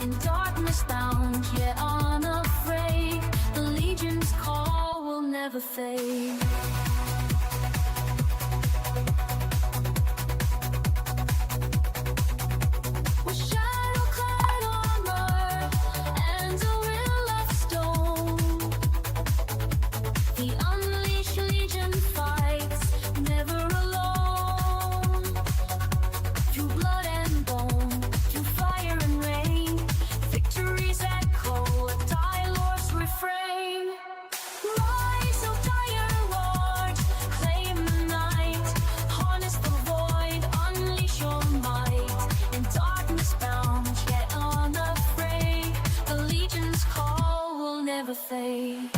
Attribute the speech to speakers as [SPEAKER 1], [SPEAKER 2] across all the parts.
[SPEAKER 1] in darkness bound, yet unafraid. The legion's call will never fade. With shadow-clad armor and a will of stone, the unleashed legion fights, never alone. Through blood and bone, through fire and rain, victories echo a tireless refrain. Rise, O dire lord, claim the night, harness the void, unleash your might. In darkness bound, yet unafraid, the legion's call will never fade.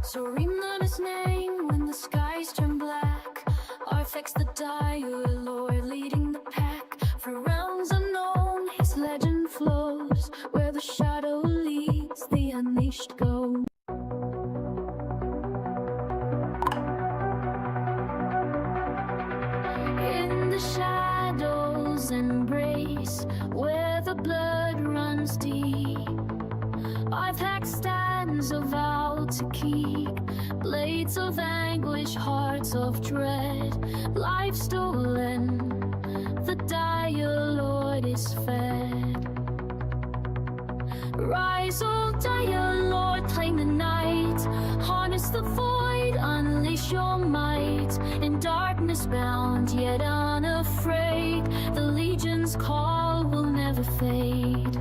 [SPEAKER 1] So remember his name when the skies turn black. Artifacts the dire lord leading the pack. For realms unknown his legend flows. Where the shadow leads, the unleashed go. In the shadows embrace, where the blood runs deep, Baaaaack stands a vow to keep. Blades of anguish, hearts of dread, life stolen, the dire lord is fed. Rise, O dire lord, claim the night, harness the void, unleash your might. In darkness bound, yet unafraid, the legion's call will never fade.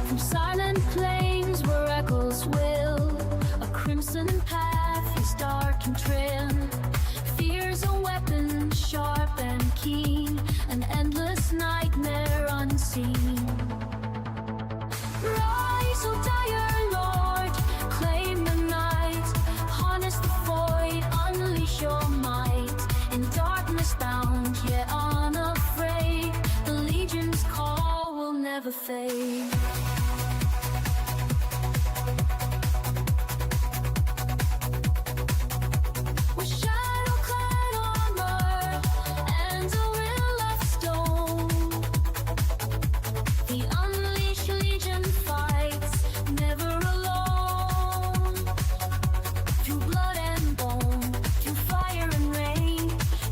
[SPEAKER 1] From silent plains where echoes will, a crimson path is dark and trim. Fear's a weapon sharp and keen, an endless nightmare unseen. Rise, O dire lord, claim the night, harness the void, unleash your might. In darkness bound, yet unafraid, the legion's call will never fade. With shadow-clad armor and a will of stone, the unleashed legion fights, never alone. Through blood and bone, through fire and rain,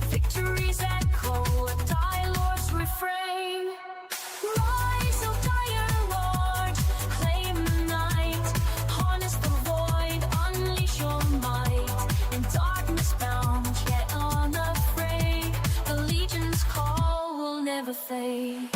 [SPEAKER 1] victories echo a tireless refrain. Rise, O dire lord, claim the night, harness the void, unleash your might. In darkness bound, yet unafraid, the legion's call will never fade.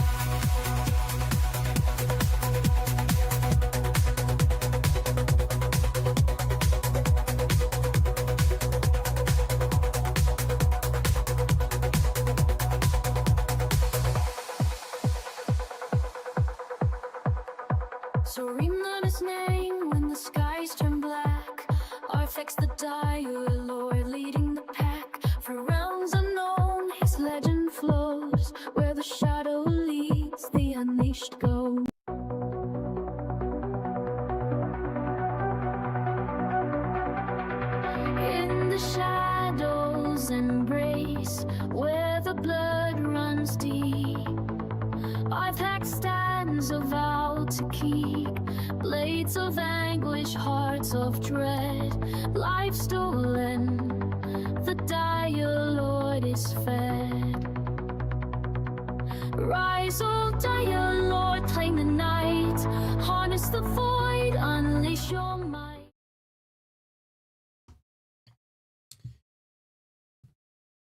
[SPEAKER 1] So remember his name when the skies turn black. Artifacts the dire lord leading the pack. For realms unknown his legend flows. Where the shadow leads, the unleashed go. In the shadows embrace, where the blood runs deep, Baaaaack stands a vow to keep. Blades of anguish, hearts of dread, life stolen, the dire lord is fed. Rise, O dire lord, claim the night, harness the void, unleash your might.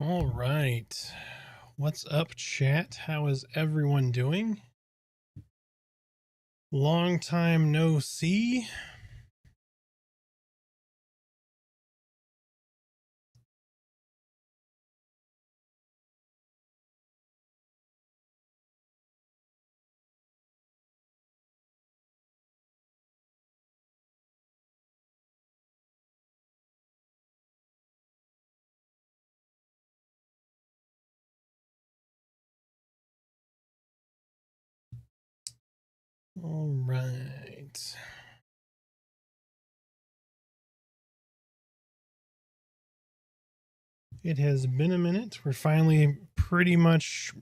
[SPEAKER 2] All right. What's up, chat? How is everyone doing? Long time no see. All right. It has been a minute. We're finally pretty much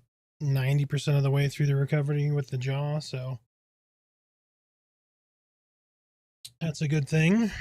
[SPEAKER 2] 90% of the way through the recovery with the jaw, so that's a good thing.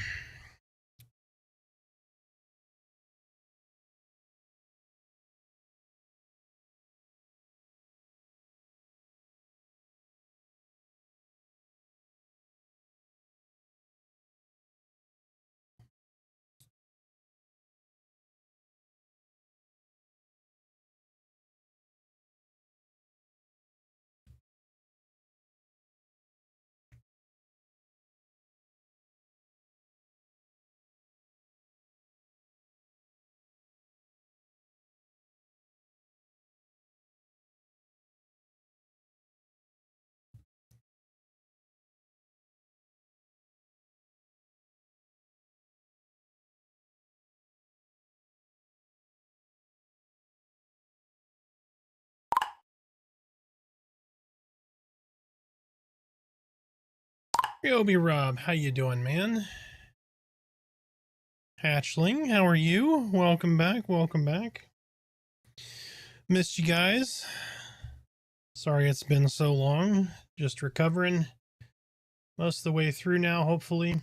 [SPEAKER 2] Ryobi Rob, how you doing, man? Hatchling, how are you? Welcome back, welcome back. Missed you guys. Sorry it's been so long. Just recovering most of the way through now, hopefully.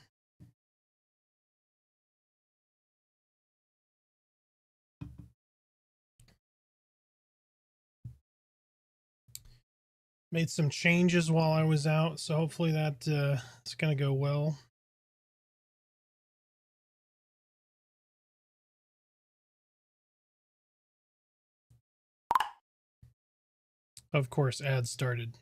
[SPEAKER 2] Made some changes while I was out, so hopefully that it's going to go well. Of course, ads started.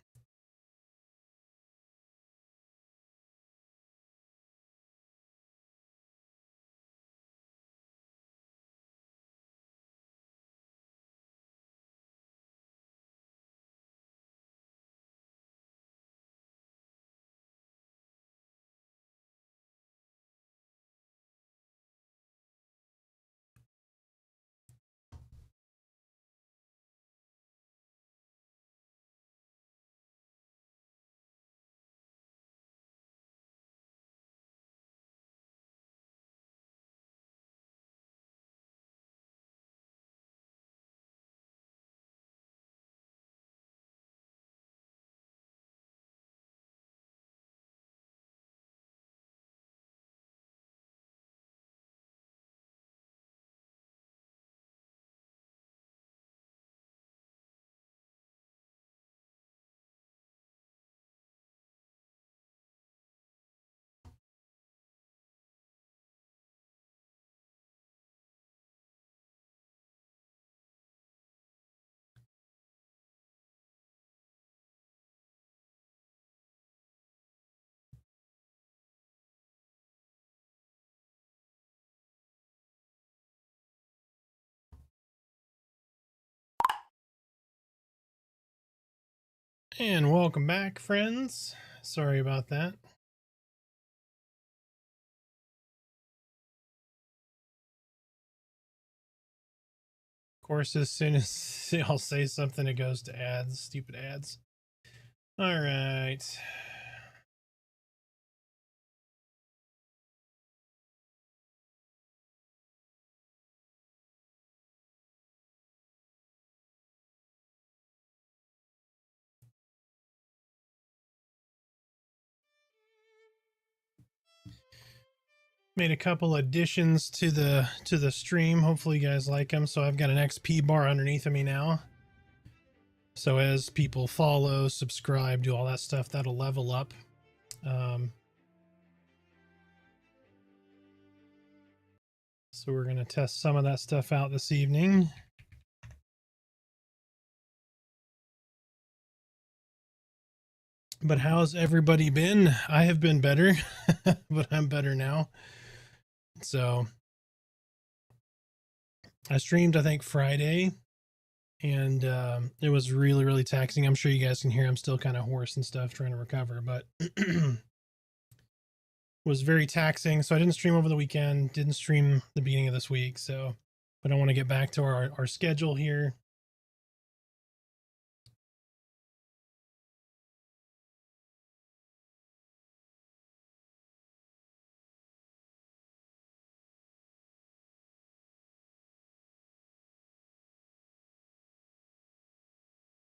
[SPEAKER 2] And welcome back, friends. Sorry about that. Of course, as soon as I'll say something, it goes to ads, stupid ads. All right. Made a couple additions to the stream. Hopefully you guys like them. So I've got an XP bar underneath of me now. So as people follow, subscribe, do all that stuff, that'll level up. So we're gonna test some of that stuff out this evening. But how's everybody been? I have been better, but I'm better now. So I streamed, I think, Friday, and it was really, really taxing. I'm sure you guys can hear I'm still kind of hoarse and stuff trying to recover, but was very taxing. So I didn't stream over the weekend, didn't stream the beginning of this week. So, but I want to get back to our schedule here.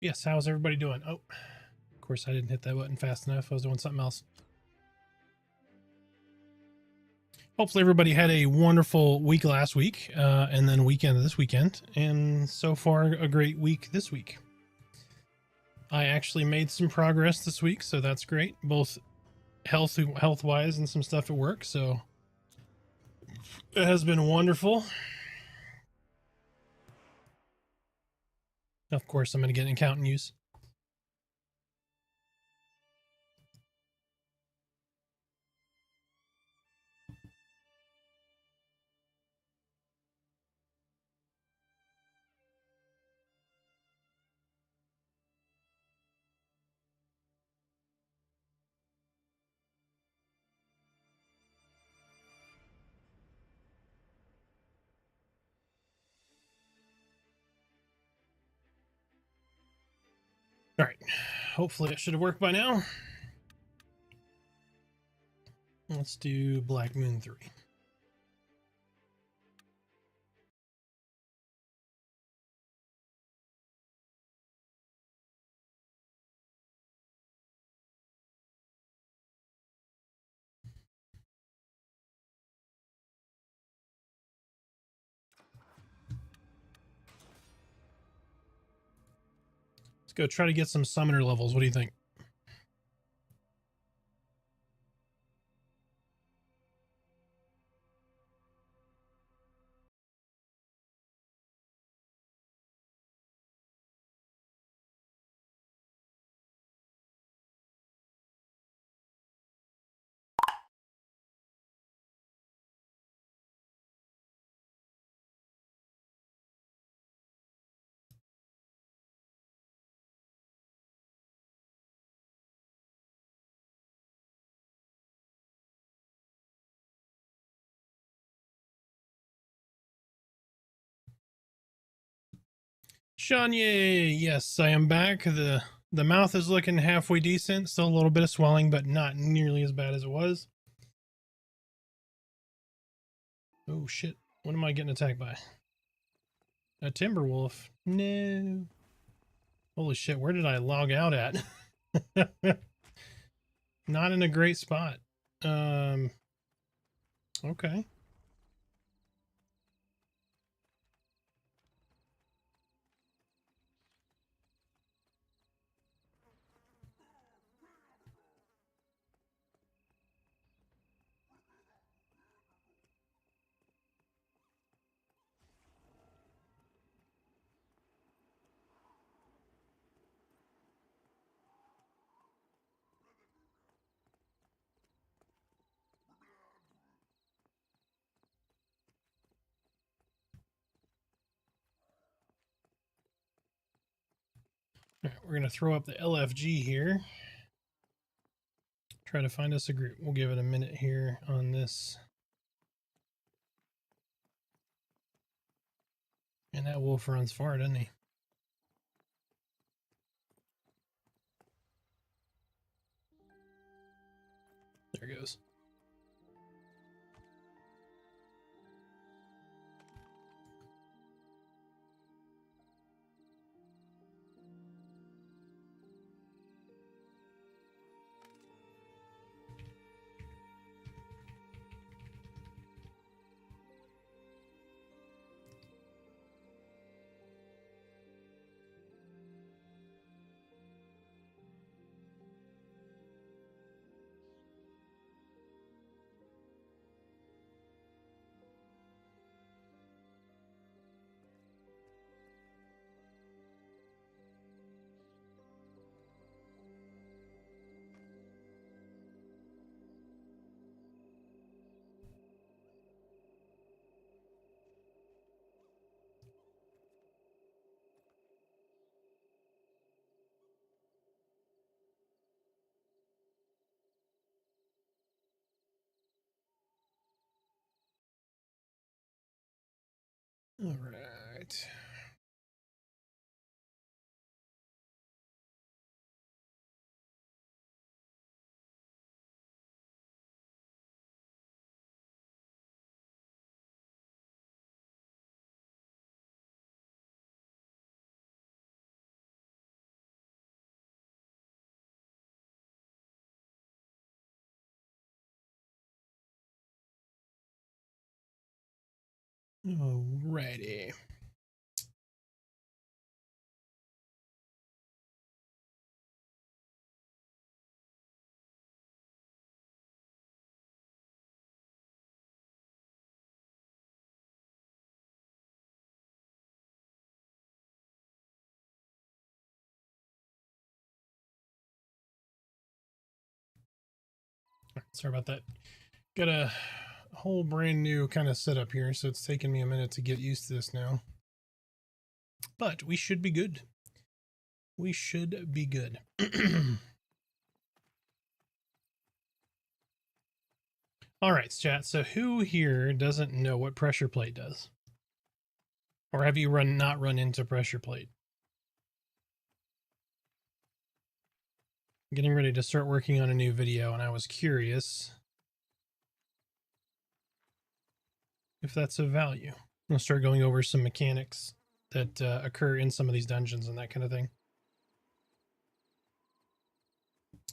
[SPEAKER 2] Yes, how's everybody doing? Oh, of course I didn't hit that button fast enough. I was doing something else. Hopefully everybody had a wonderful week last week, and then weekend this weekend, and so far a great week this week. I actually made some progress this week, so that's great, both health wise and some stuff at work. So it has been wonderful. Of course, I'm going to get an account and use. All right, hopefully it should have worked by now. Let's do Black Moon 3. Let's go try to get some summoner levels. What do you think? Shanye, yes, I am back. The mouth is looking halfway decent. Still a little bit of swelling, but not nearly as bad as it was. Oh shit! What am I getting attacked by? A timber wolf? No. Holy shit! Where did I log out at? Not in a great spot. Okay. All right, we're gonna throw up the LFG here. Try to find us a group. We'll give it a minute here on this. And that wolf runs far, doesn't he? There he goes. All right. Alrighty. Sorry about that. Got a whole brand new kind of setup here, so it's taken me a minute to get used to this now. But we should be good. We should be good. All right, chat. So who here doesn't know what pressure plate does? Or have you not run into pressure plate? I'm getting ready to start working on a new video, and I was curious if that's of value. I'll start going over some mechanics that occur in some of these dungeons and that kind of thing.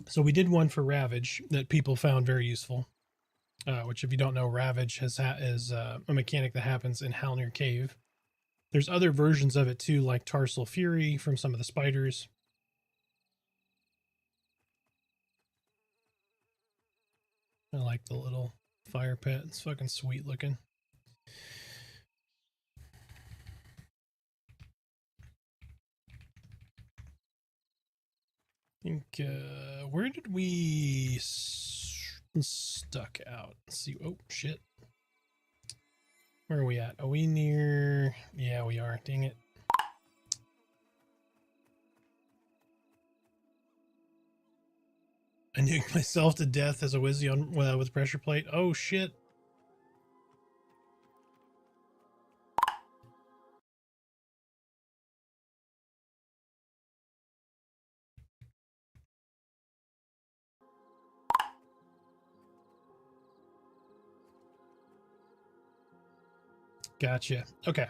[SPEAKER 2] So we did one for Ravage that people found very useful, which if you don't know, Ravage is a mechanic that happens in Halnir Cave. There's other versions of it too, like Tarsal Fury from some of the spiders. I like the little fire pit. It's fucking sweet looking. I think, where did we stuck out? Let's see. Oh, shit. Where are we at? Are we near? Yeah, we are. Dang it. I nuked myself to death as a Wizzy on with pressure plate. Oh, shit. Gotcha. Okay.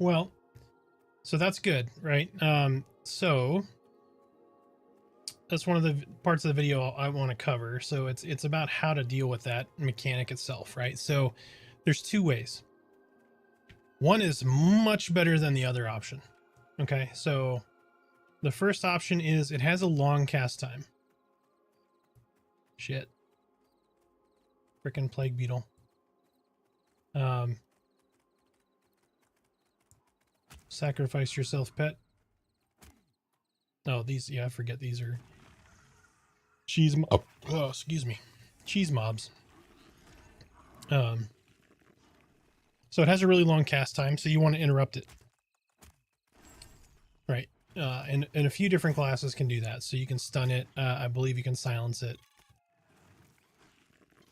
[SPEAKER 2] Well, so that's good, right? So that's one of the parts of the video I want to cover. So it's about how to deal with that mechanic itself, right? So there's two ways. One is much better than the other option. Okay, so the first option is it has a long cast time. Shit. Frickin' plague beetle. Sacrifice yourself, pet. Oh, these, yeah, I forget these are cheese. Oh, excuse me, cheese mobs. So it has a really long cast time, so you want to interrupt it, right? And a few different classes can do that. So you can stun it. I believe you can silence it,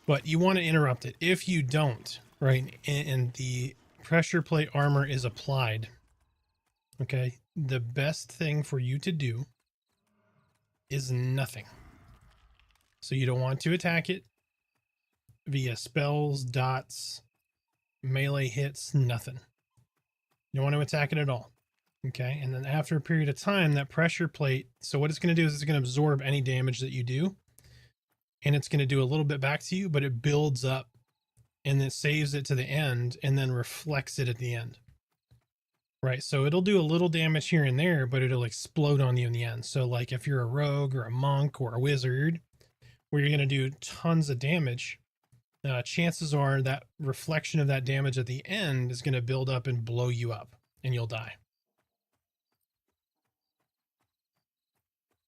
[SPEAKER 2] but you want to interrupt it. If you don't, right, and the pressure plate armor is applied, okay, the best thing for you to do is nothing. So you don't want to attack it via spells, dots, melee hits, nothing. You don't want to attack it at all. Okay, and then after a period of time, that pressure plate, so what it's going to do is it's going to absorb any damage that you do, and it's going to do a little bit back to you, but it builds up, and it saves it to the end, and then reflects it at the end. Right, so it'll do a little damage here and there, but it'll explode on you in the end. So like if you're a rogue or a monk or a wizard, where you're going to do tons of damage, chances are that reflection of that damage at the end is going to build up and blow you up, and you'll die.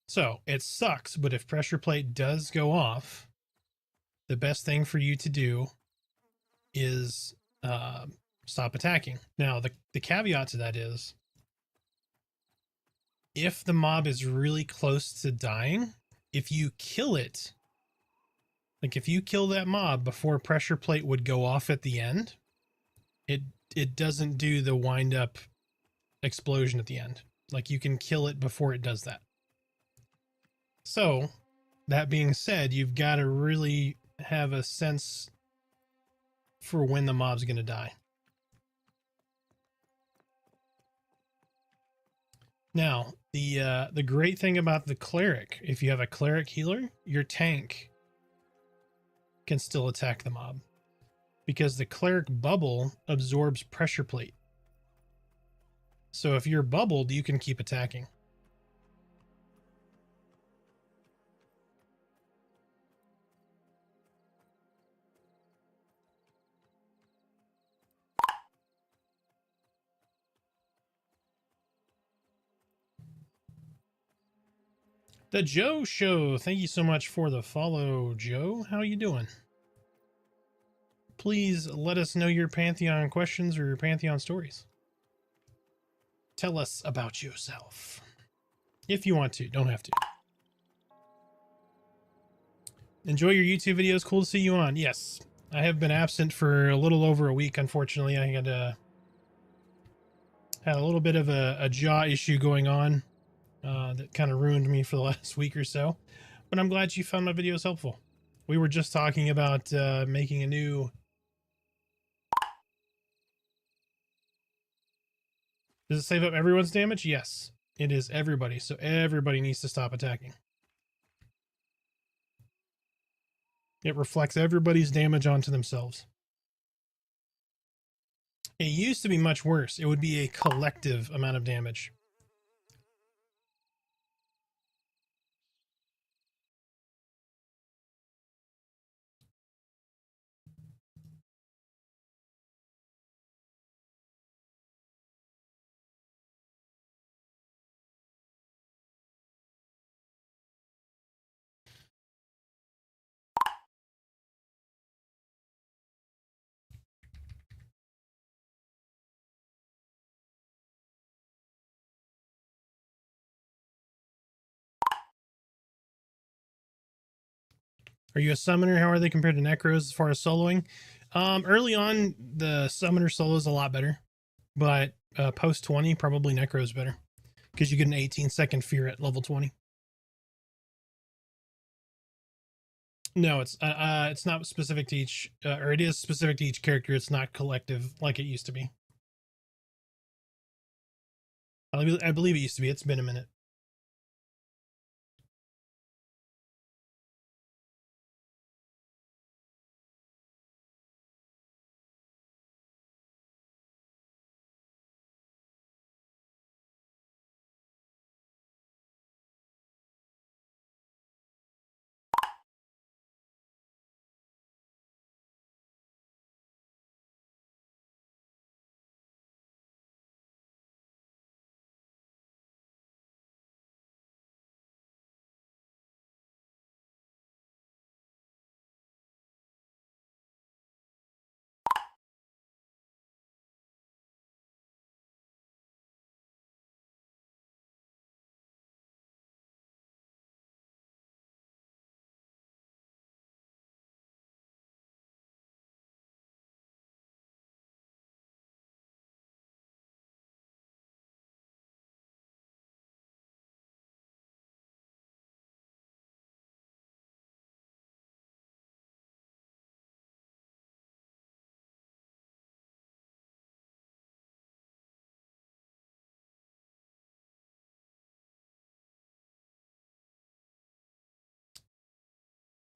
[SPEAKER 2] So it sucks, but if pressure plate does go off, the best thing for you to do is stop attacking. Now, the caveat to that is, if the mob is really close to dying, if you kill it, like if you kill that mob before pressure plate would go off at the end, it doesn't do the wind up explosion at the end. Like you can kill it before it does that. So that being said, you've got to really have a sense for when the mob's going to die. Now, the great thing about the cleric, if you have a cleric healer, your tank can still attack the mob. because the cleric bubble absorbs pressure plate. So if you're bubbled, you can keep attacking. The Joe Show. Thank you so much for the follow, Joe. How you doing? Please let us know your Pantheon questions or your Pantheon stories. Tell us about yourself. If you want to, don't have to. Enjoy your YouTube videos. Cool to see you on. Yes, I have been absent for a little over a week. Unfortunately, I had a little bit of a jaw issue going on that kind of ruined me for the last week or so. But I'm glad you found my videos helpful. We were just talking about making a new... Does it save up everyone's damage? Yes, it is everybody. So everybody needs to stop attacking. It reflects everybody's damage onto themselves. It used to be much worse. It would be a collective amount of damage. Are you a summoner? How are they compared to necros as far as soloing? Early on, the summoner solo is a lot better, but post 20, probably necro is better because you get an 18-second fear at level 20. No, it's not specific to each, or it is specific to each character. It's not collective like it used to be. I believe it used to be. It's been a minute.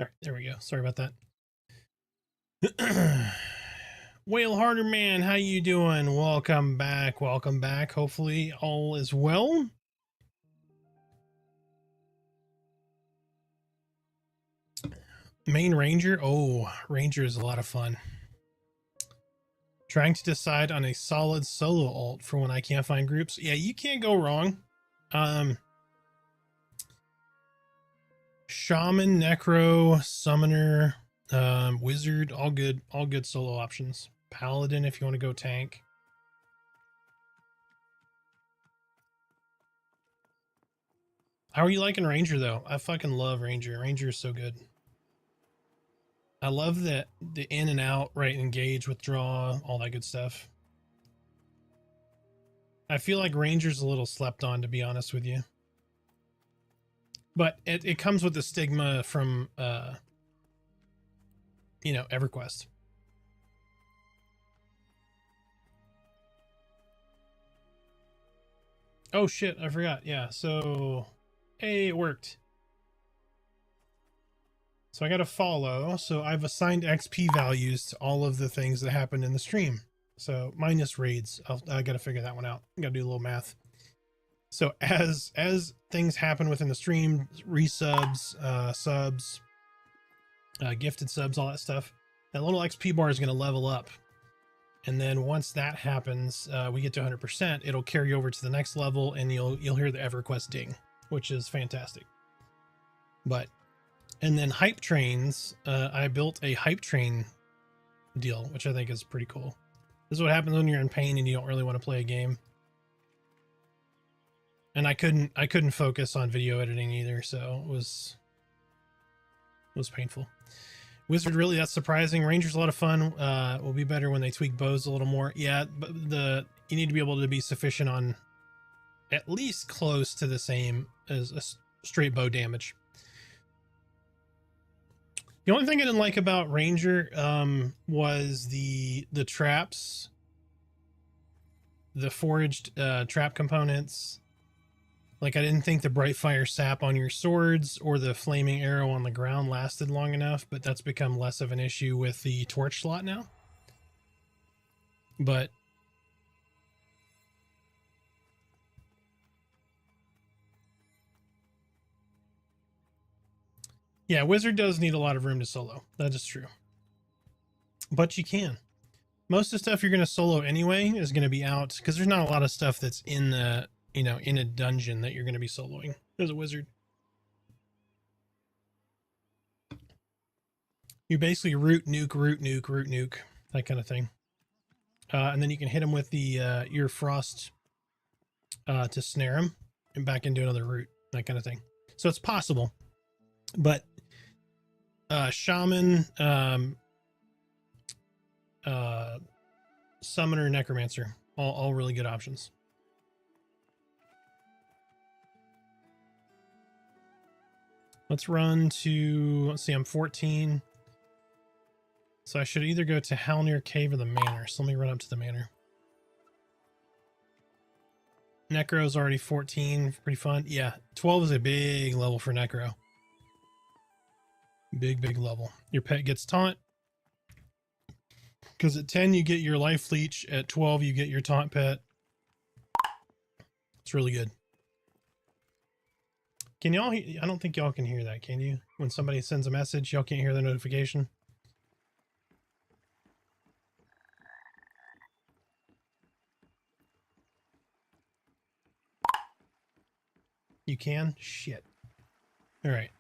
[SPEAKER 2] All right, there we go. Sorry about that. Whale Harder Man, how you doing? Welcome back. Welcome back. Hopefully all is well. Main Ranger. Oh, Ranger is a lot of fun. Trying to decide on a solid solo ult for when I can't find groups. Yeah, you can't go wrong. Shaman, Necro, Summoner, Wizard, all good solo options. Paladin if you want to go tank. How are you liking Ranger though? I fucking love Ranger. Ranger is so good. I love the in and out, right, engage, withdraw, all that good stuff. I feel like Ranger's a little slept on, to be honest with you. But it comes with the stigma from, you know, EverQuest. Oh shit, I forgot. Yeah, so, hey, it worked. So I got to follow. So I've assigned XP values to all of the things that happened in the stream. So minus raids. I got to figure that one out. I got to do a little math. So as things happen within the stream, resubs, subs, gifted subs, all that stuff, that little XP bar is going to level up. And then once that happens, we get to 100%. It'll carry over to the next level, and you'll hear the EverQuest ding, which is fantastic. And then hype trains. I built a hype train deal, which I think is pretty cool. This is what happens when you're in pain and you don't really want to play a game. And I couldn't focus on video editing either, so it was painful. Wizard, really, that's surprising. Ranger's a lot of fun. Will be better when they tweak bows a little more. Yeah, but you need to be able to be sufficient on at least close to the same as a straight bow damage. The only thing I didn't like about Ranger was the traps, the foraged trap components. Like, I didn't think the bright fire sap on your swords or the flaming arrow on the ground lasted long enough, but that's become less of an issue with the torch slot now. But yeah, Wizard does need a lot of room to solo. That is true. But you can. Most of the stuff you're going to solo anyway is going to be out, because there's not a lot of stuff that's in the, you know, in a dungeon that you're going to be soloing as a wizard. You basically root nuke, that kind of thing. And then you can hit him with the your frost to snare him and back into another root, that kind of thing. So it's possible. But shaman, summoner, necromancer, all really good options. Let's run to, let's see, I'm 14. So I should either go to Halnir Cave or the Manor. So let me run up to the Manor. Necro's already 14, pretty fun. Yeah, 12 is a big level for Necro. Big level. Your pet gets taunt. Because at 10 you get your life leech, at 12 you get your taunt pet. It's really good. Can y'all, I don't think y'all can hear that, can you? When somebody sends a message, y'all can't hear the notification? You can? Shit. Alright.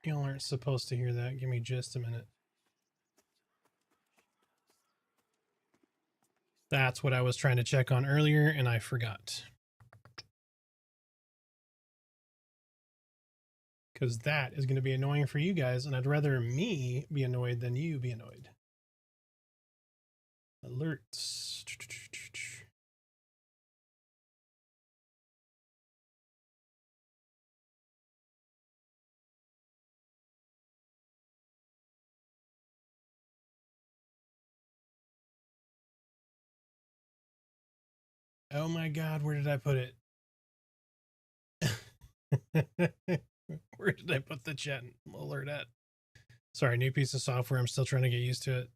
[SPEAKER 2] Y'all aren't supposed to hear that. Give me just a minute. That's what I was trying to check on earlier, and I forgot. Because that is going to be annoying for you guys, and I'd rather me be annoyed than you be annoyed. Alerts. Oh my god, where did I put it? Where did I put the chat alert at? Sorry, new piece of software. I'm still trying to get used to it.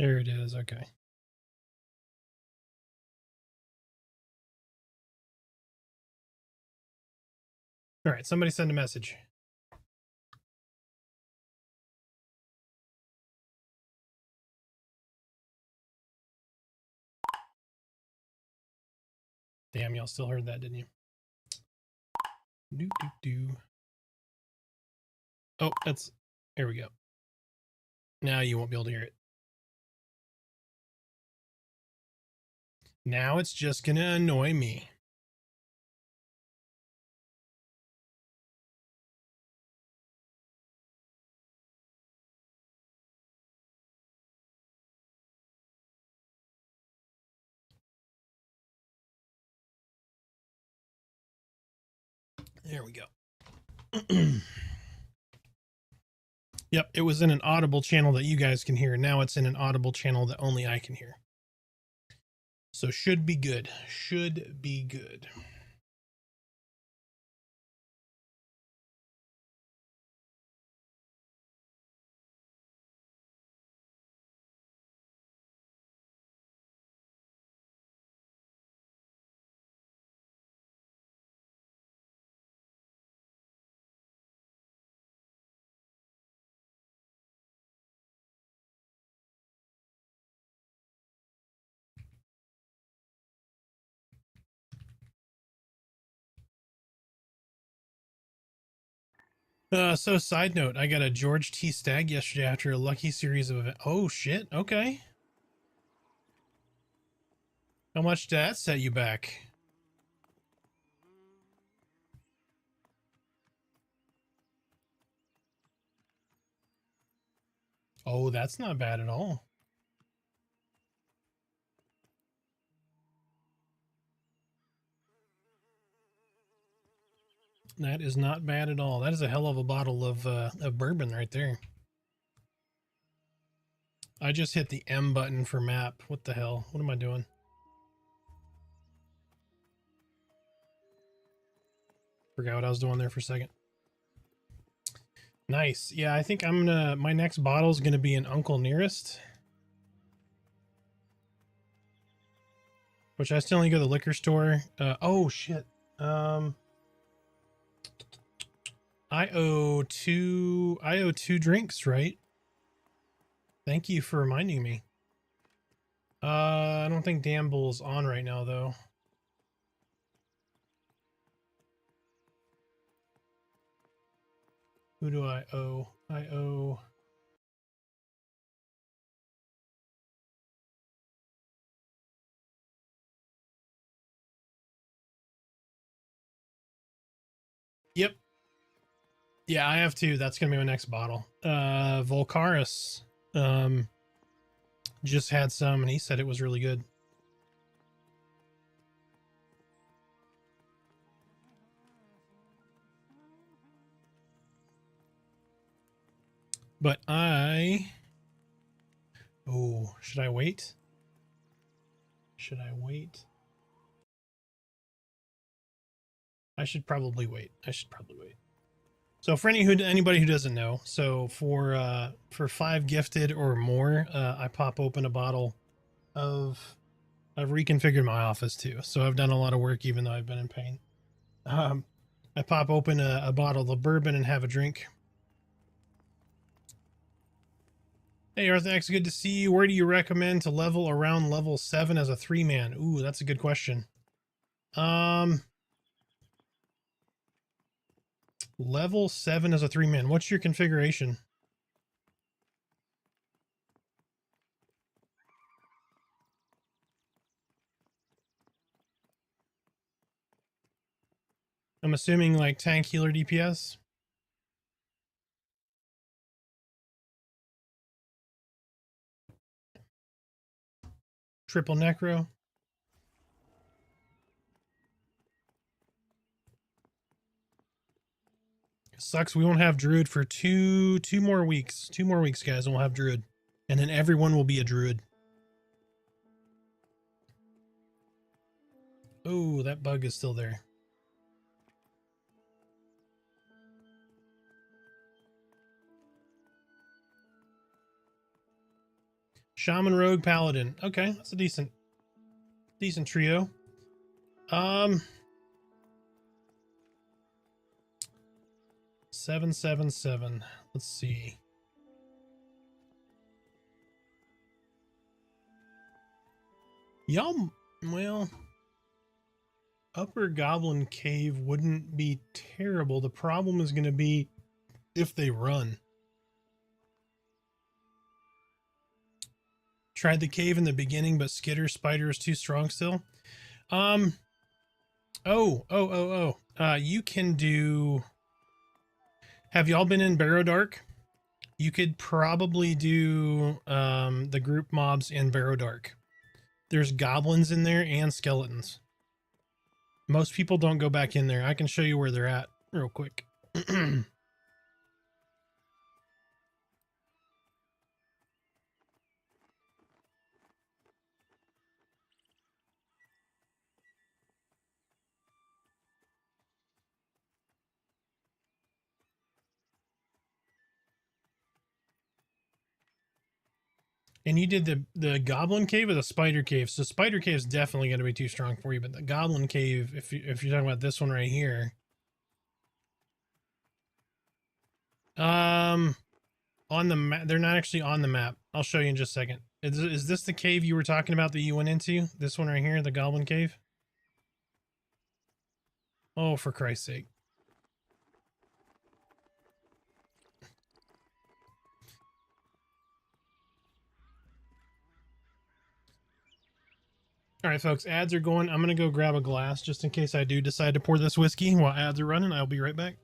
[SPEAKER 2] There it is. Okay. All right. Somebody send a message. Damn, y'all still heard that, didn't you? Do, do, do. Oh, that's... Here we go. Now you won't be able to hear it. Now it's just going to annoy me. There we go. Yep, it was in an audible channel that you guys can hear. Now it's in an audible channel that only I can hear. So should be good. Should be good. So side note, I got a George T. Stag yesterday after a lucky series of events. Oh shit, okay. How much did that set you back? Oh, that's not bad at all. That is not bad at all. That is a hell of a bottle of bourbon right there. I just hit the M button for map. What the hell? What am I doing? Forgot what I was doing there for a second. Nice. Yeah, I think I'm gonna... My next bottle is gonna be an Uncle Nearest. Which I still only go to the liquor store. Oh, shit. I owe two drinks, right? Thank you for reminding me. I don't think Dan Bull's on right now, though. Who do I owe? I owe... Yep. Yeah, I have two. That's gonna be my next bottle. Volcaris. Just had some, and he said it was really good. But I... Oh, should I wait? Should I wait? I should probably wait. So for anybody who doesn't know, so for 5 gifted or more, I pop open a bottle of... I've reconfigured my office too, so I've done a lot of work even though I've been in pain. I pop open a bottle of bourbon and have a drink. Hey, Arthur, good to see you. Where do you recommend to level around level 7 as a 3-man? Ooh, that's a good question. Level 7 as a 3-man. What's your configuration? I'm assuming like tank, healer, DPS. Triple necro. Sucks we won't have druid for two more weeks. 2 more weeks, guys, and we'll have druid. And then everyone will be a druid. Oh, that bug is still there. Shaman, Rogue, Paladin. Okay, that's a decent trio. 777. Let's see. Y'all, well, Upper Goblin Cave wouldn't be terrible. The problem is going to be if they run. Tried the cave in the beginning, but Skitter Spider is too strong still. You can do. Have y'all been in Baaaaack? You could probably do the group mobs in Baaaaack. There's goblins in there and skeletons. Most people don't go back in there. I can show you where they're at real quick. And you did the goblin cave or the spider cave. So spider cave is definitely going to be too strong for you, but the goblin cave, if you're talking about this one right here, on the map, they're not actually on the map. I'll show you in just a second. Is this the cave you were talking about that you went into? This one right here, the goblin cave? Oh, for Christ's sake. All right, folks, ads are going. I'm going to go grab a glass just in case I do decide to pour this whiskey while ads are running. I'll be right back.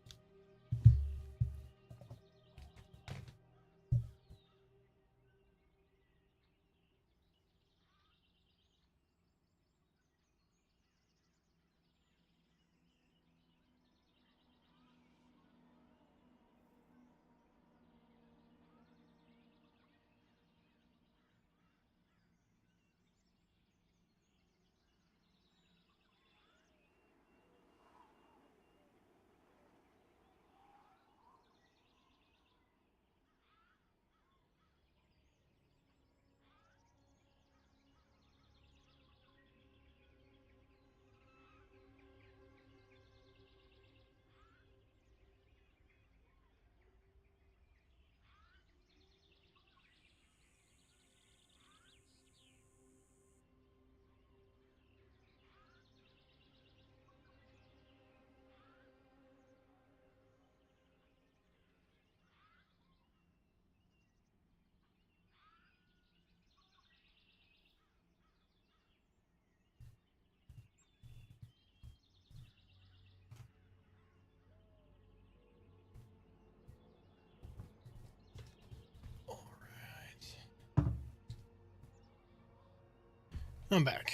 [SPEAKER 2] I'm back.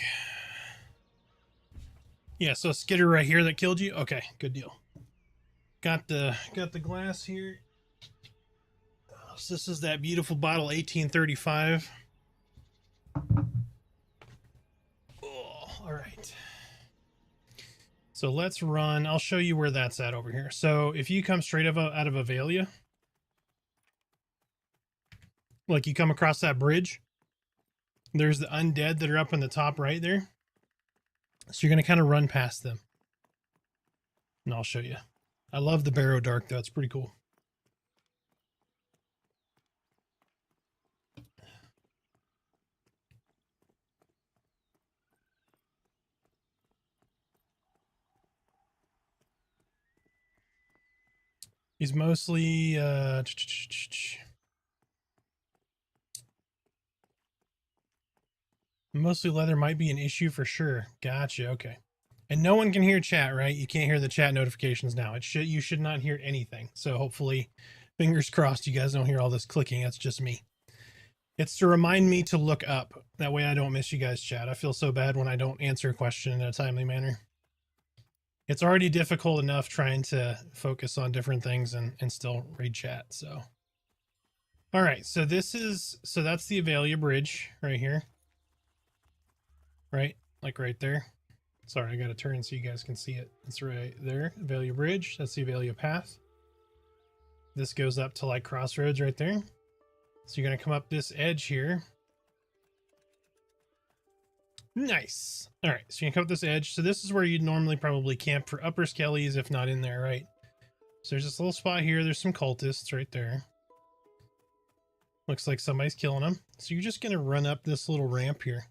[SPEAKER 2] Yeah, so Skitter right here that killed you. Okay, good deal. Got the glass here. So this is that beautiful bottle 1835. Oh, all right. So let's run. I'll show you where that's at over here. So if you come straight out of Avalia, like you come across that bridge, there's the undead that are up in the top right there. So you're going to kind of run past them. And I'll show you. I love the Baaaaack though. It's pretty cool. He's mostly mostly leather might be an issue for sure. Gotcha. Okay. And no one can hear chat, right? You can't hear the chat notifications now. You should not hear anything. So hopefully, fingers crossed, you guys don't hear all this clicking. That's just me. It's to remind me to look up. That way I don't miss you guys' chat. I feel so bad when I don't answer a question in a timely manner. It's already difficult enough trying to focus on different things and still read chat. So, all right. So that's the Avalia Bridge right here. Right? Like right there. Sorry, I got to turn so you guys can see it. It's right there. Avalia Bridge. That's the Avalia Path. This goes up to like Crossroads right there. So you're going to come up this edge here. Nice. All right, so you can come up this edge. So this is where you'd normally probably camp for upper skellies, if not in there, right? So there's this little spot here. There's some cultists right there. Looks like somebody's killing them. So you're just going to run up this little ramp here.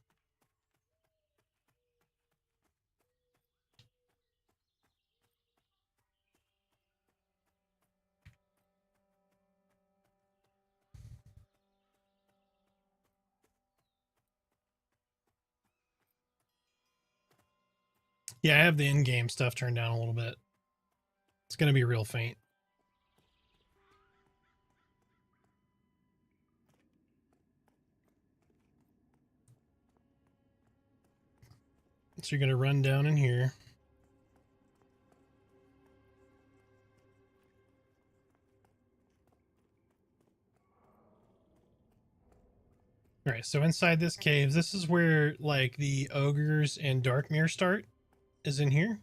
[SPEAKER 2] Yeah, I have the in-game stuff turned down a little bit. It's going to be real faint. So you're going to run down in here. All right, so inside this cave, this is where like the ogres and Darkmere start, is in here.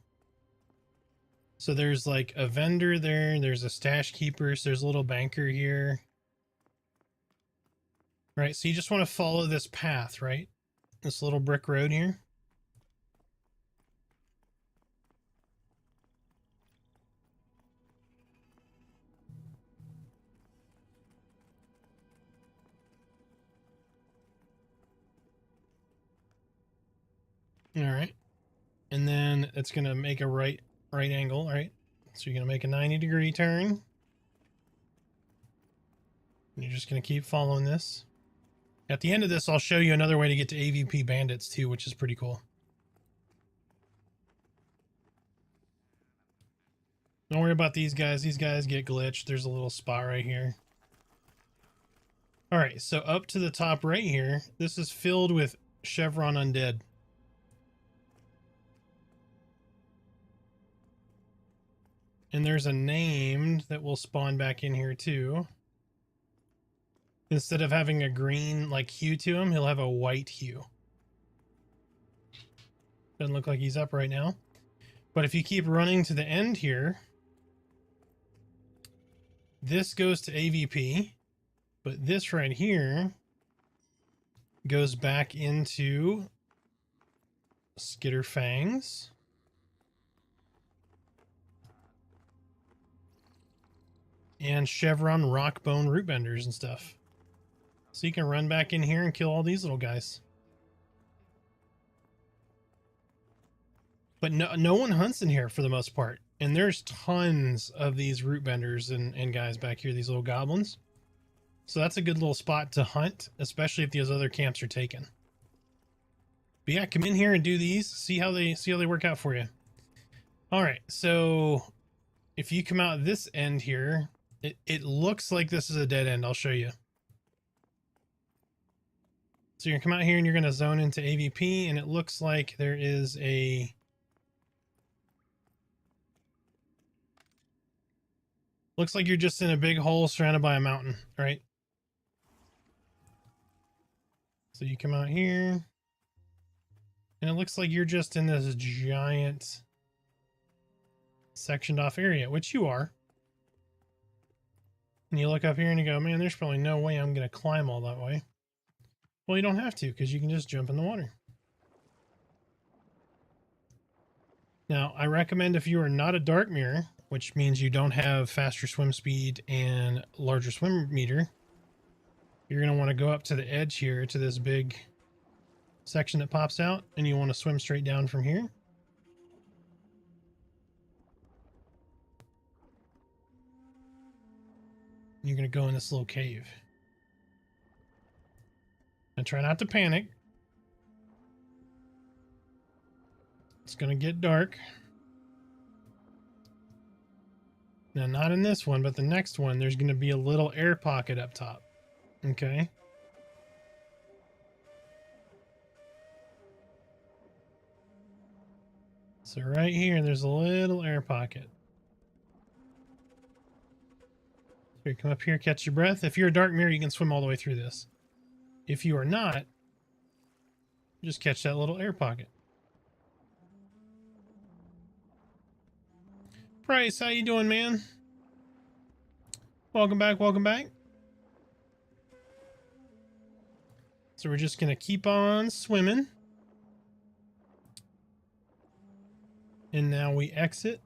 [SPEAKER 2] So there's like a vendor there, there's a stash keeper, so there's a little banker here. Right, so you just want to follow this path, right? This little brick road here. All right. And then it's going to make a right angle, right? So you're going to make a 90-degree turn. And you're just going to keep following this. At the end of this, I'll show you another way to get to AVP bandits too, which is pretty cool. Don't worry about these guys. These guys get glitched. There's a little spot right here. All right, so up to the top right here, this is filled with Chevron undead. And there's a named that will spawn back in here too. Instead of having a green like hue to him, he'll have a white hue. Doesn't look like he's up right now. But if you keep running to the end here, this goes to AVP, but this right here goes back into Skitter Fangs. And Chevron Rockbone Rootbenders and stuff. So you can run back in here and kill all these little guys. But no one hunts in here for the most part. And there's tons of these Rootbenders and guys back here, these little goblins. So that's a good little spot to hunt, especially if these other camps are taken. But yeah, come in here and do these. See how they work out for you. All right, so if you come out this end here, it looks like this is a dead end. I'll show you. So you're gonna come out here and you're gonna zone into AVP, and it looks like there is a looks like you're just in a big hole surrounded by a mountain, right? So you come out here, and it looks like you're just in this giant sectioned off area, which you are. And you look up here and you go, man, there's probably no way I'm going to climb all that way. Well, you don't have to, because you can just jump in the water. Now, I recommend if you are not a Darkmere, which means you don't have faster swim speed and larger swim meter, you're going to want to go up to the edge here to this big section that pops out, and you want to swim straight down from here. You're going to go in this little cave. And try not to panic. It's going to get dark. Now, not in this one, but the next one, there's going to be a little air pocket up top. Okay. So right here, there's a little air pocket. Here, come up here, catch your breath. If you're a Darkmere, you can swim all the way through this. If you are not, just catch that little air pocket. Price, how you doing, man? Welcome back, welcome back. So we're just gonna keep on swimming. And now we exit.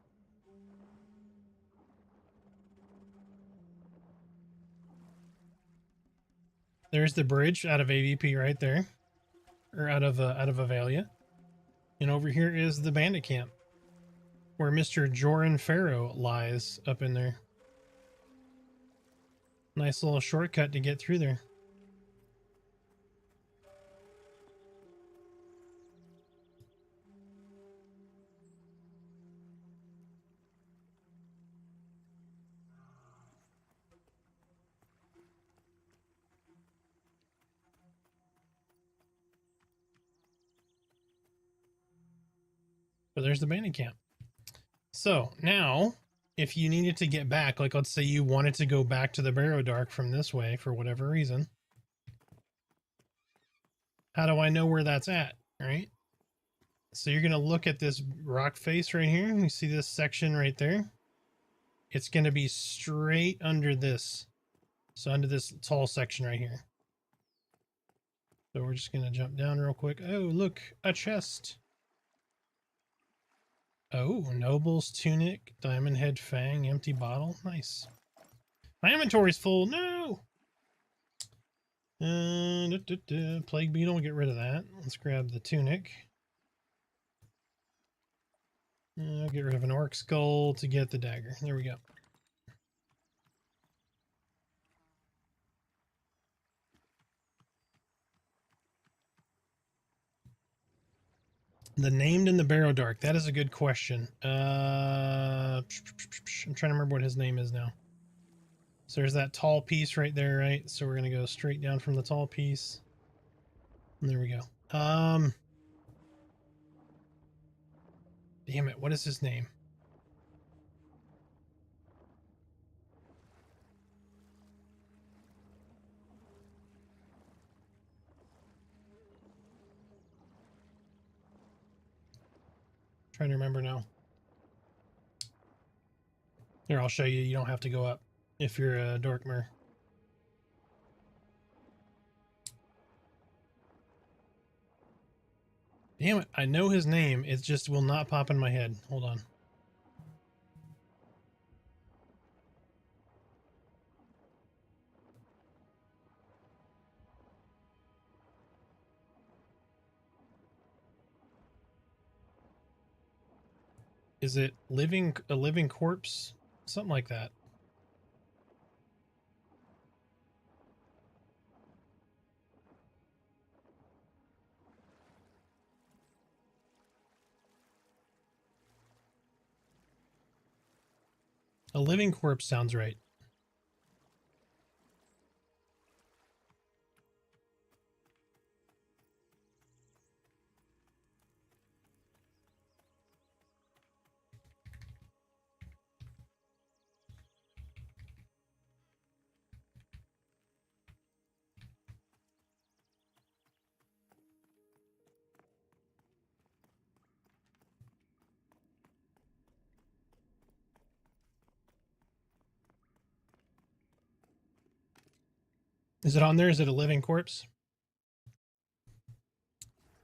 [SPEAKER 2] There's the bridge out of AVP right there, or out of Avalia. And over here is the bandit camp, where Mr. Joran Farrow lies up in there. Nice little shortcut to get through there. But there's the bandit camp. So now, if you needed to get back, like let's say you wanted to go back to the Baaaaack from this way for whatever reason, how do I know where that's at, right? So you're going to look at this rock face right here. You see this section right there? It's going to be straight under this. So under this tall section right here. So we're just going to jump down real quick. Oh, look, a chest. Oh, Noble's Tunic, Diamond Head Fang, empty bottle. Nice. My inventory's full. No! Plague Beetle, get rid of that. Let's grab the Tunic. I'll get rid of an Orc Skull to get the dagger. There we go. The named in the Baaaaack. That is a good question. I'm trying to remember what his name is now. So there's that tall piece right there, right? So we're going to go straight down from the tall piece. And there we go. Damn it. What is his name? Trying to remember now. Here, I'll show you. You don't have to go up if you're a Dorkmer. Damn it. I know his name. It just will not pop in my head. Hold on. Is it a living corpse? Something like that. A living corpse sounds right. Is it on there? Is it a living corpse?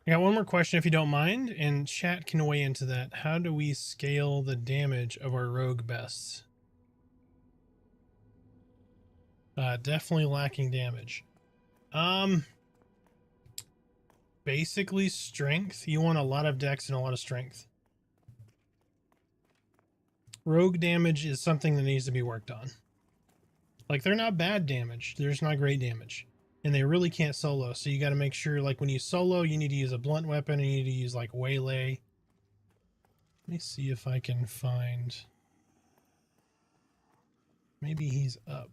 [SPEAKER 2] I got one more question if you don't mind, and chat can weigh into that. How do we scale the damage of our rogue bests? Definitely lacking damage. Basically strength. You want a lot of dex and a lot of strength. Rogue damage is something that needs to be worked on. Like, they're not bad damage. They're just not great damage. And they really can't solo. So you got to make sure, like, when you solo, you need to use a blunt weapon. And you need to use, like, waylay. Let me see if I can find... Maybe he's up.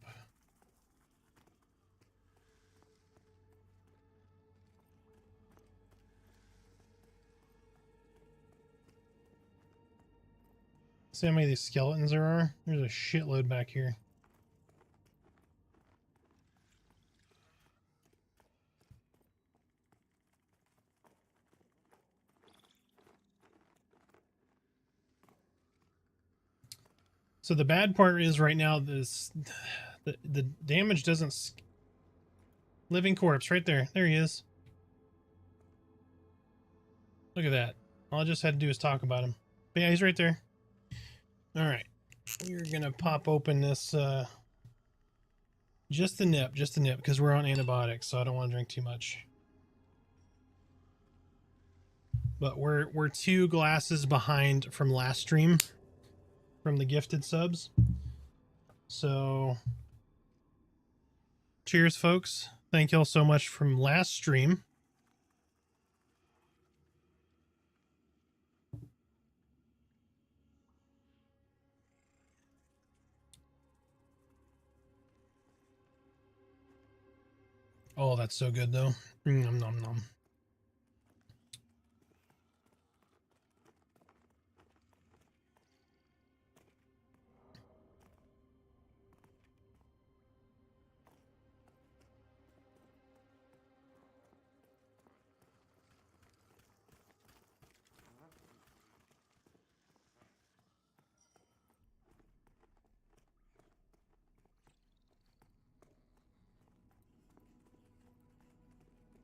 [SPEAKER 2] See how many of these skeletons there are? There's a shitload back here. So the bad part is right now the damage doesn't... Living corpse right there. There he is. Look at that. All I just had to do is talk about him. But yeah, he's right there. All right. We're going to pop open this, just the nip, because we're on antibiotics, so I don't want to drink too much. But we're 2 glasses behind from last stream, from the gifted subs. So, cheers, folks. Thank y'all so much from last stream. Oh, that's so good, though. Nom, nom, nom.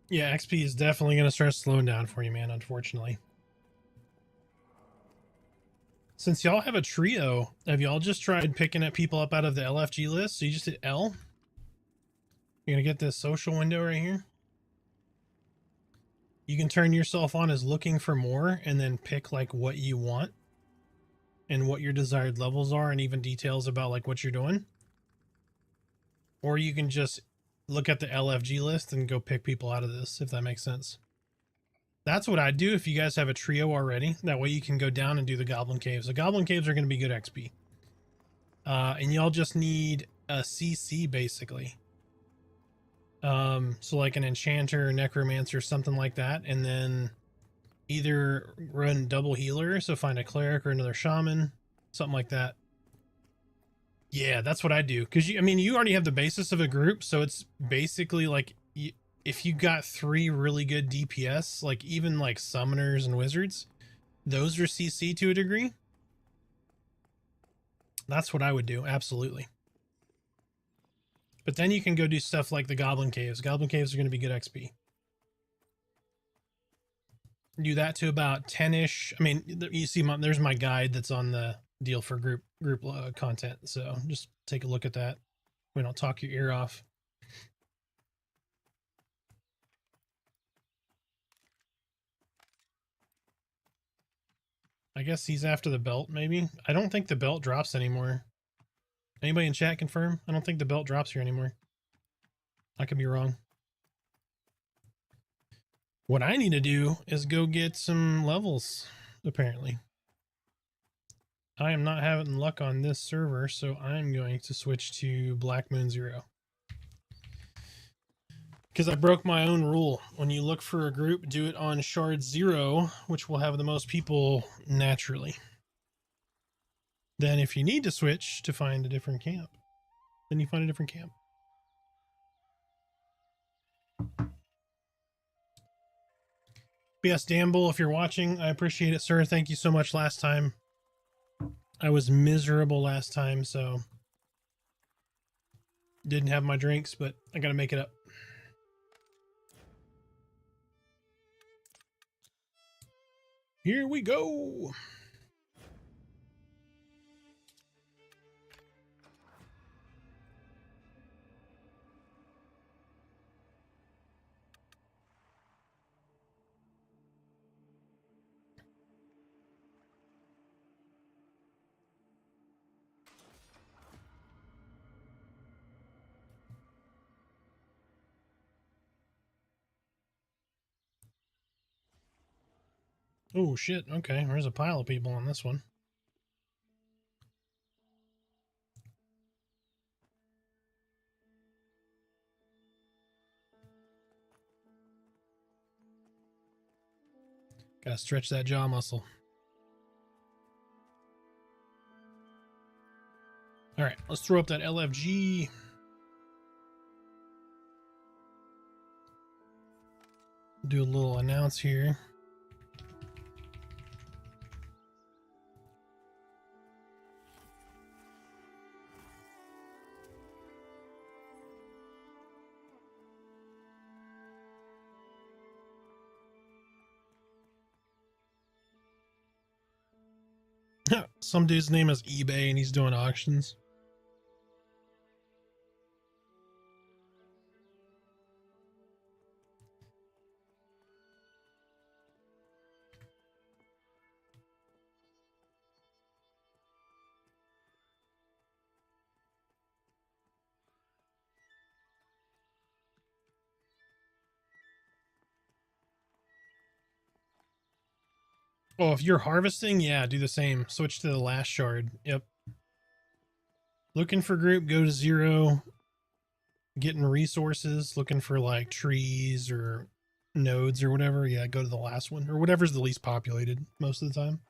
[SPEAKER 2] Yeah, XP is definitely going to start slowing down for you, man, unfortunately. Since y'all have a trio, have y'all just tried picking at people up out of the LFG list? So you just hit L? You're going to get this social window right here. You can turn yourself on as looking for more and then pick like what you want and what your desired levels are and even details about like what you're doing. Or you can just look at the LFG list and go pick people out of this, if that makes sense. That's what I do if you guys have a trio already. That way you can go down and do the Goblin Caves. The Goblin Caves are going to be good XP. And y'all just need a CC basically. So like an Enchanter, Necromancer, something like that. And then either run double healer, so find a Cleric or another Shaman, something like that. Yeah, that's what I do. Because, I mean, you already have the basis of a group, so it's basically like if you got 3 really good DPS, like even like Summoners and Wizards, those are CC to a degree. That's what I would do, absolutely. But then you can go do stuff like the Goblin Caves. Goblin Caves are going to be good XP. Do that to about 10-ish. I mean, you see, there's my guide that's on the deal for group content. So just take a look at that. We don't talk your ear off. I guess he's after the belt, maybe. I don't think the belt drops anymore. Anybody in chat confirm? I don't think the belt drops here anymore. I could be wrong. What I need to do is go get some levels, apparently. I am not having luck on this server, so I'm going to switch to Black Moon Zero. Because I broke my own rule. When you look for a group, do it on Shard 0, which will have the most people naturally. Then if you need to switch to find a different camp, then you find a different camp. Yes, Damble, if you're watching, I appreciate it, sir. Thank you so much last time. I was miserable last time, so didn't have my drinks, but I gotta make it up. Here we go. Oh, shit. Okay, there's a pile of people on this one. Gotta stretch that jaw muscle. All right, let's throw up that LFG. Do a little announce here. Some dude's name is eBay and he's doing auctions. Oh, if you're harvesting, yeah, do the same. Switch to the last shard. Yep. Looking for group, go to 0. Getting resources, looking for like trees or nodes or whatever. Yeah, go to the last one or whatever's the least populated most of the time.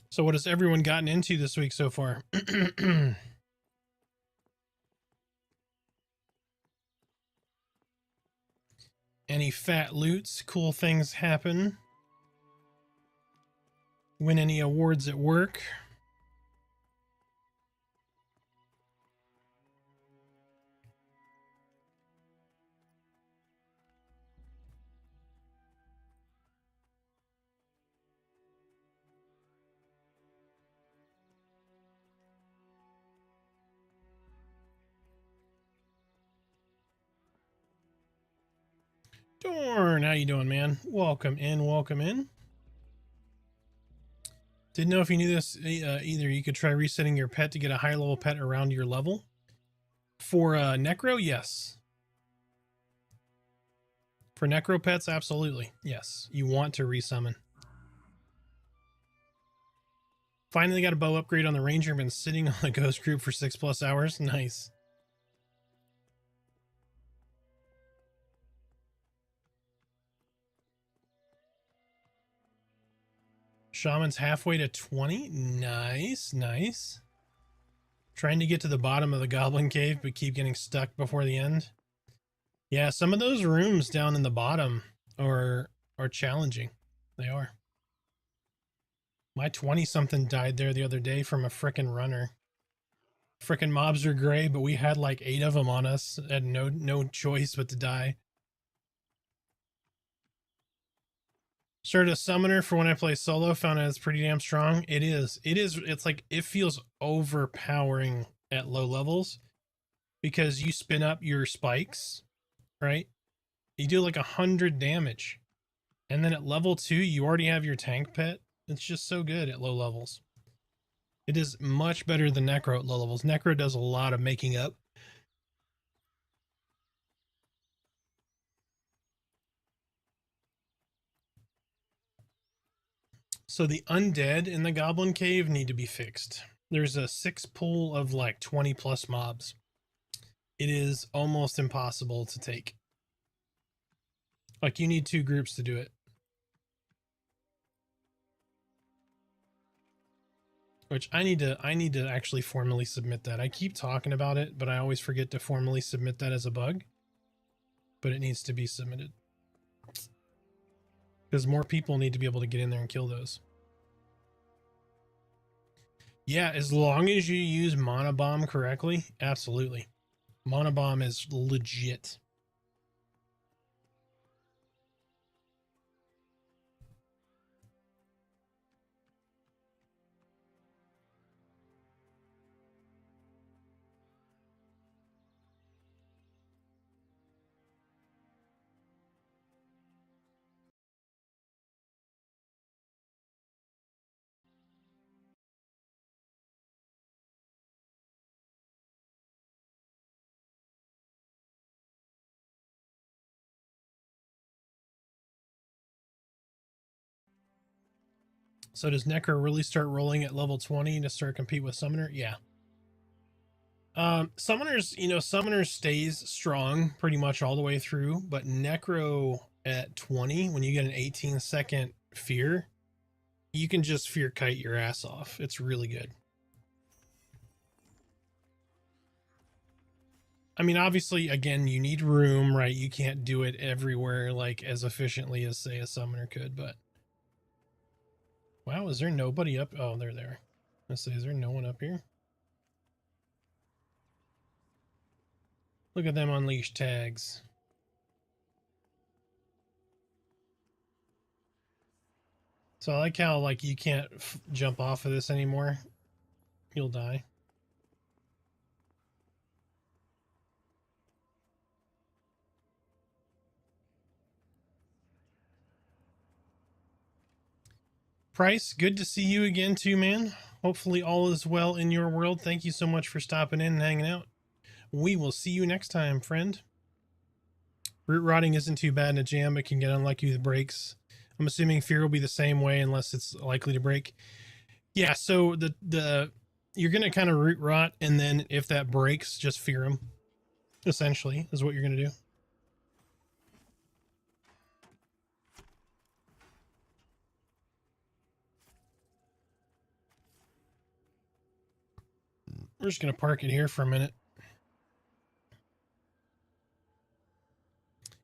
[SPEAKER 2] So what has everyone gotten into this week so far? Any fat loots? Cool things happen? Win any awards at work? Dorn, how you doing, man? Welcome in, welcome in. Didn't know if you knew this either. You could try resetting your pet to get a high level pet around your level. For Necro, yes. For Necro pets, absolutely. Yes. You want to resummon. Finally got a bow upgrade on the Ranger. Been sitting on the ghost group for 6+ hours. Nice. Shaman's halfway to 20. Nice, nice. Trying to get to the bottom of the Goblin Cave, but keep getting stuck before the end. Yeah, some of those rooms down in the bottom are challenging. They are. My 20-something died there the other day from a frickin' runner. Frickin' mobs are gray, but we had like 8 of them on us. Had no choice but to die. Started a summoner for when I play solo. Found out it's pretty damn strong. It is. It's like, it feels overpowering at low levels because you spin up your spikes, right? You do like 100 damage. And then at level 2, you already have your tank pet. It's just so good at low levels. It is much better than Necro at low levels. Necro does a lot of making up. So the undead in the Goblin Cave need to be fixed. There's a 6 pool of like 20+ mobs. It is almost impossible to take. Like, you need 2 groups to do it. Which I need to actually formally submit that. I keep talking about it, but I always forget to formally submit that as a bug. But it needs to be submitted. Because more people need to be able to get in there and kill those. Yeah, as long as you use Monobomb correctly, absolutely. Monobomb is legit. So does Necro really start rolling at level 20 to start compete with Summoner? Yeah. Summoners, Summoner stays strong pretty much all the way through, but Necro at 20, when you get an 18-second fear, you can just fear kite your ass off. It's really good. I mean, obviously, again, you need room, right? You can't do it everywhere like as efficiently as, say, a summoner could, but wow, is there nobody up? Oh, they're there. Let's see, is there no one up here? Look at them unleash tags. So I like how like you can't jump off of this anymore. You'll die. Price, good to see you again too, man. Hopefully all is well in your world. Thank you so much for stopping in and hanging out. We will see you next time, friend. Root rotting isn't too bad in a jam. It can get unlucky with breaks. I'm assuming fear will be the same way unless it's likely to break. Yeah, so the you're gonna kind of root rot, and then if that breaks, just fear him. Essentially, is what you're gonna do. We're just gonna park it here for a minute.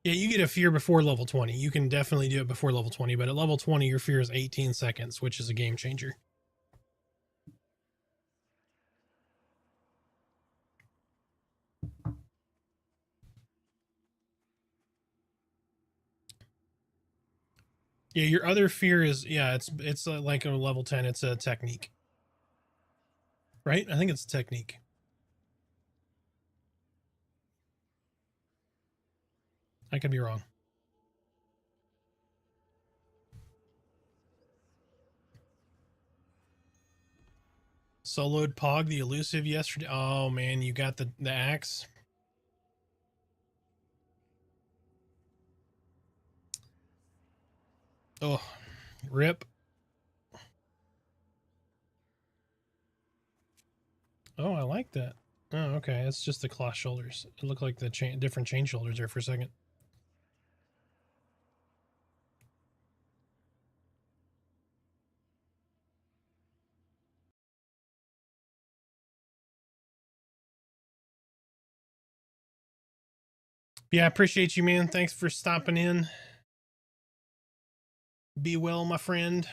[SPEAKER 2] Yeah, you get a fear before level 20. You can definitely do it before level 20, but at level 20, your fear is 18 seconds, which is a game changer. Yeah, your other fear is, yeah, it's like a level 10. It's a technique, right? I think it's a technique. I could be wrong. Soloed Pog the elusive yesterday. Oh man, you got the axe. Oh, rip. Oh, I like that. Oh, okay. It's just the cloth shoulders. It looked like the different chain shoulders there for a second. Yeah, I appreciate you, man. Thanks for stopping in. Be well, my friend.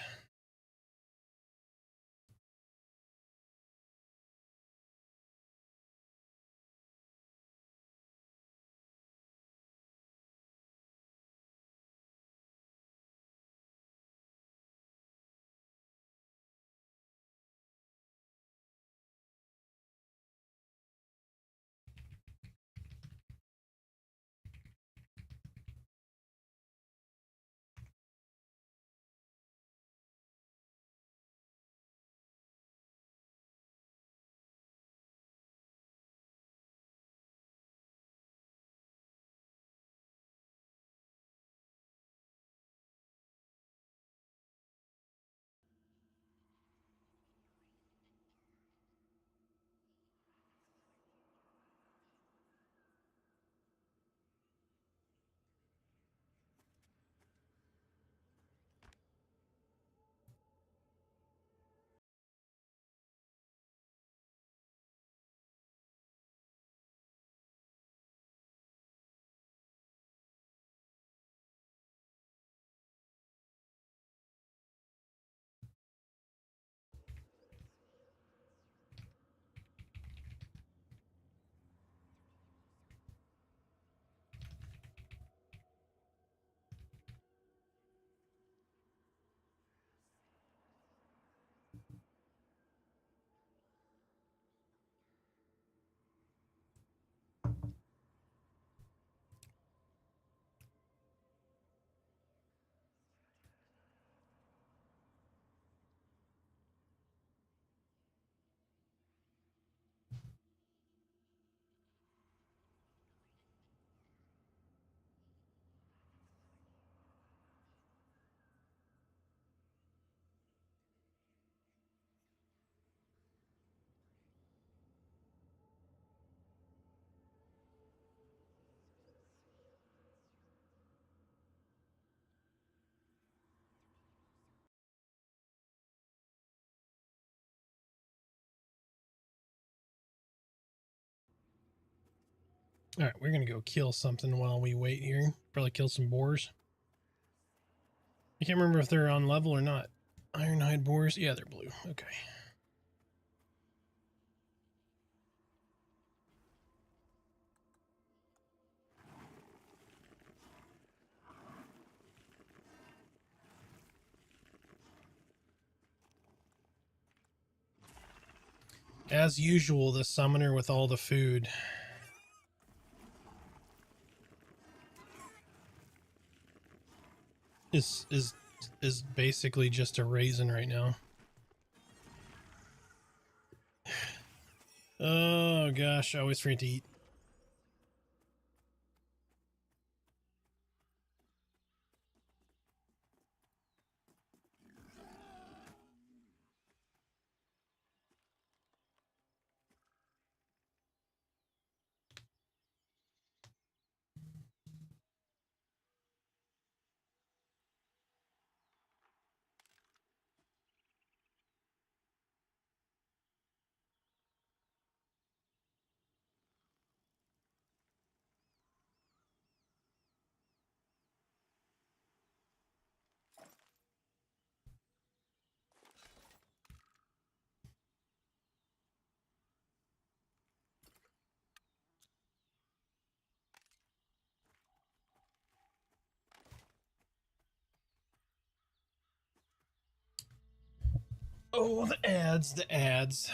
[SPEAKER 2] All right, we're gonna go kill something while we wait here. Probably kill some boars. I can't remember if they're on level or not. Ironhide boars. Yeah, they're blue. Okay. As usual, the summoner with all the food. Is basically just a raisin right now. Oh gosh, I always forget to eat. Oh, the ads, the ads.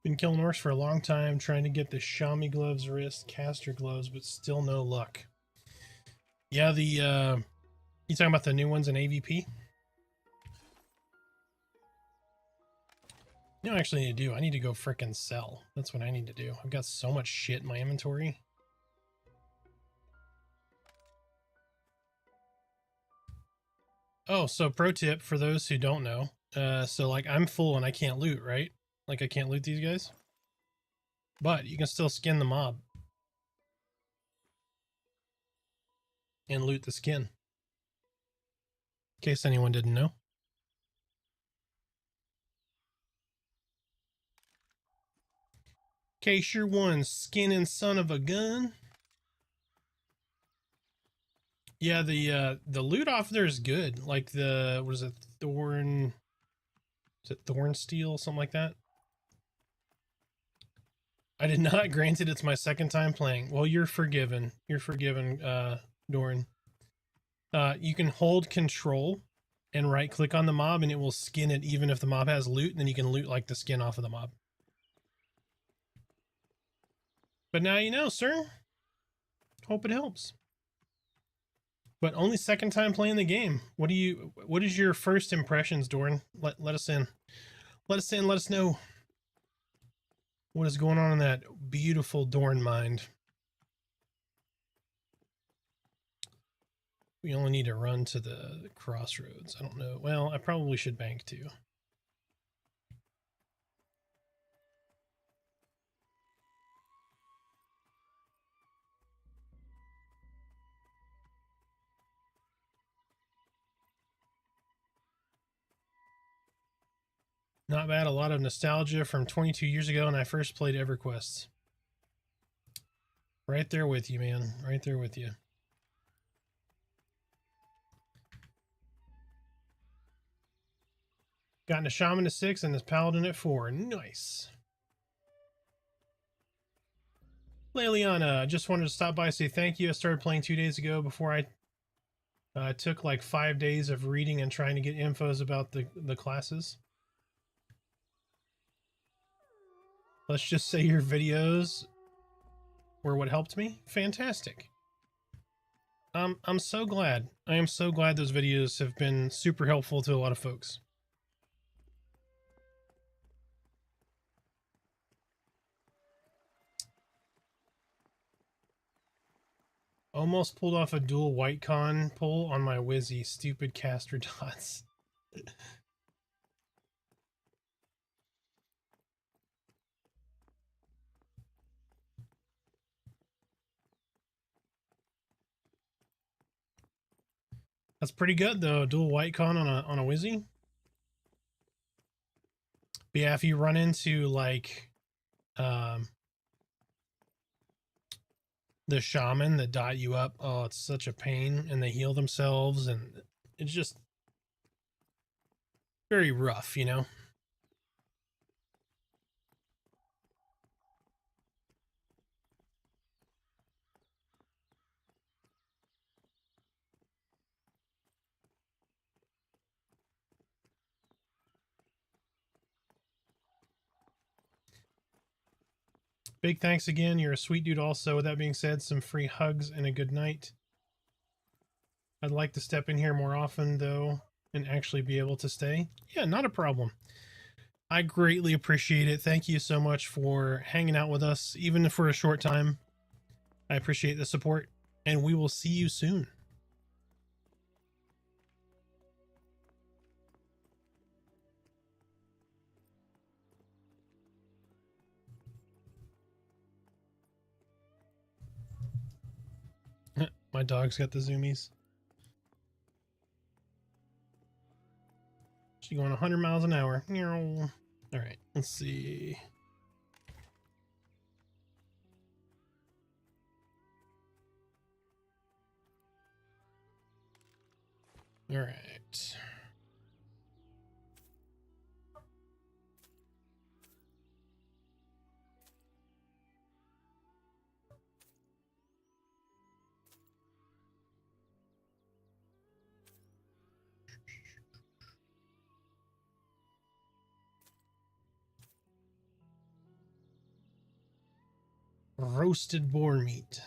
[SPEAKER 2] Been killing horse for a long time, trying to get the Xiaomi gloves wrist, caster gloves, but still no luck. Yeah, the you talking about the new ones in AVP? You know what I actually need to do? I need to go frickin' sell. That's what I need to do. I've got so much shit in my inventory. Oh, so pro tip for those who don't know. So like I'm full and I can't loot, right? Like I can't loot these guys. But you can still skin the mob. And loot the skin. In case anyone didn't know. In case you're one skinning son of a gun. Yeah, the loot off there is good. Like the what is it, Thorn, is it Thorn Steel, something like that? I did not. Granted, it's my second time playing. Well, you're forgiven. You're forgiven, Doran. You can hold control and right click on the mob and it will skin it even if the mob has loot, and then you can loot like the skin off of the mob. But now you know, sir. Hope it helps. But only second time playing the game. What is your first impressions, Doran? Let us in. Let us in, let us know what is going on in that beautiful Dorn mind. We only need to run to the crossroads. I don't know. Well, I probably should bank too. Not bad. A lot of nostalgia from 22 years ago when I first played EverQuest. Right there with you, man. Right there with you. Gotten a shaman at 6 and this paladin at 4. Nice. Leliana, just wanted to stop by and say thank you. I started playing 2 days ago before I took like 5 days of reading and trying to get infos about the classes. Let's just say your videos were what helped me. Fantastic. I'm so glad. I am so glad those videos have been super helpful to a lot of folks. Almost pulled off a dual white con pull on my Wizzy. Stupid caster dots. That's pretty good though. Dual white con on a Wizzy. But yeah, if you run into like the shaman that dot you up, oh, it's such a pain, and they heal themselves, and it's just very rough, you know. Big thanks again. You're a sweet dude also. With that being said, some free hugs and a good night. I'd like to step in here more often, though, and actually be able to stay. Yeah, not a problem. I greatly appreciate it. Thank you so much for hanging out with us, even for a short time. I appreciate the support, and we will see you soon. My dog's got the zoomies. She's going 100 miles an hour. All right, let's see. All right. Roasted boar meat.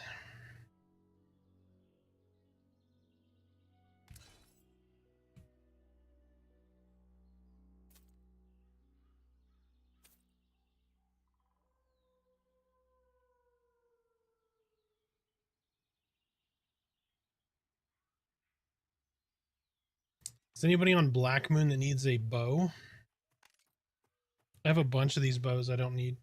[SPEAKER 2] Is anybody on Black Moon that needs a bow? I have a bunch of these bows I don't need.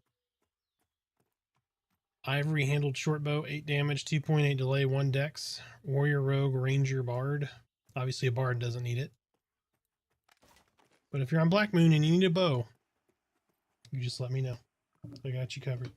[SPEAKER 2] Ivory handled short bow, 8 damage, 2.8 delay, 1 dex. Warrior, rogue, ranger, bard. Obviously a bard doesn't need it. But if you're on Black Moon and you need a bow, you just let me know. I got you covered.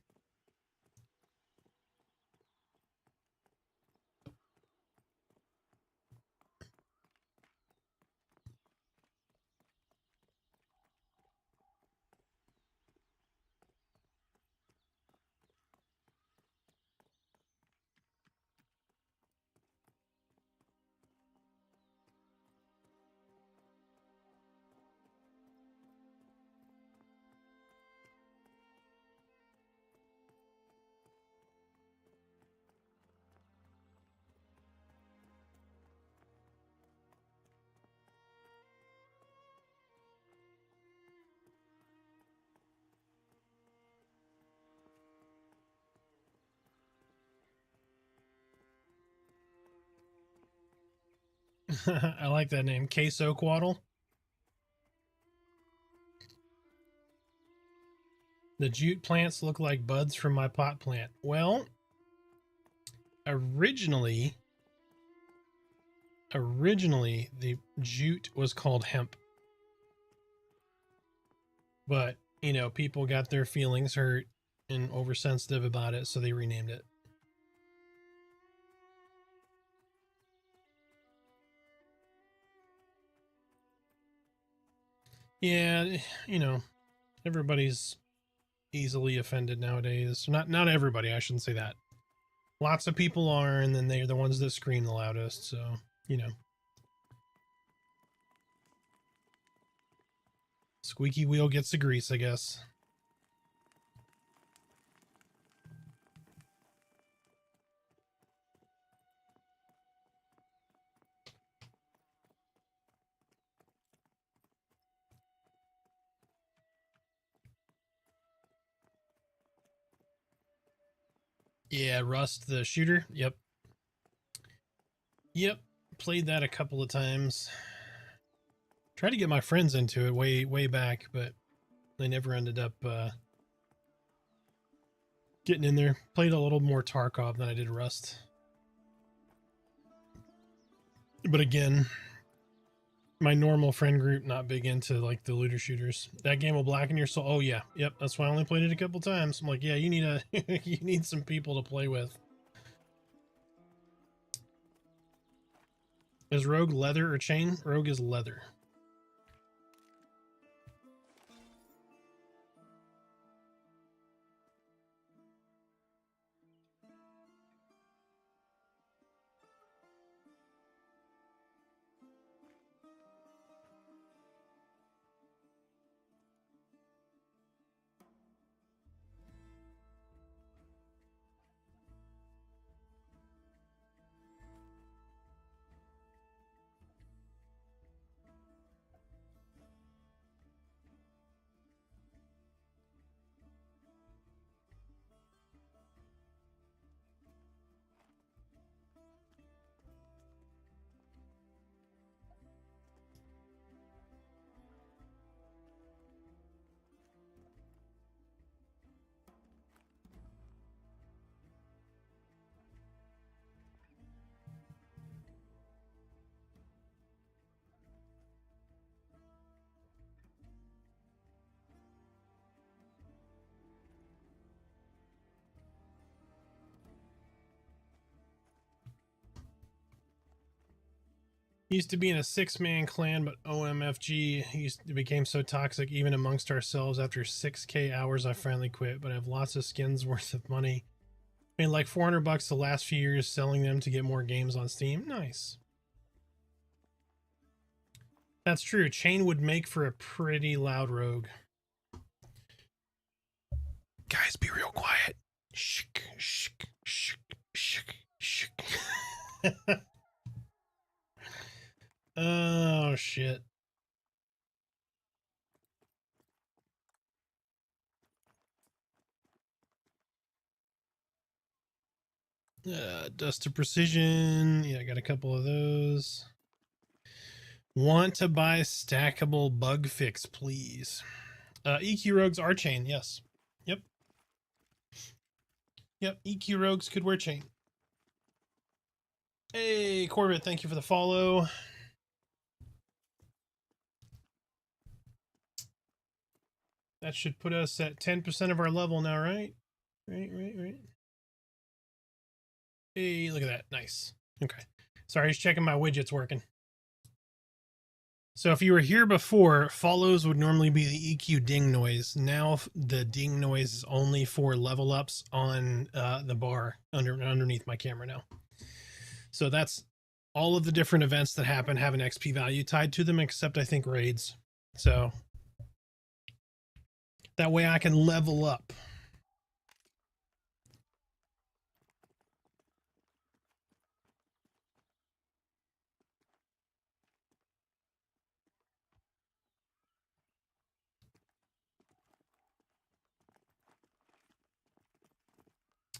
[SPEAKER 2] I like that name. Queso Quaddle. The jute plants look like buds from my pot plant. Well, originally the jute was called hemp. But, you know, people got their feelings hurt and oversensitive about it, so they renamed it. Yeah, you know, everybody's easily offended nowadays. Not everybody, I shouldn't say that. Lots of people are, and then they're the ones that scream the loudest, so, you know. Squeaky wheel gets the grease, I guess. Yeah, Rust the shooter. Yep. Yep. Played that a couple of times. Tried to get my friends into it way back, but they never ended up getting in there. Played a little more Tarkov than I did Rust. But again, my normal friend group not big into like the looter shooters. That game will blacken your soul. Oh yeah, yep. That's why I only played it a couple times. I'm like, yeah, you need a you need some people to play with. Is Rogue leather or chain? Rogue is leather. Used to be in a 6-man clan, but OMFG became so toxic even amongst ourselves. After 6K hours, I finally quit, but I have lots of skins worth of money. Made like $400 the last few years selling them to get more games on Steam. Nice. That's true. Chain would make for a pretty loud rogue. Guys, be real quiet. Shh, shh, shh, shh, shh. Oh, shit. Dust to Precision. Yeah, I got a couple of those. Want to buy stackable bug fix, please. EQ Rogues are chain, yes. Yep. Yep, EQ Rogues could wear chain. Hey, Corbett, thank you for the follow. That should put us at 10% of our level now, right? Right. Hey, look at that. Nice. Okay. Sorry, just checking my widgets working. So if you were here before, follows would normally be the EQ ding noise. Now the ding noise is only for level ups on the bar underneath my camera now. So that's all of the different events that happen have an XP value tied to them, except I think raids. So that way I can level up.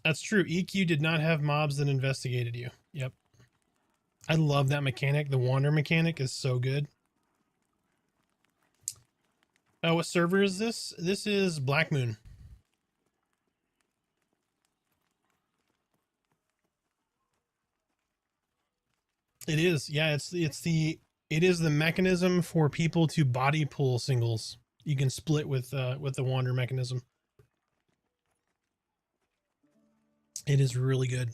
[SPEAKER 2] That's true. EQ did not have mobs that investigated you. Yep. I love that mechanic. The wander mechanic is so good. Oh, what server is this? This is Black Moon. It is. Yeah, it is the mechanism for people to body pull singles. You can split with the wander mechanism. It is really good.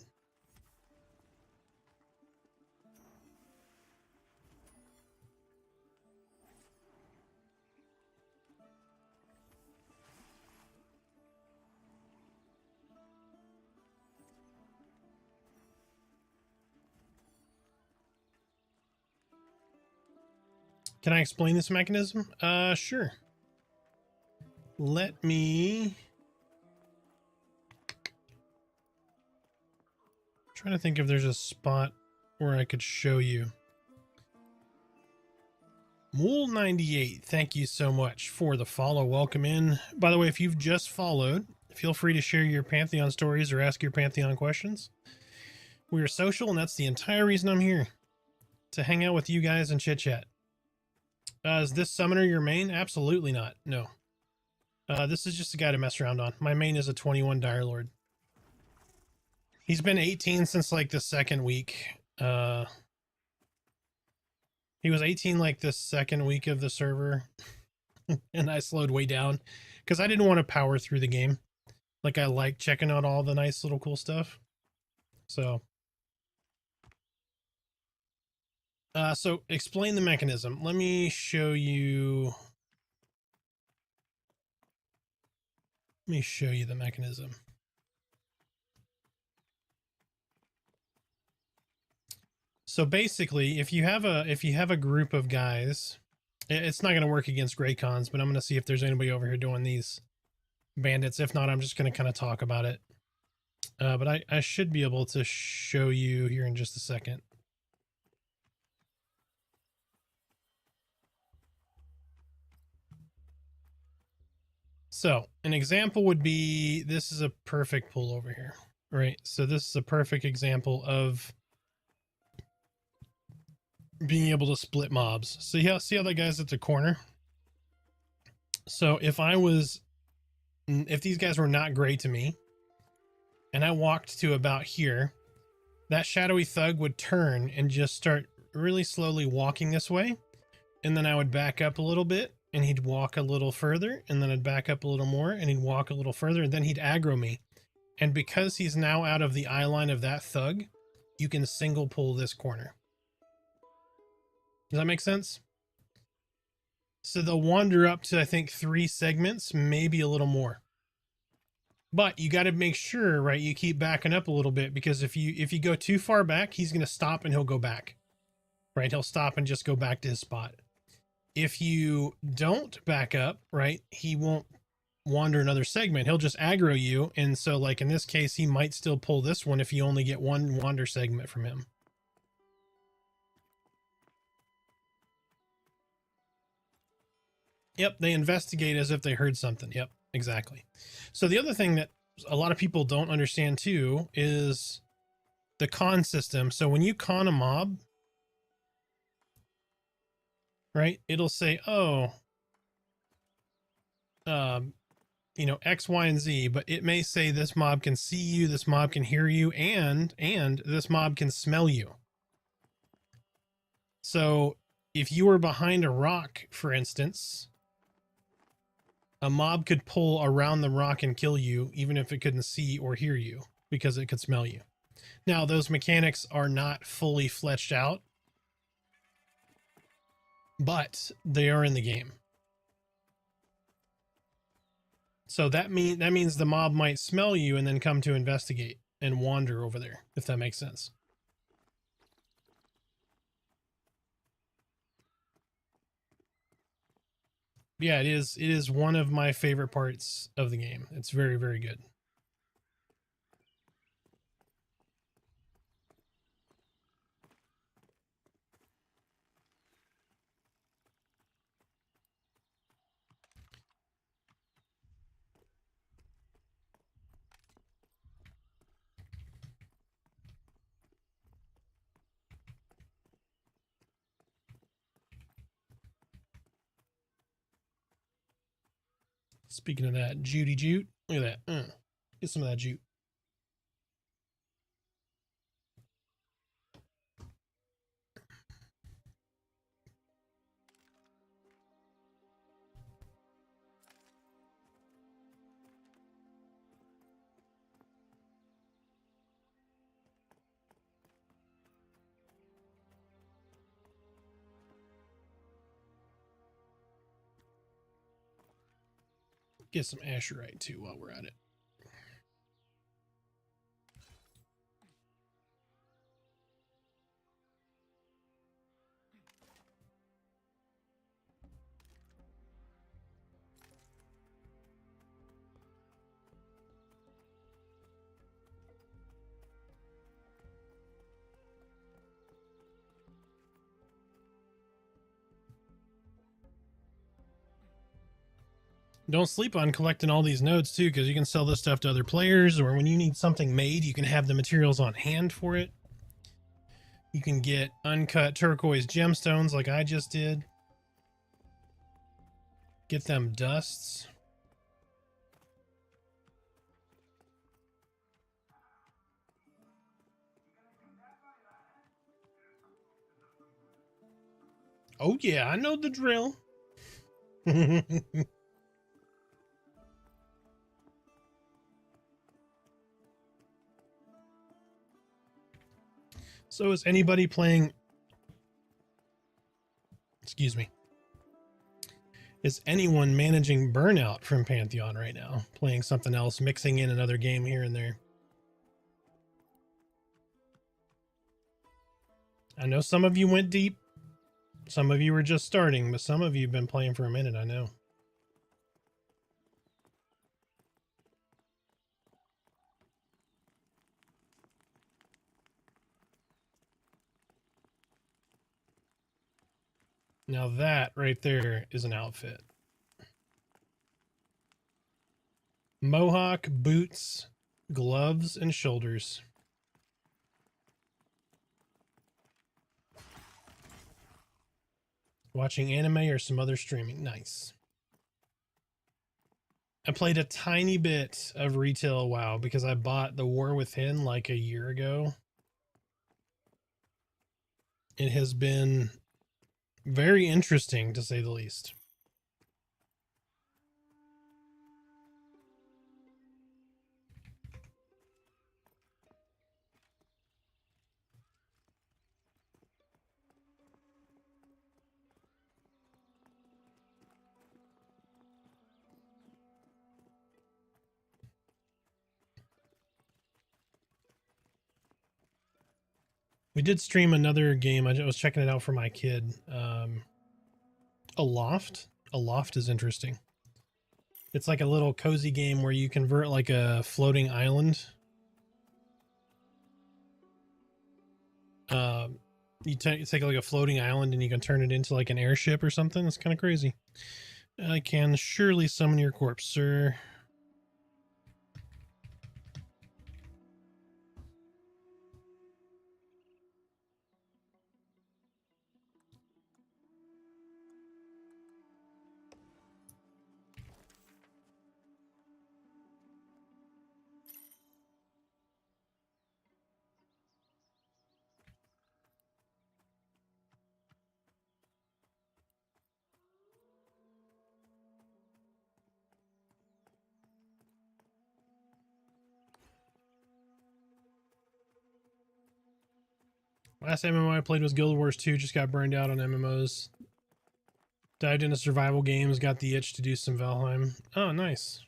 [SPEAKER 2] Can I explain this mechanism? Sure. Let me... trying to think if there's a spot where I could show you. Mool98, thank you so much for the follow. Welcome in. By the way, if you've just followed, feel free to share your Pantheon stories or ask your Pantheon questions. We are social, and that's the entire reason I'm here. To hang out with you guys and chit chat. Is this summoner your main? Absolutely not. No. This is just a guy to mess around on. My main is a 21 Dire Lord. He's been 18 since like the second week. He was 18 like the second week of the server. And I slowed way down because I didn't want to power through the game. Like, I like checking out all the nice little cool stuff. So explain the mechanism. Let me show you. Let me show you the mechanism. So basically, if you have a group of guys, it's not going to work against Grey Cons, but I'm going to see if there's anybody over here doing these bandits. If not, I'm just going to kind of talk about it. But I should be able to show you here in just a second. So an example would be, this is a perfect pull over here, right? So this is a perfect example of being able to split mobs. So yeah, see how that guy's at the corner? So if these guys were not gray to me, and I walked to about here, that shadowy thug would turn and just start really slowly walking this way. And then I would back up a little bit, and he'd walk a little further, and then I'd back up a little more, and he'd walk a little further, and then he'd aggro me. And because he's now out of the eye line of that thug, you can single pull this corner. Does that make sense? So they'll wander up to, I think, 3 segments, maybe a little more. But you got to make sure, right, you keep backing up a little bit, because if you go too far back, he's going to stop and he'll go back. Right? He'll stop and just go back to his spot. If you don't back up, right, he won't wander another segment. He'll just aggro you. And so, like in this case, he might still pull this one if you only get one wander segment from him. Yep, they investigate as if they heard something. Yep, exactly. So the other thing that a lot of people don't understand too is the con system. So when you con a mob, right, it'll say, oh, you know, X, Y, and Z, but it may say this mob can see you, this mob can hear you, and this mob can smell you. So if you were behind a rock, for instance, a mob could pull around the rock and kill you, even if it couldn't see or hear you, because it could smell you. Now, those mechanics are not fully fleshed out, but they are in the game. So that means the mob might smell you and then come to investigate and wander over there, if that makes sense. Yeah, it is one of my favorite parts of the game. It's very, very good. Speaking of that, Judy Jute, look at that. Get some of that jute. Get some Asherite too while we're at it. Don't sleep on collecting all these nodes too, because you can sell this stuff to other players, or when you need something made, you can have the materials on hand for it. You can get uncut turquoise gemstones like I just did. Get them dusts. Oh yeah, I know the drill. So is anybody playing... Excuse me. Is anyone managing burnout from Pantheon right now? Playing something else, mixing in another game here and there? I know some of you went deep. Some of you were just starting, but some of you have been playing for a minute, I know. Now that right there is an outfit. Mohawk, boots, gloves, and shoulders. Watching anime or some other streaming. Nice. I played a tiny bit of retail WoW because I bought the War Within like a year ago. It has been very interesting, to say the least. We did stream another game. I was checking it out for my kid. Aloft. Aloft is interesting. It's like a little cozy game where you convert like a floating island. You take like a floating island and you can turn it into like an airship or something. It's kind of crazy. I can surely summon your corpse, sir. Last MMO I played was Guild Wars 2. Just got burned out on MMOs. Dived into survival games. Got the itch to do some Valheim. Oh, nice.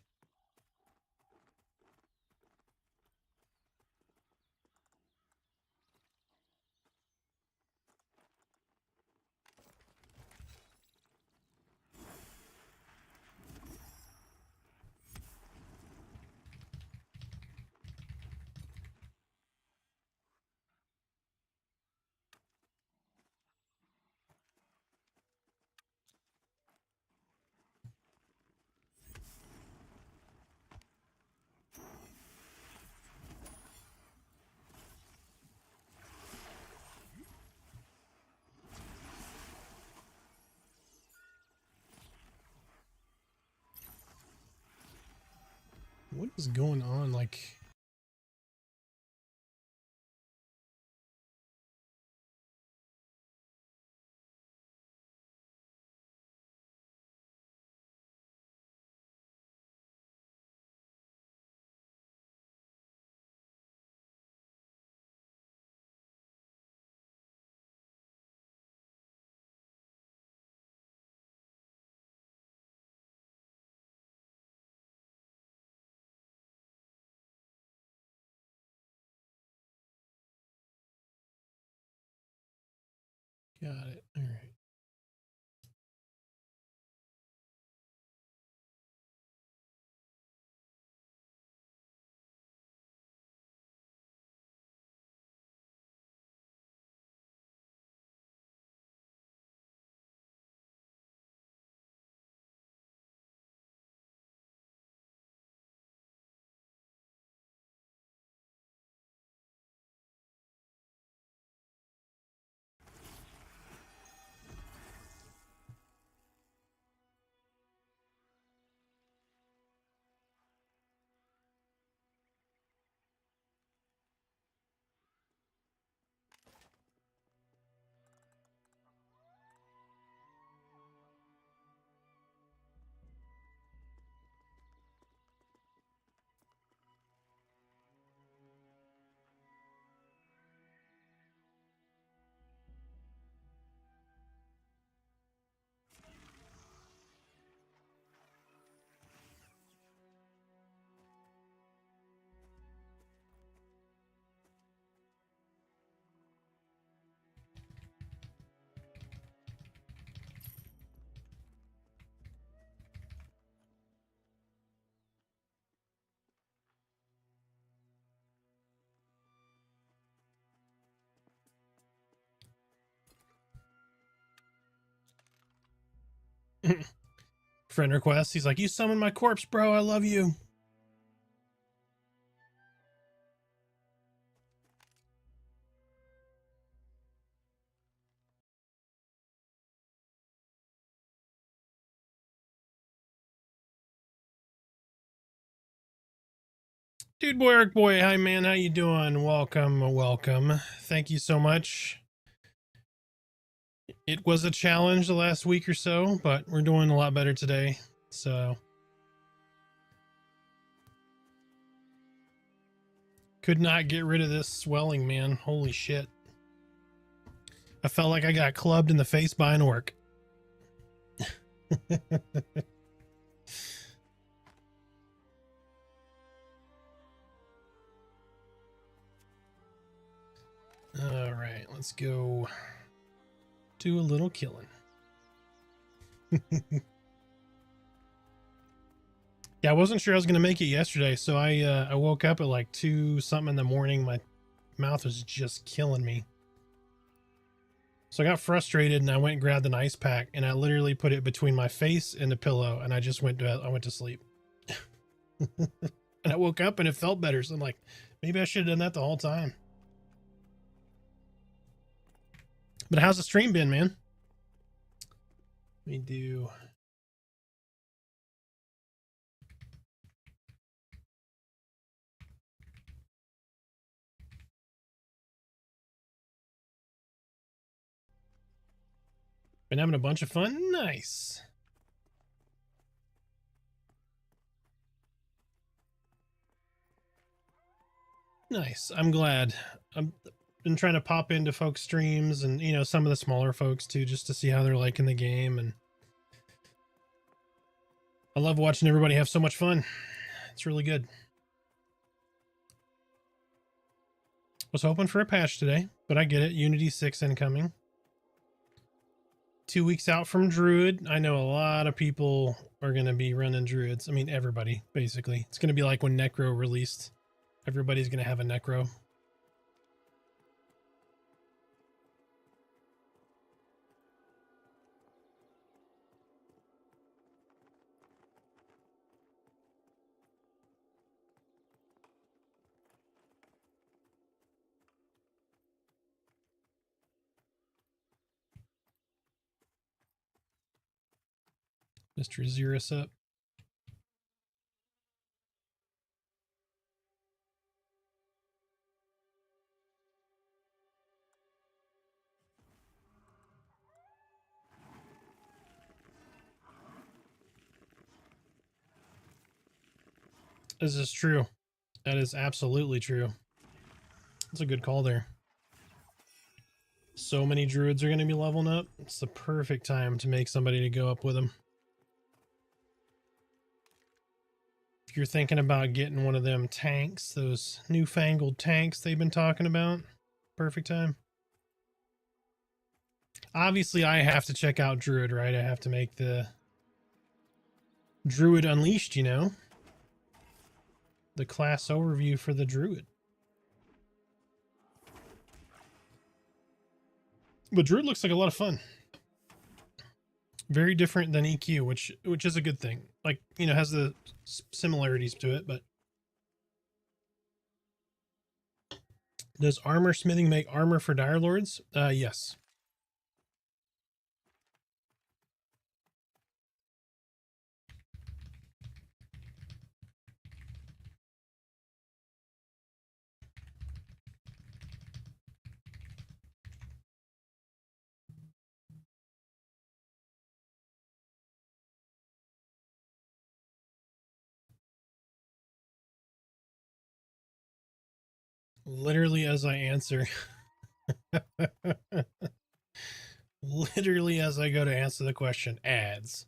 [SPEAKER 2] What is going on? Like... Got it. All right. Friend request. He's like, you summoned my corpse, bro. I love you. Dude boy, Eric boy, hi man, how you doing? Welcome. Thank you so much. It was a challenge the last week or so, but we're doing a lot better today. So could not get rid of this swelling, man. Holy shit. I felt like I got clubbed in the face by an orc. All right, let's go do a little killing. Yeah, I wasn't sure I was going to make it yesterday, so I woke up at like 2 something in the morning. My mouth was just killing me. So I got frustrated and I went and grabbed an ice pack and I literally put it between my face and the pillow and I just went to sleep. And I woke up and it felt better. So I'm like, maybe I should have done that the whole time. But how's the stream been, man? Let me do... Been having a bunch of fun? Nice. Nice. I'm glad. I've been trying to pop into folks' streams and, you know, some of the smaller folks too, just to see how they're liking the game. And I love watching everybody have so much fun. It's really good. Was hoping for a patch today, but I get it. Unity 6 incoming. 2 weeks out from Druid. I know a lot of people are going to be running Druids. I mean, everybody, basically. It's going to be like when Necro released. Everybody's going to have a Necro. Mr. Xerus up. This is true. That is absolutely true. That's a good call there. So many druids are going to be leveling up. It's the perfect time to make somebody to go up with them. If you're thinking about getting one of them tanks, those newfangled tanks they've been talking about, perfect time. Obviously, I have to check out Druid, right? I have to make the Druid Unleashed, you know? The class overview for the Druid. But Druid looks like a lot of fun. Very different than EQ, which is a good thing. Like, you know, has the similarities to it, but does armor smithing make armor for Dire Lords? Yes. Literally as I answer. Literally as I go to answer the question, ads.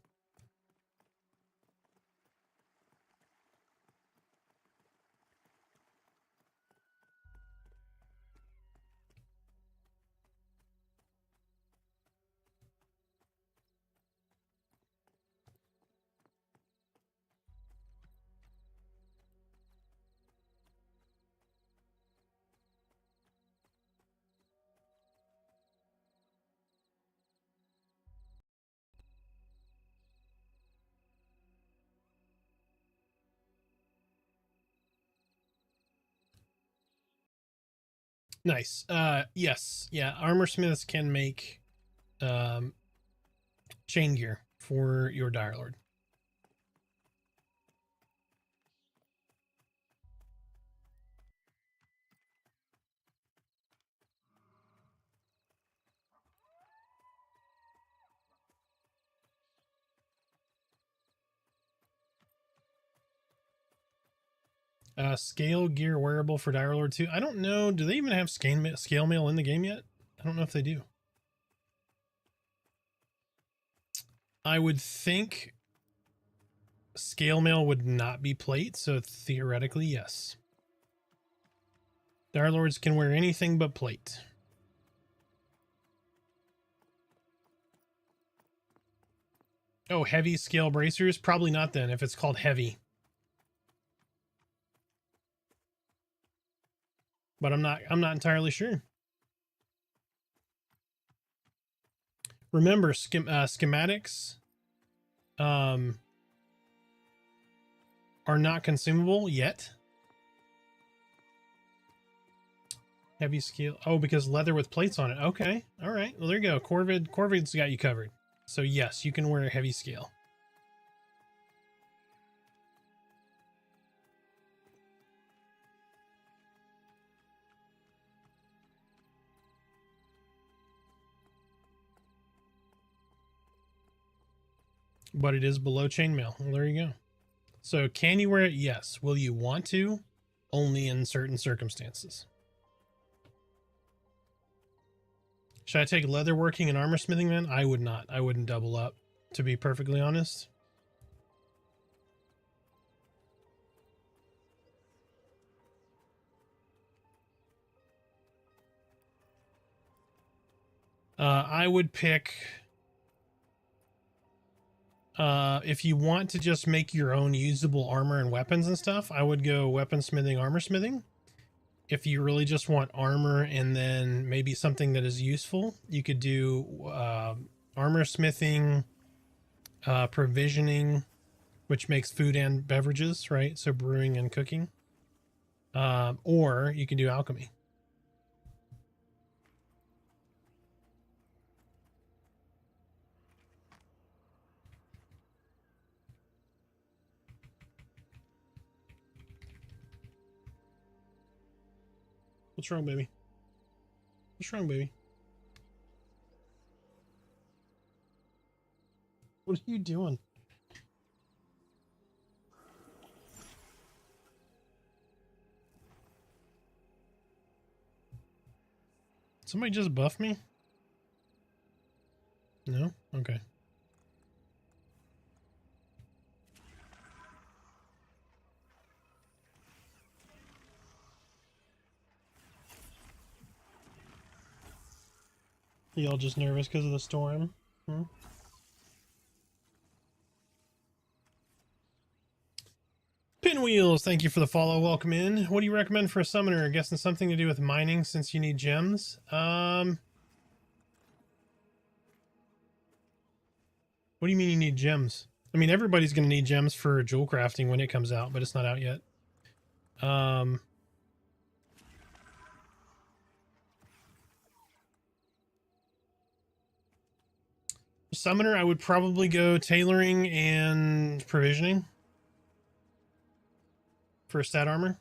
[SPEAKER 2] Nice. Yes. Yeah, armor smiths can make chain gear for your Dire Lord. Scale gear wearable for Dire Lord 2. I don't know. Do they even have scale mail in the game yet? I don't know if they do. I would think scale mail would not be plate, so theoretically, yes. Dire Lords can wear anything but plate. Oh, heavy scale bracers? Probably not then, if it's called heavy. But I'm not entirely sure. Remember, schematics are not consumable yet. Heavy scale. Oh, because leather with plates on it. Okay. All right. Well, there you go. Corvid's got you covered. So yes, you can wear a heavy scale. But it is below chainmail. Well, there you go. So can you wear it? Yes. Will you want to? Only in certain circumstances. Should I take leather working and armor smithing then? I would not. I wouldn't double up, to be perfectly honest. I would pick, if you want to just make your own usable armor and weapons and stuff, I would go weaponsmithing, armor smithing. If you really just want armor and then maybe something that is useful, you could do armor smithing, provisioning, which makes food and beverages, right? So brewing and cooking. Or you can do alchemy. What's wrong, baby? What's wrong, baby? What are you doing? Somebody just buff me? No? Okay. Y'all just nervous because of the storm? Hmm? Pinwheels, thank you for the follow. Welcome in. What do you recommend for a summoner? Guessing something to do with mining since you need gems. What do you mean you need gems? I mean, everybody's going to need gems for jewel crafting when it comes out, but it's not out yet. Summoner, I would probably go tailoring and provisioning for stat armor.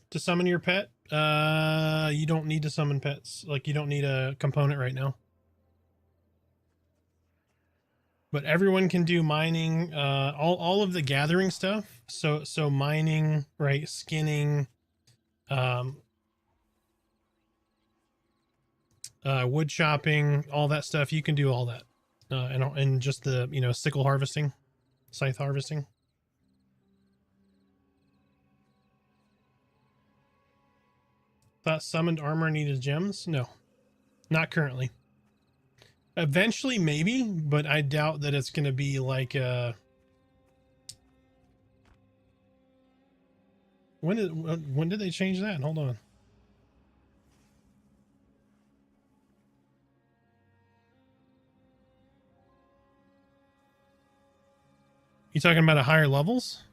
[SPEAKER 2] To summon your pet, you don't need to summon pets. Like, you don't need a component right now. But everyone can do mining, all of the gathering stuff. So mining, right? Skinning, wood chopping, all that stuff. You can do all that, and just the sickle harvesting, scythe harvesting. Thought summoned armor needed gems? No, not currently. Eventually, maybe, but I doubt that it's going to be like when did they change that? Hold on. You talking about at higher levels?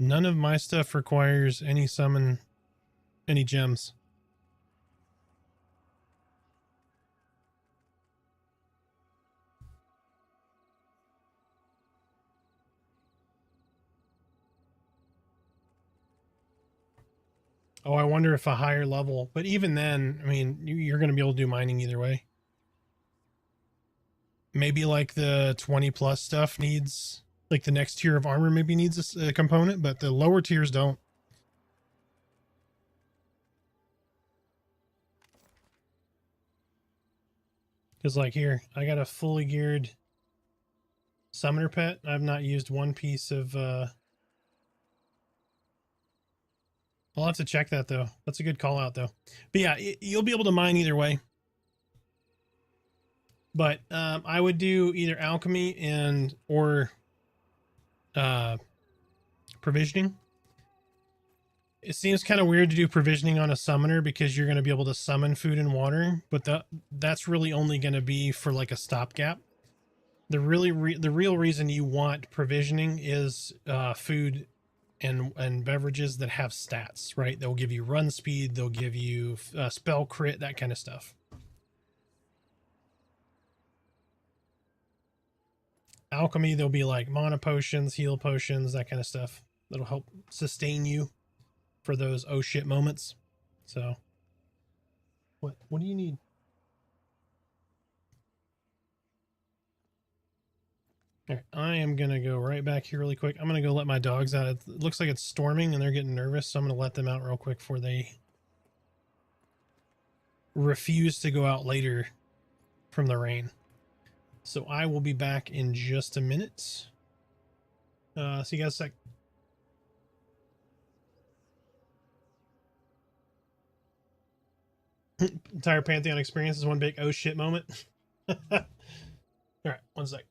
[SPEAKER 2] None of my stuff requires any summon, any gems. Oh, I wonder if a higher level, but even then, I mean, you're going to be able to do mining either way. Maybe like the 20 plus stuff needs, like the next tier of armor maybe needs a component, but the lower tiers don't. Because like here, I got a fully geared summoner pet. I've not used one piece of, I'll have to check that though. That's a good call out though. But yeah, you'll be able to mine either way. But I would do either alchemy and or provisioning. It seems kind of weird to do provisioning on a summoner because you're going to be able to summon food and water, but that's really only going to be for like a stopgap. The real reason you want provisioning is food and beverages that have stats, right? They'll give you run speed, they'll give you spell crit, that kind of stuff. Alchemy, there'll be like mana potions, heal potions, that kind of stuff that'll help sustain you for those oh shit moments. So what do you need? All right, I am gonna go right back here really quick. I'm gonna go let my dogs out. It looks like it's storming and they're getting nervous, so I'm gonna let them out real quick before they refuse to go out later from the rain. So I will be back in just a minute. See you guys a sec. Entire Pantheon experience is one big oh shit moment. All right, one sec.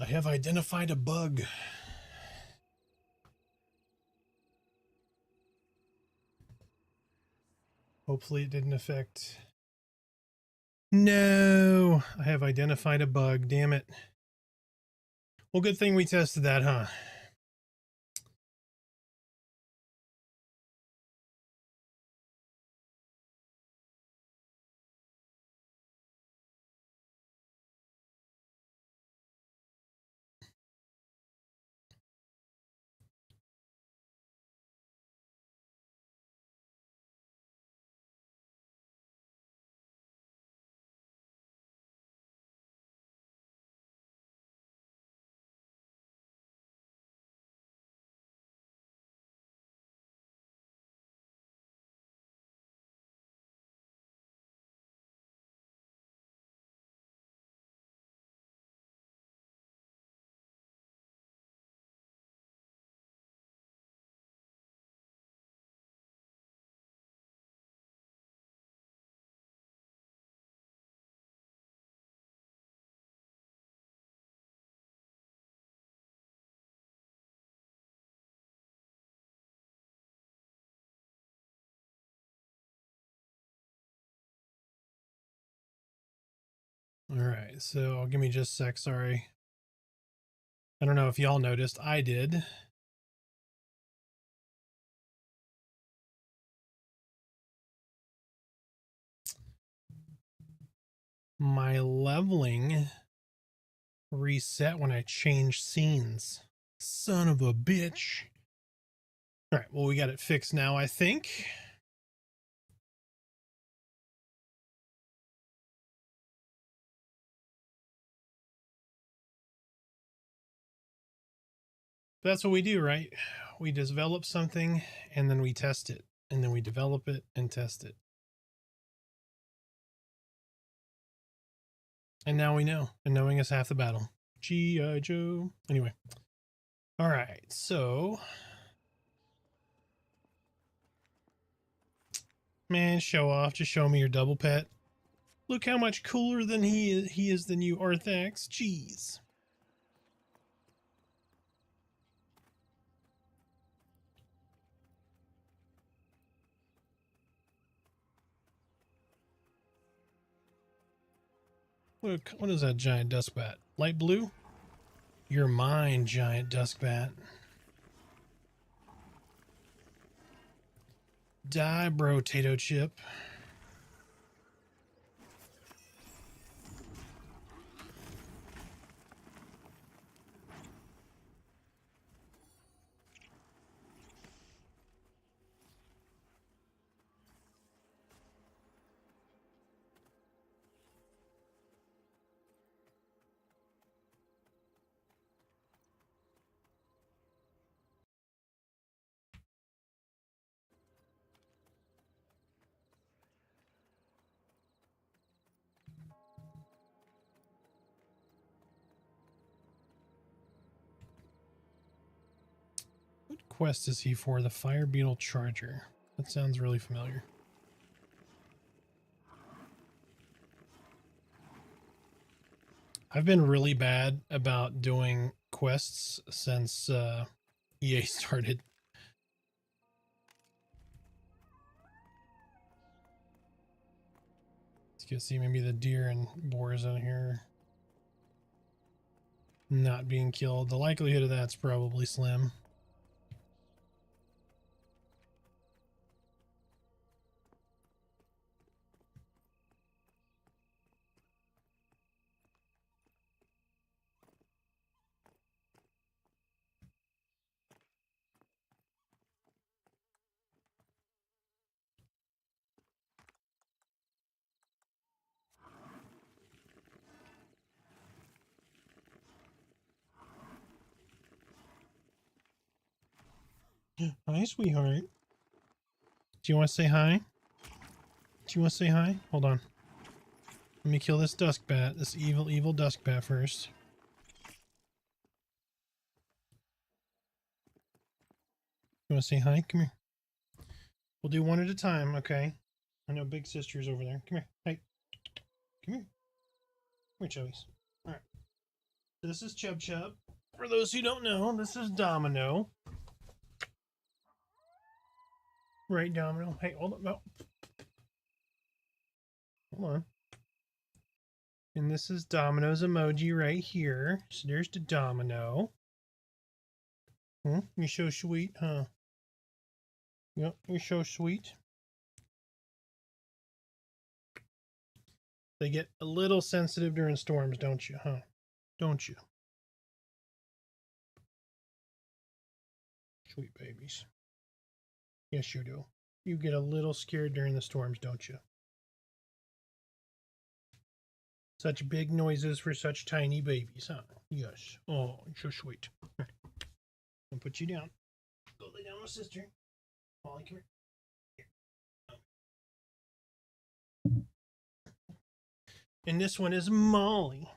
[SPEAKER 2] I have identified a bug. Hopefully it didn't affect... No! I have identified a bug, damn it. Well, good thing we tested that, huh? All right, so give me just a sec, sorry. I don't know if y'all noticed, I did. My leveling reset when I changed scenes. Son of a bitch. All right, well, we got it fixed now, I think. That's what we do, right? We develop something and then we test it, and then we develop it and test it. And now we know, and knowing is half the battle. G.I. Joe. Anyway. All right, so... Man, show off. Just show me your double pet. Look how much cooler than he is than you, Arthax. Jeez. What is that giant dusk bat? Light blue? You're mine, giant dusk bat. Die, bro, Tato Chip. What quest is he for? The Fire Beetle Charger. That sounds really familiar. I've been really bad about doing quests since EA started. Let's go see maybe the deer and boars out here not being killed. The likelihood of that's probably slim. Hi, sweetheart. Do you want to say hi? Do you want to say hi? Hold on. Let me kill this dusk bat, this evil, evil dusk bat first. You want to say hi? Come here. We'll do one at a time, okay? I know big sister's over there. Come here. Hey. Come here. Come here, Joey's. Alright. This is Chub Chub. For those who don't know, this is Domino. Right, Domino? Hey, hold on. No. Hold on. And this is Domino's emoji right here. So there's the Domino. You're so sweet, huh? Yep, you're so sweet. They get a little sensitive during storms, don't you, huh? Don't you? Sweet babies. Yes, you do. You get a little scared during the storms, don't you? Such big noises for such tiny babies, huh? Yes. Oh, you're so sweet. I'll put you down. Go lay down with sister. Molly, come here. And this one is Molly.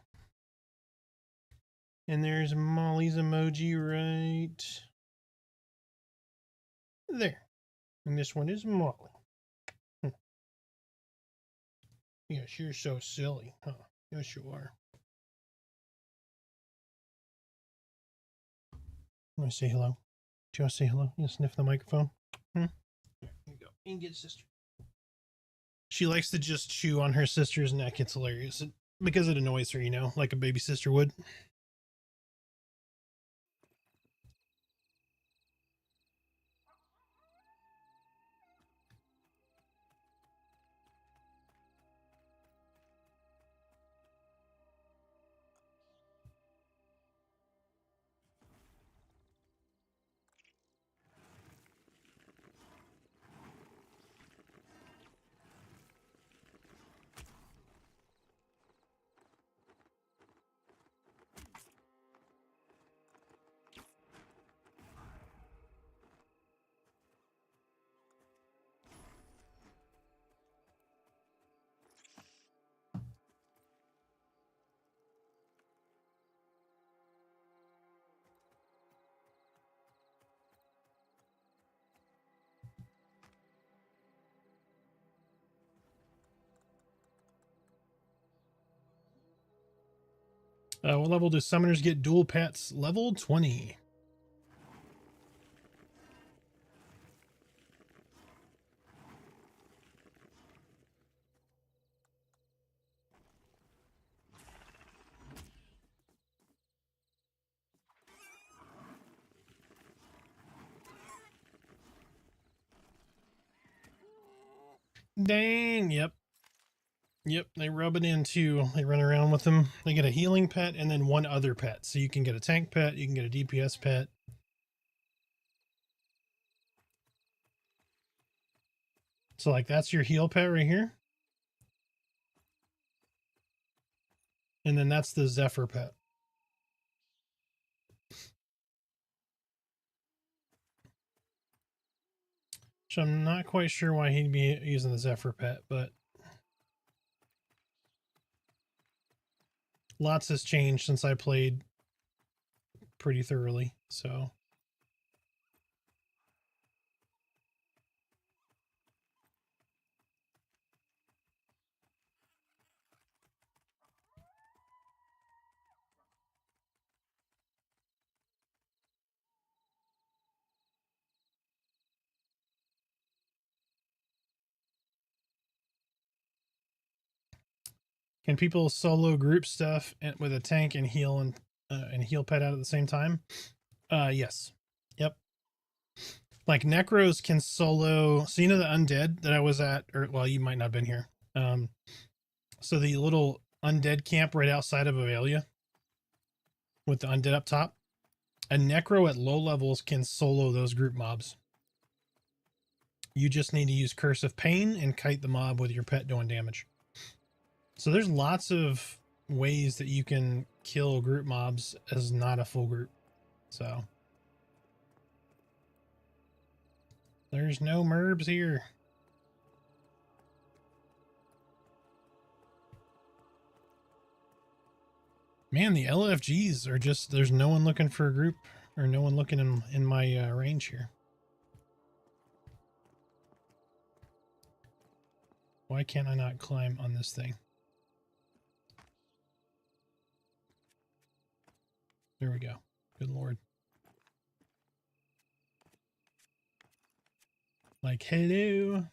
[SPEAKER 2] And there's Molly's emoji right there. And this one is Molly. Yes, you're so silly, huh? Yes, you are. You want to say hello? Do you want to say hello? You sniff the microphone? Here you go. You can get sister. She likes to just chew on her sister's neck. It's hilarious. Because it annoys her, you know, like a baby sister would. What level do summoners get dual pets? Level 20. Dang, yep. Yep, they rub it in too. They run around with them. They get a healing pet and then one other pet. So you can get a tank pet, you can get a DPS pet. So like that's your heal pet right here. And then that's the Zephyr pet. So I'm not quite sure why he'd be using the Zephyr pet, but lots has changed since I played pretty thoroughly, so. Can people solo group stuff with a tank and heal pet out at the same time? Yes. Yep. Like Necros can solo. So you know the undead that I was at, or well, you might not have been here. So the little undead camp right outside of Avelia with the undead up top. A Necro at low levels can solo those group mobs. You just need to use Curse of Pain and kite the mob with your pet doing damage. So there's lots of ways that you can kill group mobs as not a full group. So there's no merbs here. Man, the LFGs are just, there's no one looking for a group or no one looking in my range here. Why can't I not climb on this thing? There we go. Good Lord. Like, hello.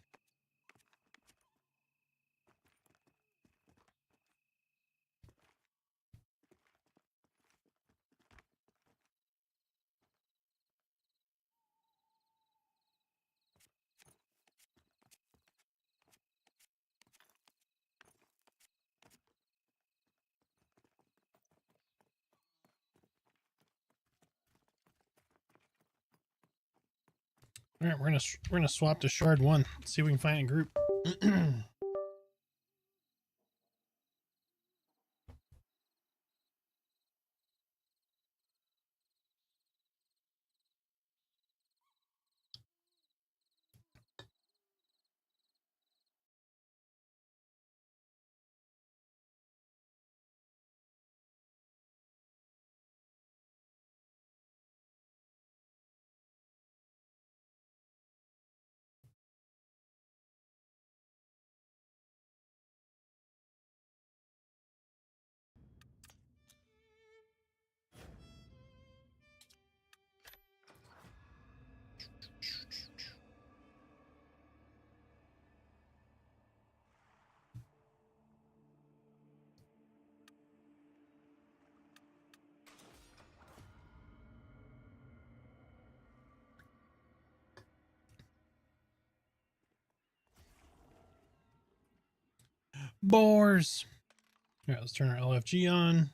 [SPEAKER 2] All right, we're gonna swap to shard 1. See if we can find a group. Boars. All right, let's turn our LFG on.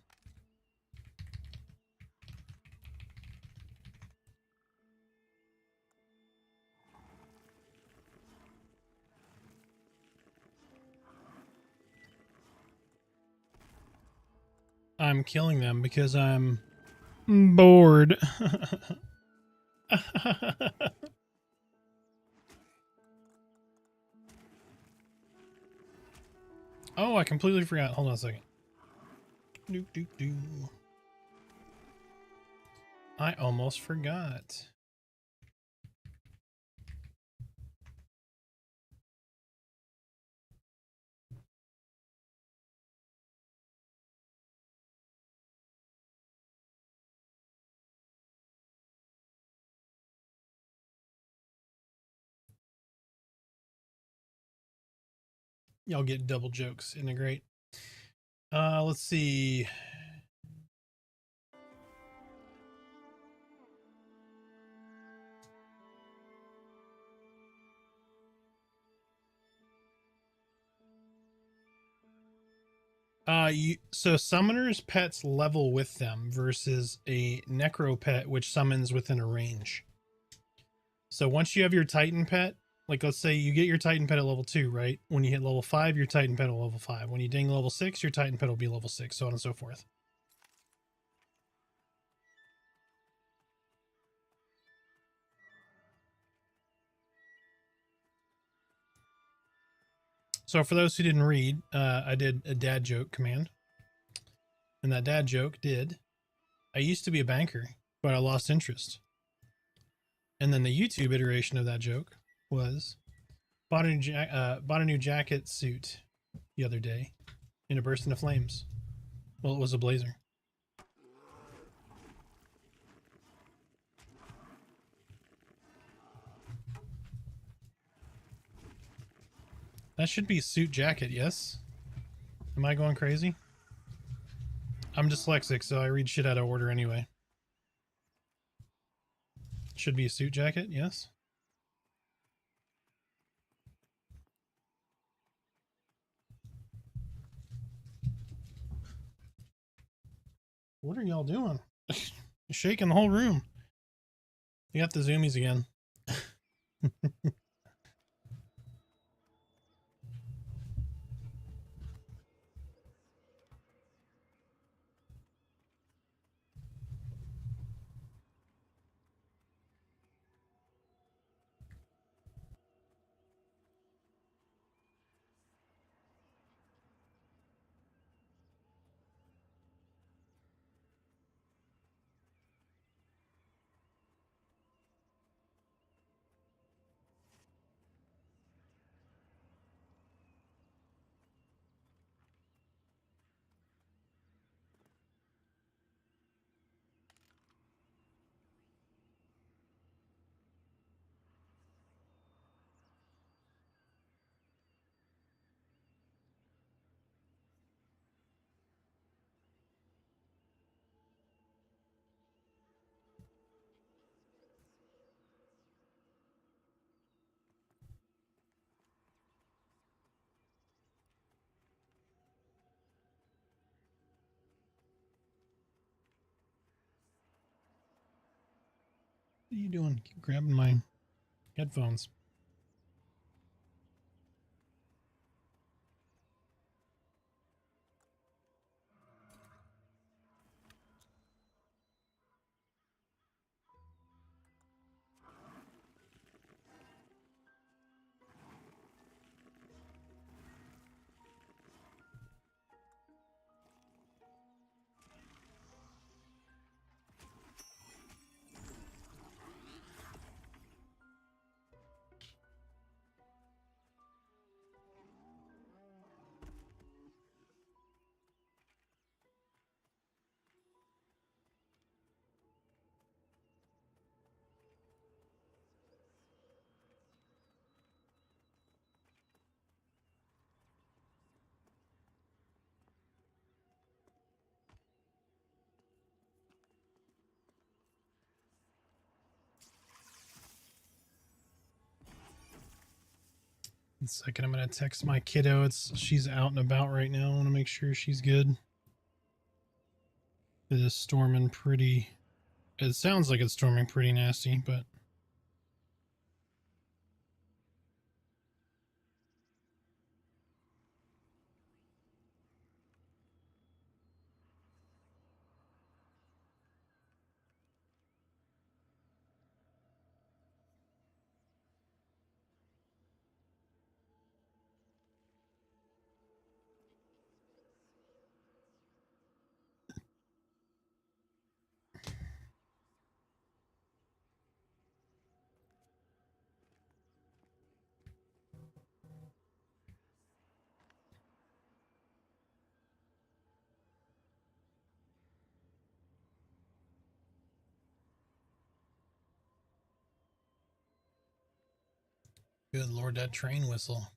[SPEAKER 2] I'm killing them because I'm bored. Oh, I completely forgot. Hold on a second. Doo, doo, doo. I almost forgot. Y'all get double jokes. Isn't it great? Let's see. So summoners pets level with them versus a necro pet which summons within a range. So once you have your Titan pet, like let's say you get your Titan pet at level 2, right? When you hit level 5, your Titan pet will level 5. When you ding level 6, your Titan pet will be level 6, so on and so forth. So for those who didn't read, I did a dad joke command. And that dad joke did, I used to be a banker, but I lost interest. And then the YouTube iteration of that joke was, bought a new jacket suit the other day and it burst into flames. Well, it was a blazer. That should be suit jacket, yes? Am I going crazy? I'm dyslexic, so I read shit out of order anyway. Should be a suit jacket, yes? What are y'all doing? You're shaking the whole room. You got the zoomies again. What are you doing? Keep grabbing my headphones. In a second, I'm going to text my kiddo. She's out and about right now. I want to make sure she's good. It is storming pretty... It sounds like it's storming pretty nasty, but... Good Lord, that train whistle.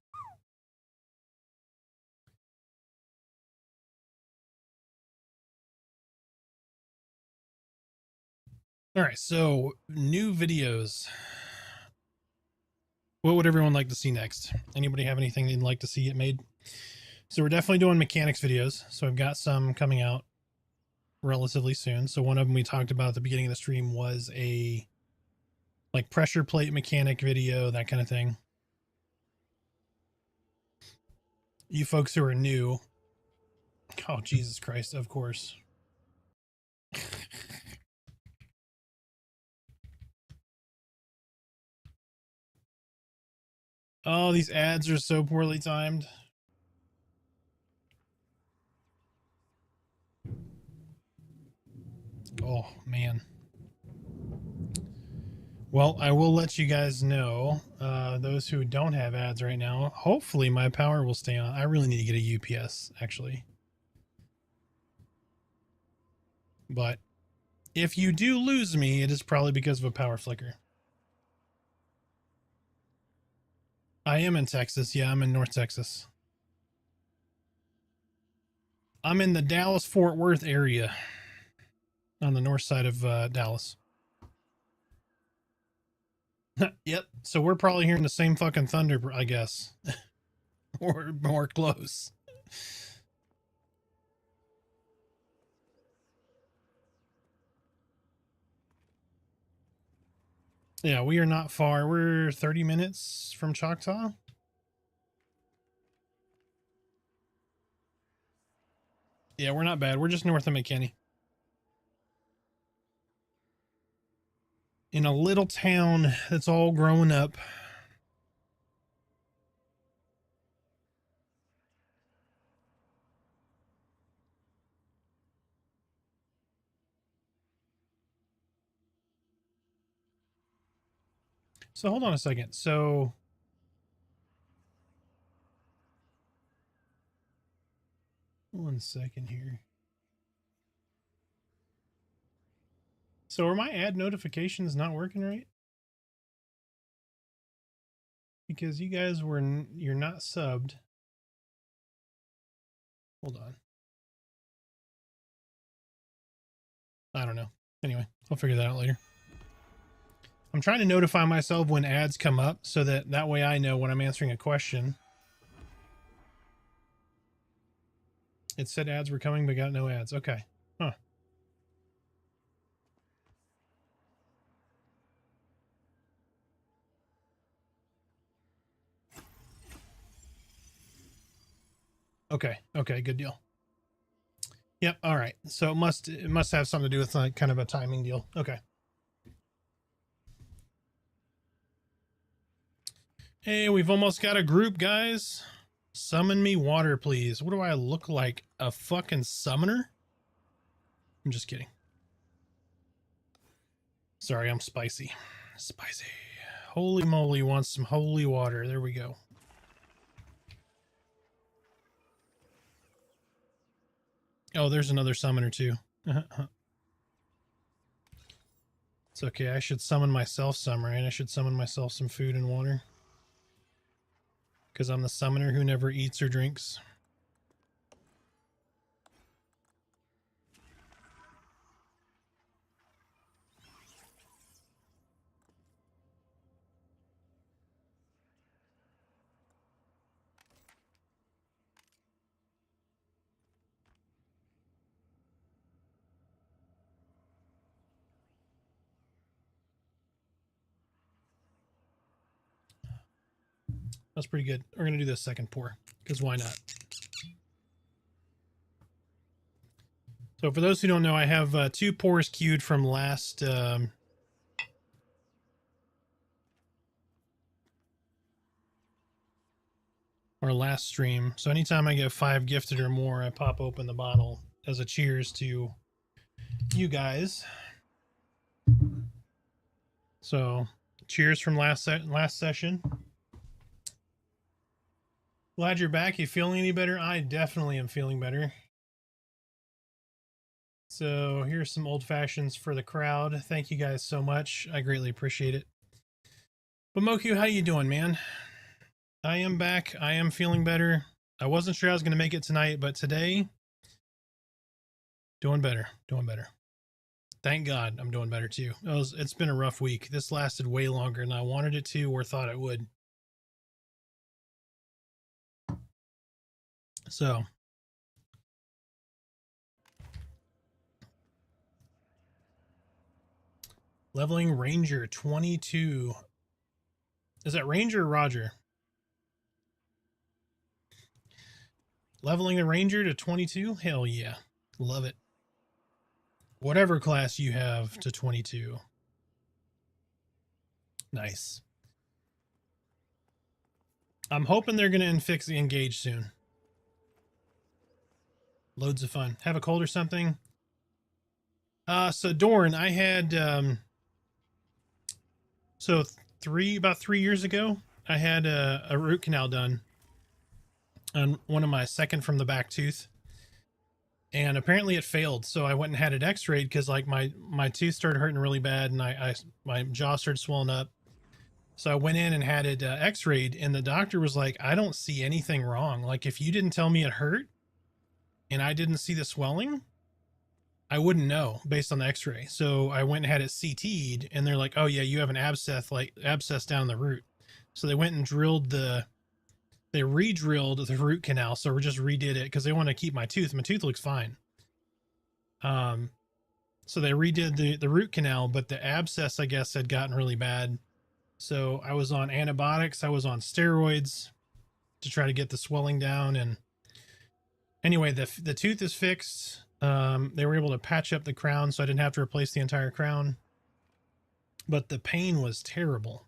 [SPEAKER 2] All right, so new videos. What would everyone like to see next? Anybody have anything they'd like to see it made? So we're definitely doing mechanics videos. So I've got some coming out relatively soon. So one of them we talked about at the beginning of the stream was a like pressure plate mechanic video, that kind of thing. You folks who are new. Oh, Jesus Christ, of course. Oh, these ads are so poorly timed. Oh, man. Well, I will let you guys know, those who don't have ads right now, hopefully my power will stay on. I really need to get a UPS, actually. But if you do lose me, it is probably because of a power flicker. I am in Texas. Yeah, I'm in North Texas. I'm in the Dallas-Fort Worth area on the north side of Dallas. Yep. So we're probably hearing the same fucking thunder, I guess. Or more close. Yeah, we are not far. We're 30 minutes from Choctaw. Yeah, we're not bad. We're just north of McKinney. In a little town that's all growing up. So hold on a second. So one second here. So are my ad notifications not working right? Because you guys you're not subbed. Hold on. I don't know. Anyway, I'll figure that out later. I'm trying to notify myself when ads come up so that way I know when I'm answering a question. It said ads were coming, but got no ads. Okay. Huh. Okay. Okay. Good deal. Yep. All right. So it must have something to do with like kind of a timing deal. Okay. Hey, we've almost got a group, guys. Summon me water, please. What do I look like? A fucking summoner? I'm just kidding. Sorry, I'm spicy. Spicy. Holy moly, wants some holy water. There we go. Oh, there's another summoner too. It's okay. I should summon myself some, right? I should summon myself some food and water. Because I'm the summoner who never eats or drinks. That's pretty good. We're going to do this second pour. Because why not? So for those who don't know, I have 2 pours queued from last... our last stream. So anytime I get 5 gifted or more, I pop open the bottle as a cheers to you guys. So cheers from last session. Glad you're back. You feeling any better? I definitely am feeling better. So here's some old fashions for the crowd. Thank you guys so much. I greatly appreciate it. But Moku, how you doing, man? I am back. I am feeling better. I wasn't sure I was going to make it tonight, but today, doing better. Doing better. Thank God I'm doing better too. It's been a rough week. This lasted way longer than I wanted it to or thought it would. So, leveling Ranger 22. Is that Ranger or Roger? Leveling the Ranger to 22? Hell yeah. Love it. Whatever class you have to 22. Nice. I'm hoping they're going to infix the Engage soon. Loads of fun. Have a cold or something? So Dorn, I had, about 3 years ago, I had a root canal done on one of my second from the back tooth. And apparently it failed. So I went and had it x-rayed because like my tooth started hurting really bad and my jaw started swelling up. So I went in and had it x-rayed and the doctor was like, I don't see anything wrong. Like if you didn't tell me it hurt and I didn't see the swelling, I wouldn't know based on the x-ray. So I went and had it CT'd and they're like, oh yeah, you have an abscess down the root. So they went and they re-drilled the root canal. So we just redid it because they want to keep my tooth. My tooth looks fine. So they redid the root canal, but the abscess, I guess, had gotten really bad. So I was on antibiotics. I was on steroids to try to get the swelling down. And anyway, the tooth is fixed. They were able to patch up the crown, so I didn't have to replace the entire crown. But the pain was terrible.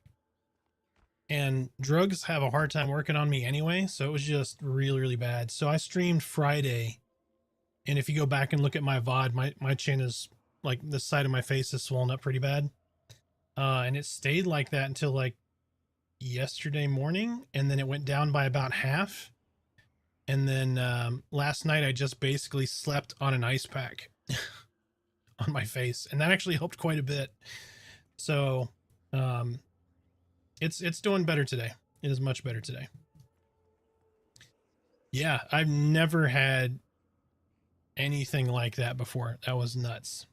[SPEAKER 2] And drugs have a hard time working on me anyway, so it was just really, really bad. So I streamed Friday, and if you go back and look at my VOD, my chin is, like, the side of my face is swollen up pretty bad. And it stayed like that until, like, yesterday morning, and then it went down by about half. And then last night I just basically slept on an ice pack on my face, and that actually helped quite a bit. So it's doing better today. It is much better today. Yeah, I've never had anything like that before. That was nuts.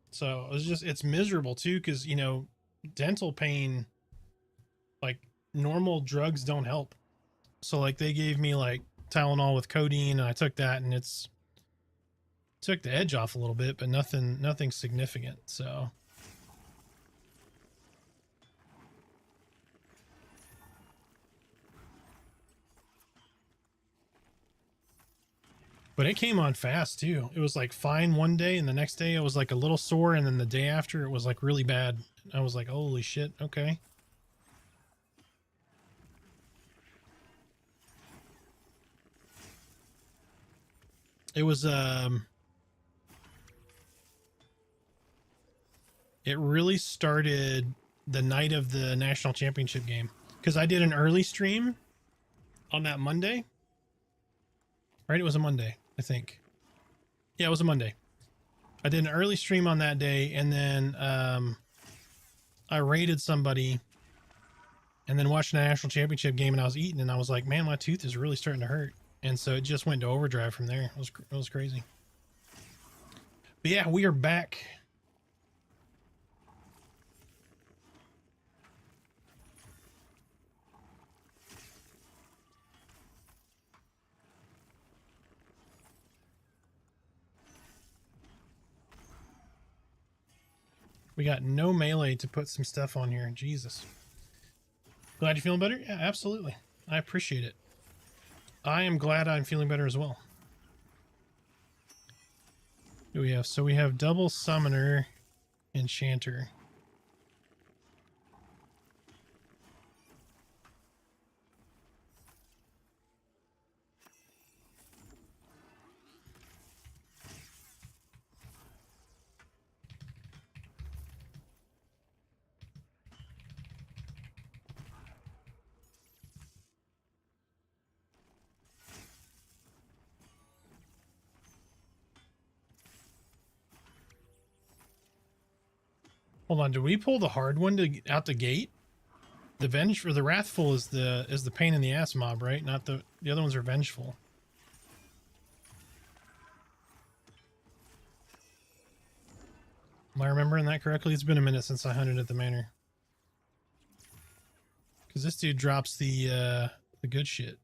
[SPEAKER 2] So it's miserable too, because you know, dental pain, like normal drugs don't help. So like they gave me like Tylenol with codeine, and I took that, and took the edge off a little bit, but nothing significant. So But it came on fast too. It was like fine one day, and the next day it was like a little sore, and then the day after it was like really bad. I was like, holy shit, okay. It was it really started the night of the national championship game, because I did an early stream on that Monday. Right? It was a Monday, I think. Yeah, it was a Monday. I did an early stream on that day, and then I raided somebody and then watched the national championship game, and I was eating, and I was like, man, my tooth is really starting to hurt. And so it just went to overdrive from there. It was crazy. But yeah, we are back. We got no melee to put some stuff on here. Jesus. Glad you're feeling better? Yeah, absolutely. I appreciate it. I am glad I'm feeling better as well. What do we have? So we have double summoner, enchanter. Hold on, do we pull the hard one to out the gate? The venge or the wrathful is the pain in the ass mob, right? Not the other ones are vengeful. Am I remembering that correctly? It's been a minute since I hunted at the manor. Because this dude drops the good shit.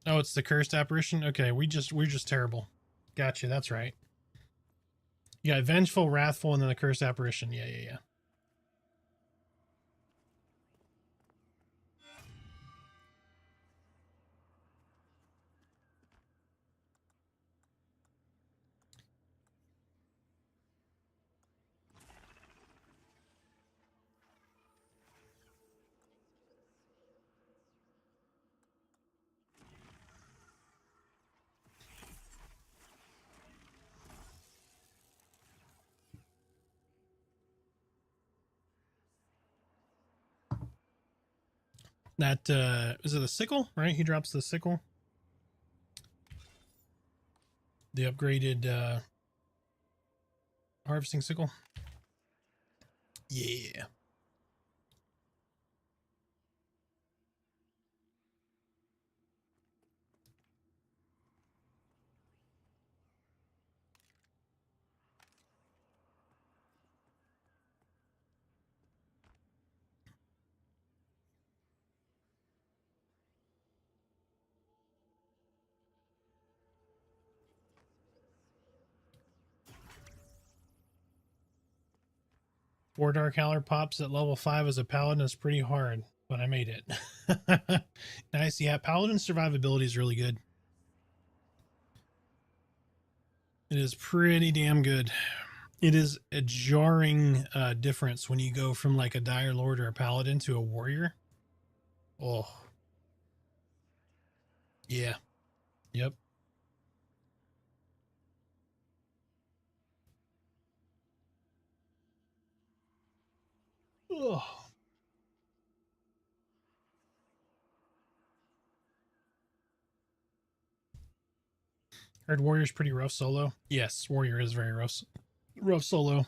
[SPEAKER 2] Oh, it's the cursed apparition? Okay, we're just terrible. Gotcha, that's right. You got vengeful, wrathful, and then the cursed apparition. Yeah. That is it a sickle, right? He drops the sickle. The upgraded harvesting sickle. Yeah. Four Dark Howler pops at level 5 as a paladin is pretty hard, but I made it. Nice. Yeah, paladin survivability is really good. It is pretty damn good. It is a jarring difference when you go from like a dire lord or a paladin to a warrior. Oh. Yeah. Yep. Oh. Heard warrior's pretty rough solo. Yes, warrior is very rough solo.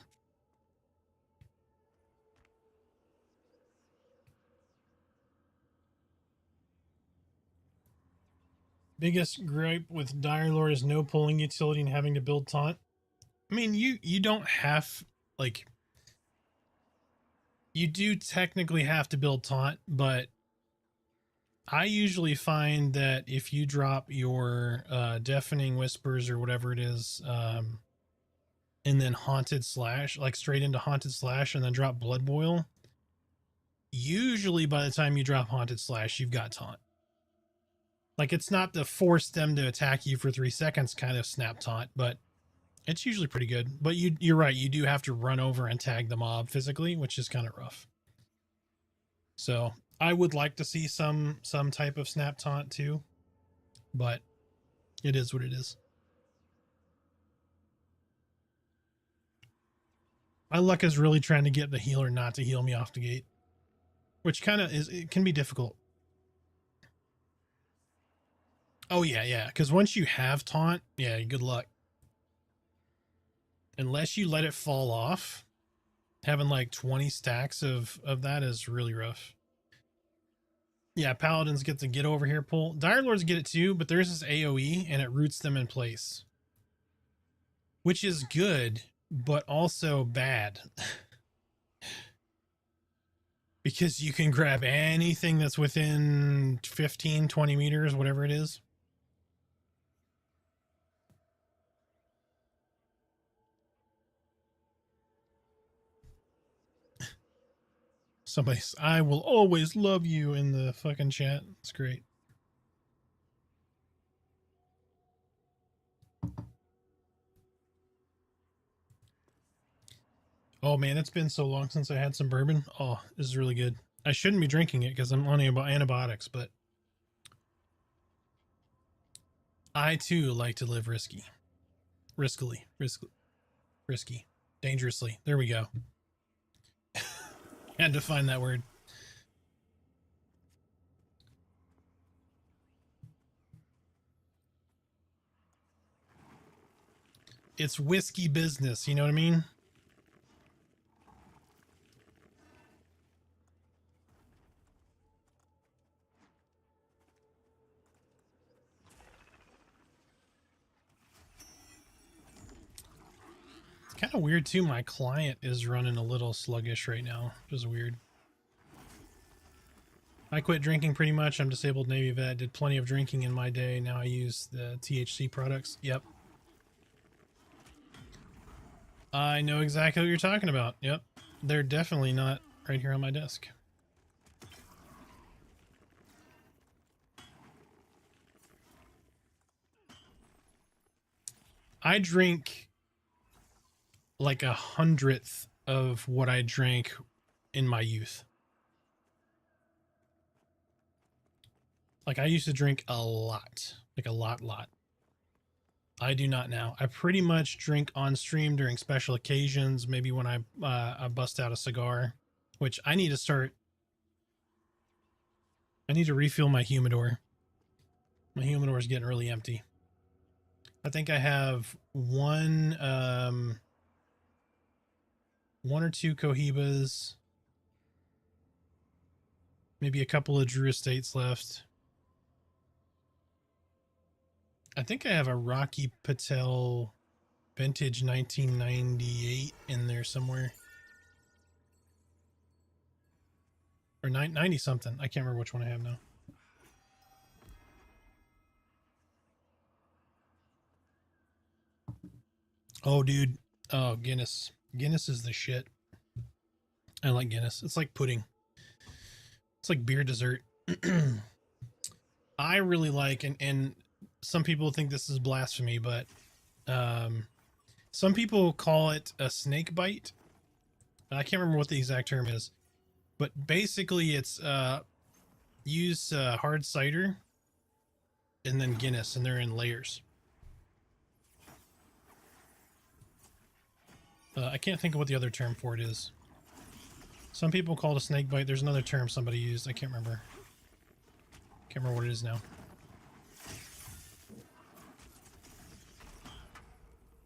[SPEAKER 2] Biggest gripe with dire lord is no pulling utility and having to build taunt. I mean, you don't have, like, you do technically have to build taunt, but I usually find that if you drop your deafening whispers or whatever it is, and then haunted slash, like straight into haunted slash, and then drop blood boil, usually by the time you drop haunted slash, you've got taunt. Like, it's not the force them to attack you for 3 seconds kind of snap taunt, but it's usually pretty good. But you're right, you do have to run over and tag the mob physically, which is kind of rough. So I would like to see some type of snap taunt too, but it is what it is. My luck is really trying to get the healer not to heal me off the gate, which kind of is, it can be difficult. Oh yeah, because once you have taunt, yeah, good luck. Unless you let it fall off, having like 20 stacks of that is really rough. Yeah, paladins get the get over here pull. Dire Lords get it too, but there's this AoE and it roots them in place, which is good, but also bad. Because you can grab anything that's within 15, 20 meters, whatever it is. Somebody's, I will always love you in the fucking chat. It's great. Oh man, it's been so long since I had some bourbon. Oh, this is really good. I shouldn't be drinking it because I'm on antibiotics, but I too like to live risky. Risky. Dangerously. There we go. Had to find that word. It's whiskey business, you know what I mean? It's kind of weird too. My client is running a little sluggish right now, which is weird. I quit drinking pretty much. I'm disabled Navy vet. Did plenty of drinking in my day. Now I use the THC products. Yep. I know exactly what you're talking about. Yep. They're definitely not right here on my desk. I drink like 100th of what I drank in my youth. Like, I used to drink a lot, like a lot. I do not now. I pretty much drink on stream during special occasions, maybe when I bust out a cigar, which I need to start. I need to refill my humidor. My humidor is getting really empty. I think I have one or two Cohibas, maybe a couple of Drew Estates left. I think I have a Rocky Patel vintage 1998 in there somewhere. Or 90 something. I can't remember which one I have now. Oh, dude. Oh, Guinness. Guinness is the shit. I like Guinness. It's like pudding. It's like beer dessert. I really like, and some people think this is blasphemy, but some people call it a snake bite. I can't remember what the exact term is, but basically it's use hard cider and then Guinness, and they're in layers. I can't think of what the other term for it is. Some people call it a snake bite. There's another term somebody used. I can't remember. Can't remember what it is now.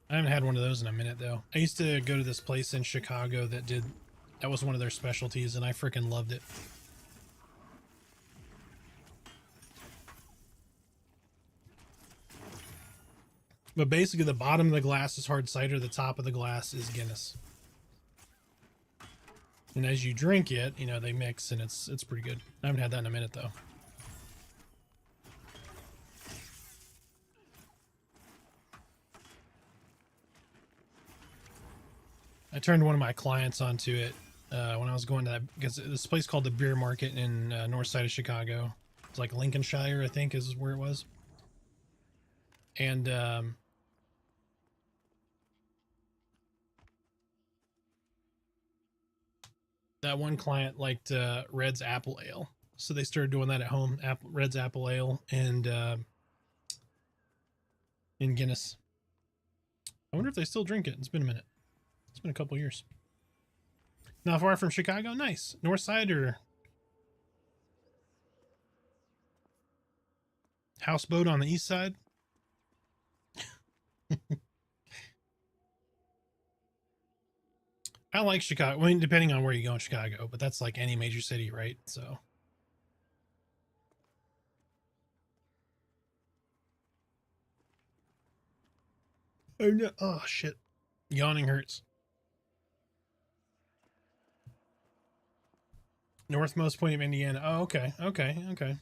[SPEAKER 2] I haven't had one of those in a minute though. I used to go to this place in Chicago that was one of their specialties, and I freaking loved it. But basically the bottom of the glass is hard cider, the top of the glass is Guinness. And as you drink it, you know, they mix, and it's pretty good. I haven't had that in a minute though. I turned one of my clients onto it when I was going to that, because this place called the Beer Market in north side of Chicago. It's like Lincolnshire, I think, is where it was. And that one client liked Red's Apple Ale, so they started doing that at home. Red's Apple Ale and in Guinness. I wonder if they still drink it. It's been a minute. It's been a couple years. Not far from Chicago. Nice. North side or houseboat on the east side? I like Chicago. I mean, depending on where you go in Chicago, but that's like any major city, right? So. Oh, no. Oh, shit. Yawning hurts. Northmost point of Indiana. Oh, okay. Okay. Okay.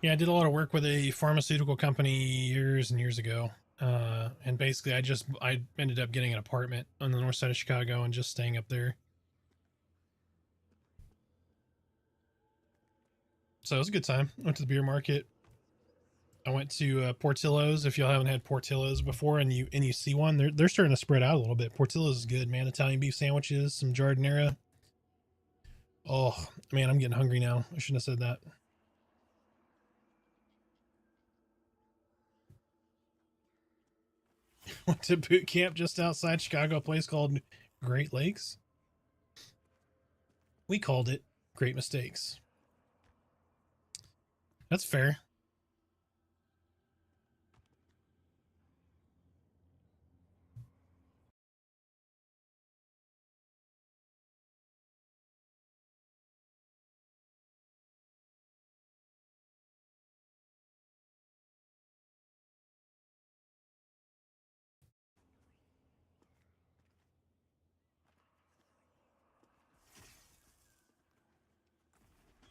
[SPEAKER 2] Yeah, I did a lot of work with a pharmaceutical company years and years ago. And basically I ended up getting an apartment on the north side of Chicago and just staying up there. So it was a good time. Went to the beer market. I went to Portillo's. If y'all haven't had Portillo's before and you see one, they're starting to spread out a little bit. Portillo's is good, man. Italian beef sandwiches, some giardiniera. Oh, man, I'm getting hungry now. I shouldn't have said that. Went to boot camp just outside Chicago, a place called Great Lakes. We called it Great Mistakes. That's fair.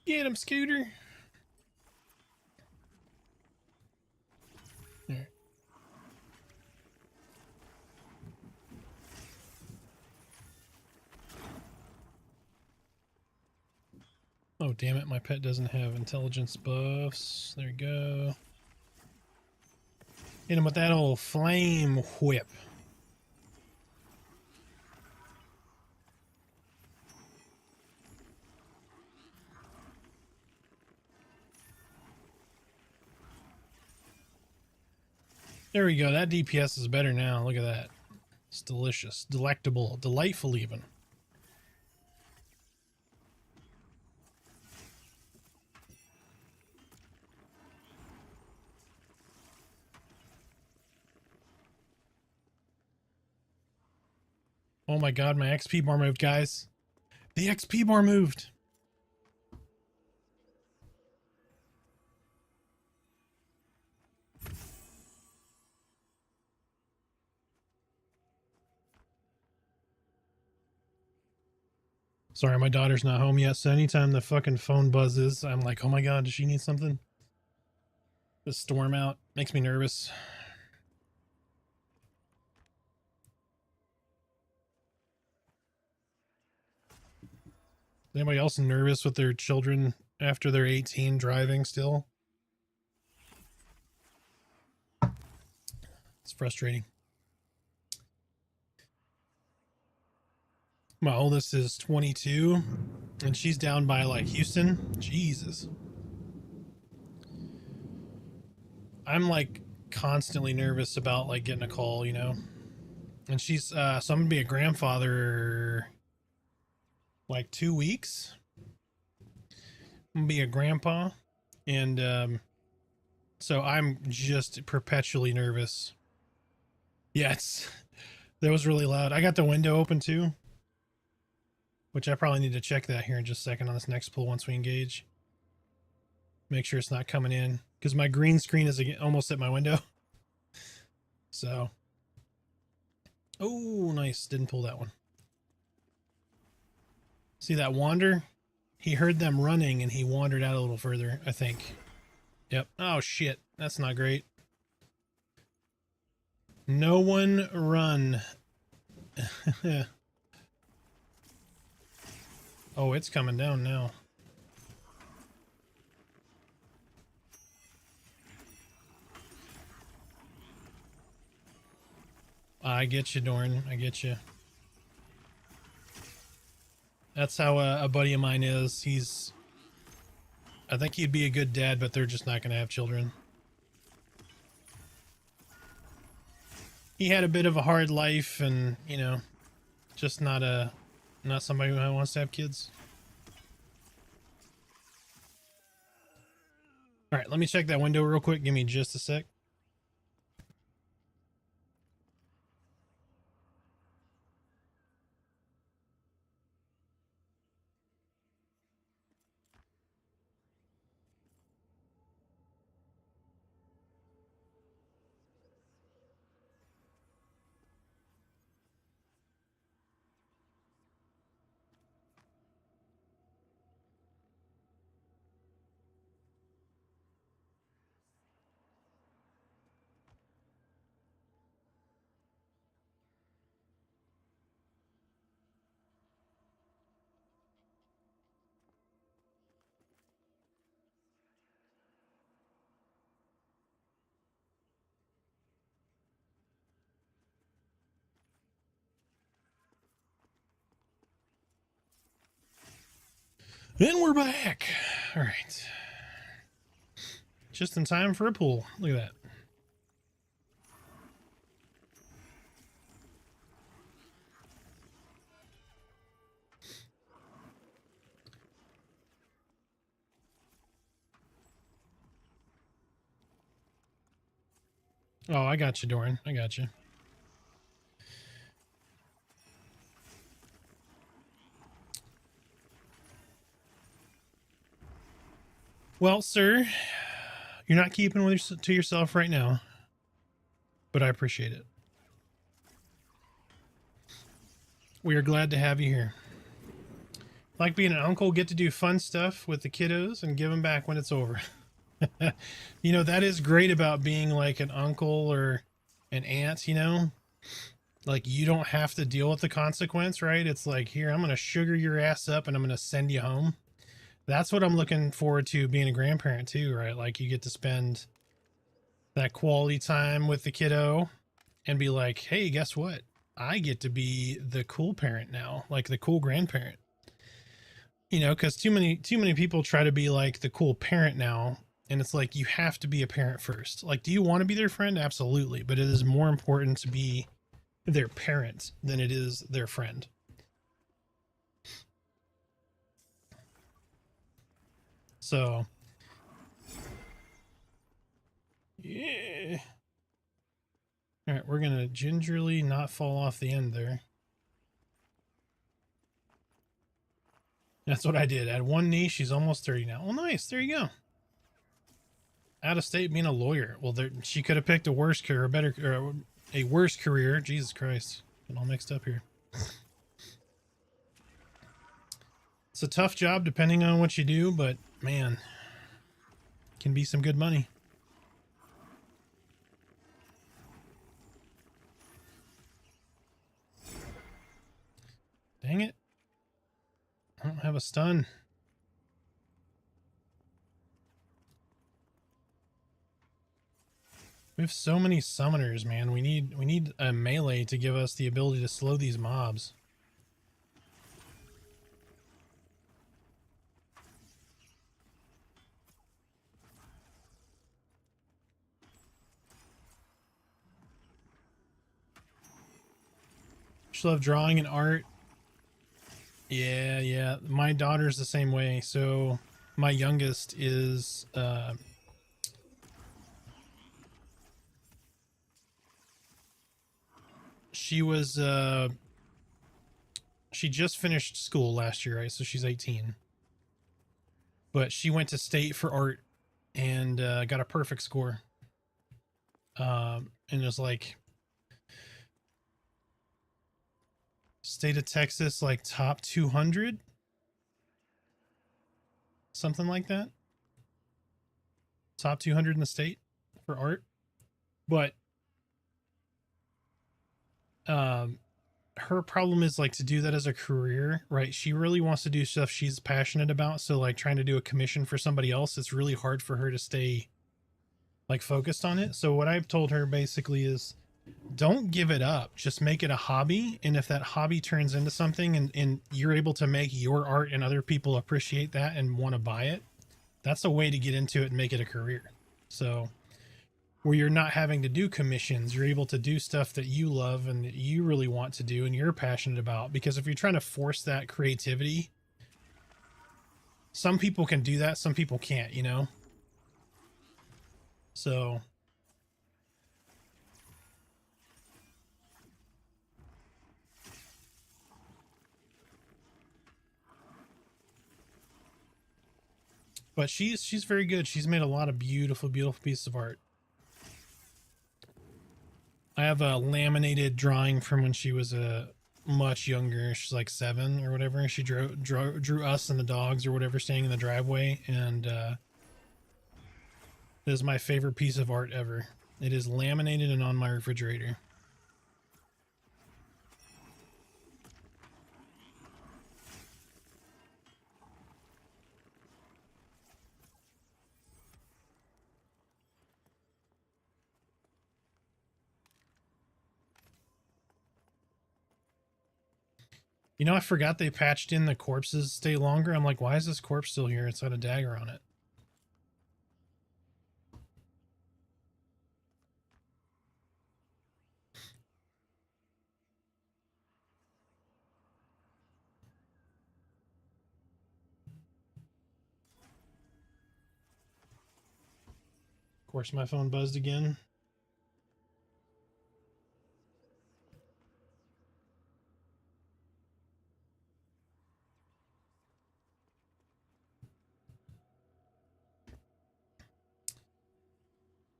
[SPEAKER 2] Get him, Scooter. There. Oh, damn it. My pet doesn't have intelligence buffs. There you go. Hit him with that old flame whip. There we go. That DPS is better now. Look at that. It's delicious. Delectable. Delightful even. Oh my god, my XP bar moved, guys. The XP bar moved. Sorry, my daughter's not home yet, so anytime the fucking phone buzzes, I'm like, oh my god, does she need something? The storm out makes me nervous. Anybody else nervous with their children after they're 18 driving still? It's frustrating. My oldest is 22 and she's down by like Houston. Jesus. I'm like constantly nervous about like getting a call, you know? And she's so I'm gonna be a grandfather like 2 weeks. I'm gonna be a grandpa, and so I'm just perpetually nervous. Yeah, that was really loud. I got the window open too, which I probably need to check that here in just a second on this next pull once we engage. Make sure it's not coming in because my green screen is almost at my window. So, oh, nice. Didn't pull that one. See that wander? He heard them running and he wandered out a little further, I think. Yep. Oh, shit. That's not great. No one run. Oh, it's coming down now. I get you, Dorn. I get you. That's how a buddy of mine is. I think he'd be a good dad, but they're just not going to have children. He had a bit of a hard life and, you know, just not somebody who wants to have kids. All right, let me check that window real quick. Give me just a sec. Then we're back. All right. Just in time for a pool. Look at that. Oh, I got you, Doran. I got you. Well, sir, you're not keeping to yourself right now, but I appreciate it. We are glad to have you here. Like being an uncle, get to do fun stuff with the kiddos and give them back when it's over. You know, that is great about being like an uncle or an aunt, you know? Like, you don't have to deal with the consequence, right? It's like, here, I'm going to sugar your ass up and I'm going to send you home. That's what I'm looking forward to being a grandparent too, right? Like, you get to spend that quality time with the kiddo and be like, hey, guess what? I get to be the cool parent now, like the cool grandparent. You know, because too many people try to be like the cool parent now, and it's like, you have to be a parent first. Like, do you want to be their friend? Absolutely, but it is more important to be their parent than it is their friend. So, yeah. All right, we're gonna gingerly not fall off the end there. That's what I did. At one knee, she's almost 30 now. Well, nice. There you go. Out of state, being a lawyer. Well, she could have picked a worse career, a worse career. Jesus Christ, getting all mixed up here. It's a tough job depending on what you do, but man, can be some good money. Dang it. I don't have a stun. We have so many summoners, man. We need a melee to give us the ability to slow these mobs. Just love drawing and art. Yeah. My daughter's the same way. So my youngest is she just finished school last year, right? So she's 18. But she went to state for art and got a perfect score. And it was like state of Texas, like top 200, something like that. Top 200 in the state for art. But um, her problem is like to do that as a career, right? She really wants to do stuff she's passionate about. So like trying to do a commission for somebody else, it's really hard for her to stay like focused on it. So what I've told her basically is don't give it up. Just make it a hobby. And if that hobby turns into something and you're able to make your art and other people appreciate that and want to buy it, that's a way to get into it and make it a career. So where you're not having to do commissions, you're able to do stuff that you love and that you really want to do and you're passionate about. Because if you're trying to force that creativity, some people can do that, some people can't, you know? So but she's very good. She's made a lot of beautiful, beautiful pieces of art. I have a laminated drawing from when she was a much younger. She's like 7 or whatever. She drew us and the dogs or whatever staying in the driveway, and it is my favorite piece of art ever. It is laminated and on my refrigerator. You know, I forgot they patched in the corpses stay longer. I'm like, why is this corpse still here? It's got a dagger on it. Of course, my phone buzzed again.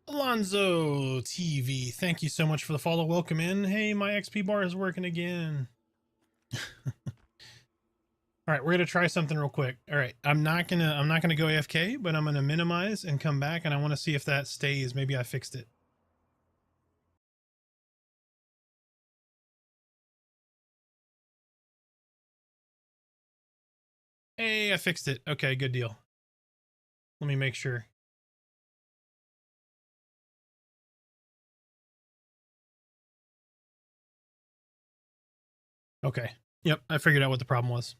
[SPEAKER 2] Alonzo TV, thank you so much for the follow. Welcome in. Hey, my XP bar is working again. All right, we're gonna try something real quick. All right, I'm not gonna go AFK, but I'm gonna minimize and come back, and I want to see if that stays. Maybe I fixed it. Hey, I fixed it. Okay, good deal. Let me make sure. Okay. Yep, I figured out what the problem was.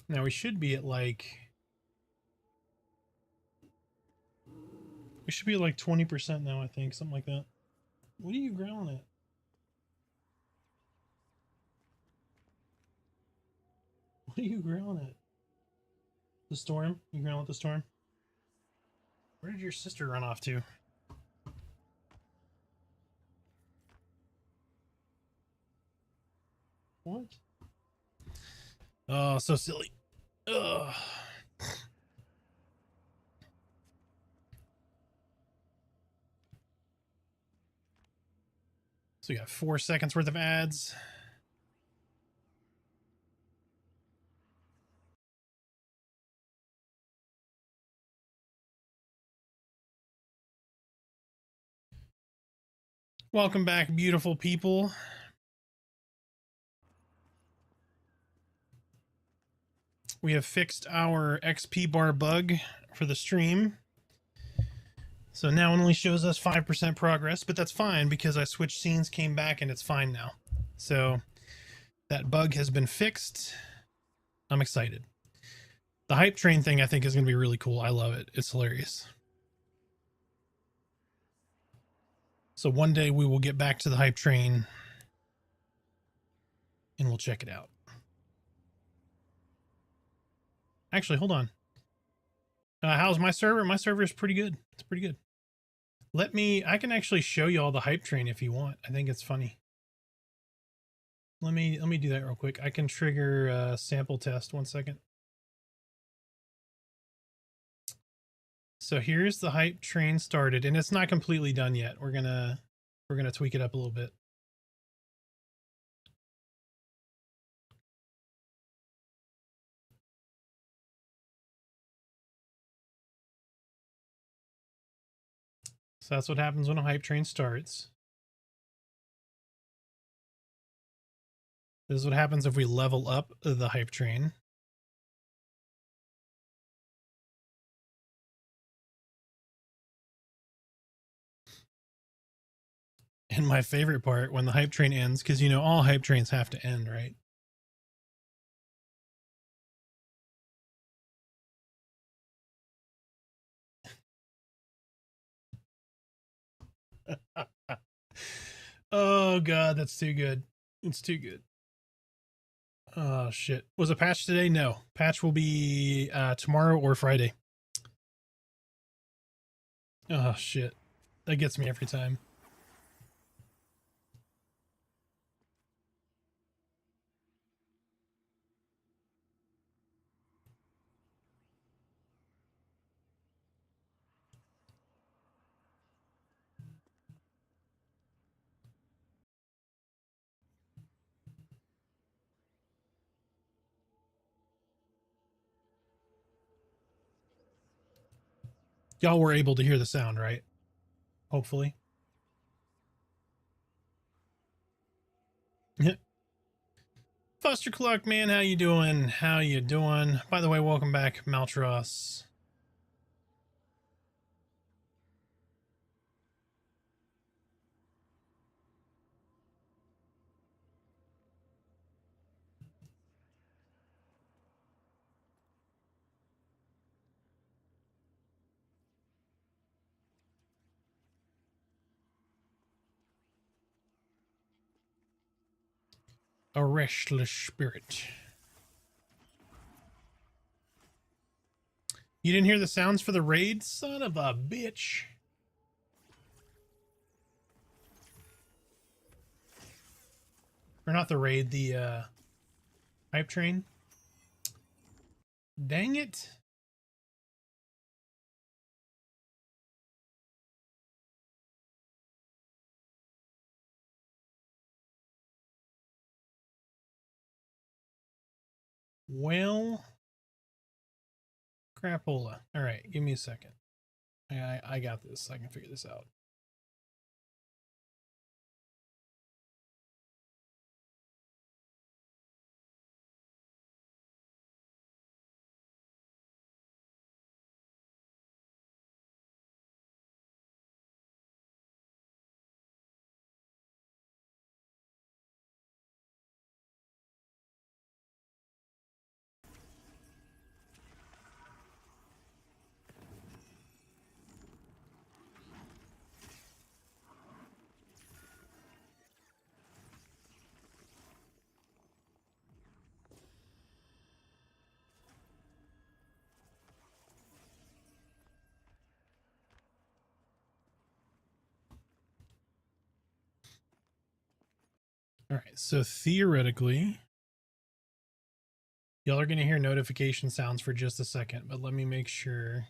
[SPEAKER 2] Now we should be at like... We should be at like 20% now, I think. Something like that. What are you growling at? What are you growling at? The storm? You growling at the storm? Where did your sister run off to? What? Oh, so silly. Ugh. So we got 4 seconds worth of ads. Welcome back, beautiful people. We have fixed our XP bar bug for the stream. So now it only shows us 5% progress, but that's fine because I switched scenes, came back, and it's fine now. So that bug has been fixed. I'm excited. The hype train thing I think is going to be really cool. I love it. It's hilarious. So one day we will get back to the hype train and we'll check it out. Actually, hold on. How's my server? My server is pretty good. It's pretty good. I can actually show you all the hype train if you want. I think it's funny. Let me do that real quick. I can trigger a sample test. 1 second. So here's the hype train started, and it's not completely done yet. We're gonna tweak it up a little bit. So that's what happens when a hype train starts. This is what happens if we level up the hype train. And my favorite part, when the hype train ends, because you know all hype trains have to end, right? Oh god, that's too good. It's too good. Oh shit. Was a patch today? No. Patch will be tomorrow or Friday. Oh shit. That gets me every time. Y'all were able to hear the sound, right? Hopefully. Foster Clock, man, how you doing? How you doing? By the way, welcome back, Maltros. A restless spirit. You didn't hear the sounds for the raid? Son of a bitch. Or not the raid, the hype train. Dang it. Well, crapola. All right, give me a second. I got this. I can figure this out. All right, so theoretically, y'all are going to hear notification sounds for just a second, but let me make sure.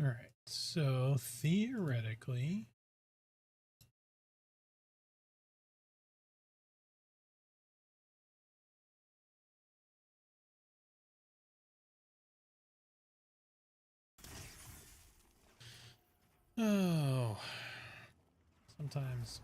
[SPEAKER 2] All right, so theoretically, oh, sometimes.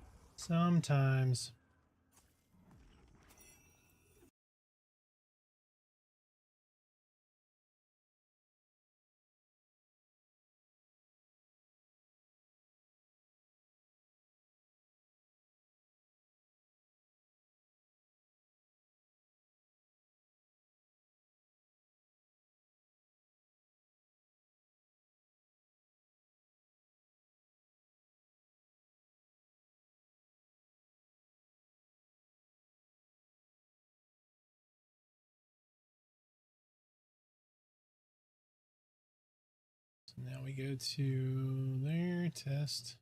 [SPEAKER 2] So now we go to there, test.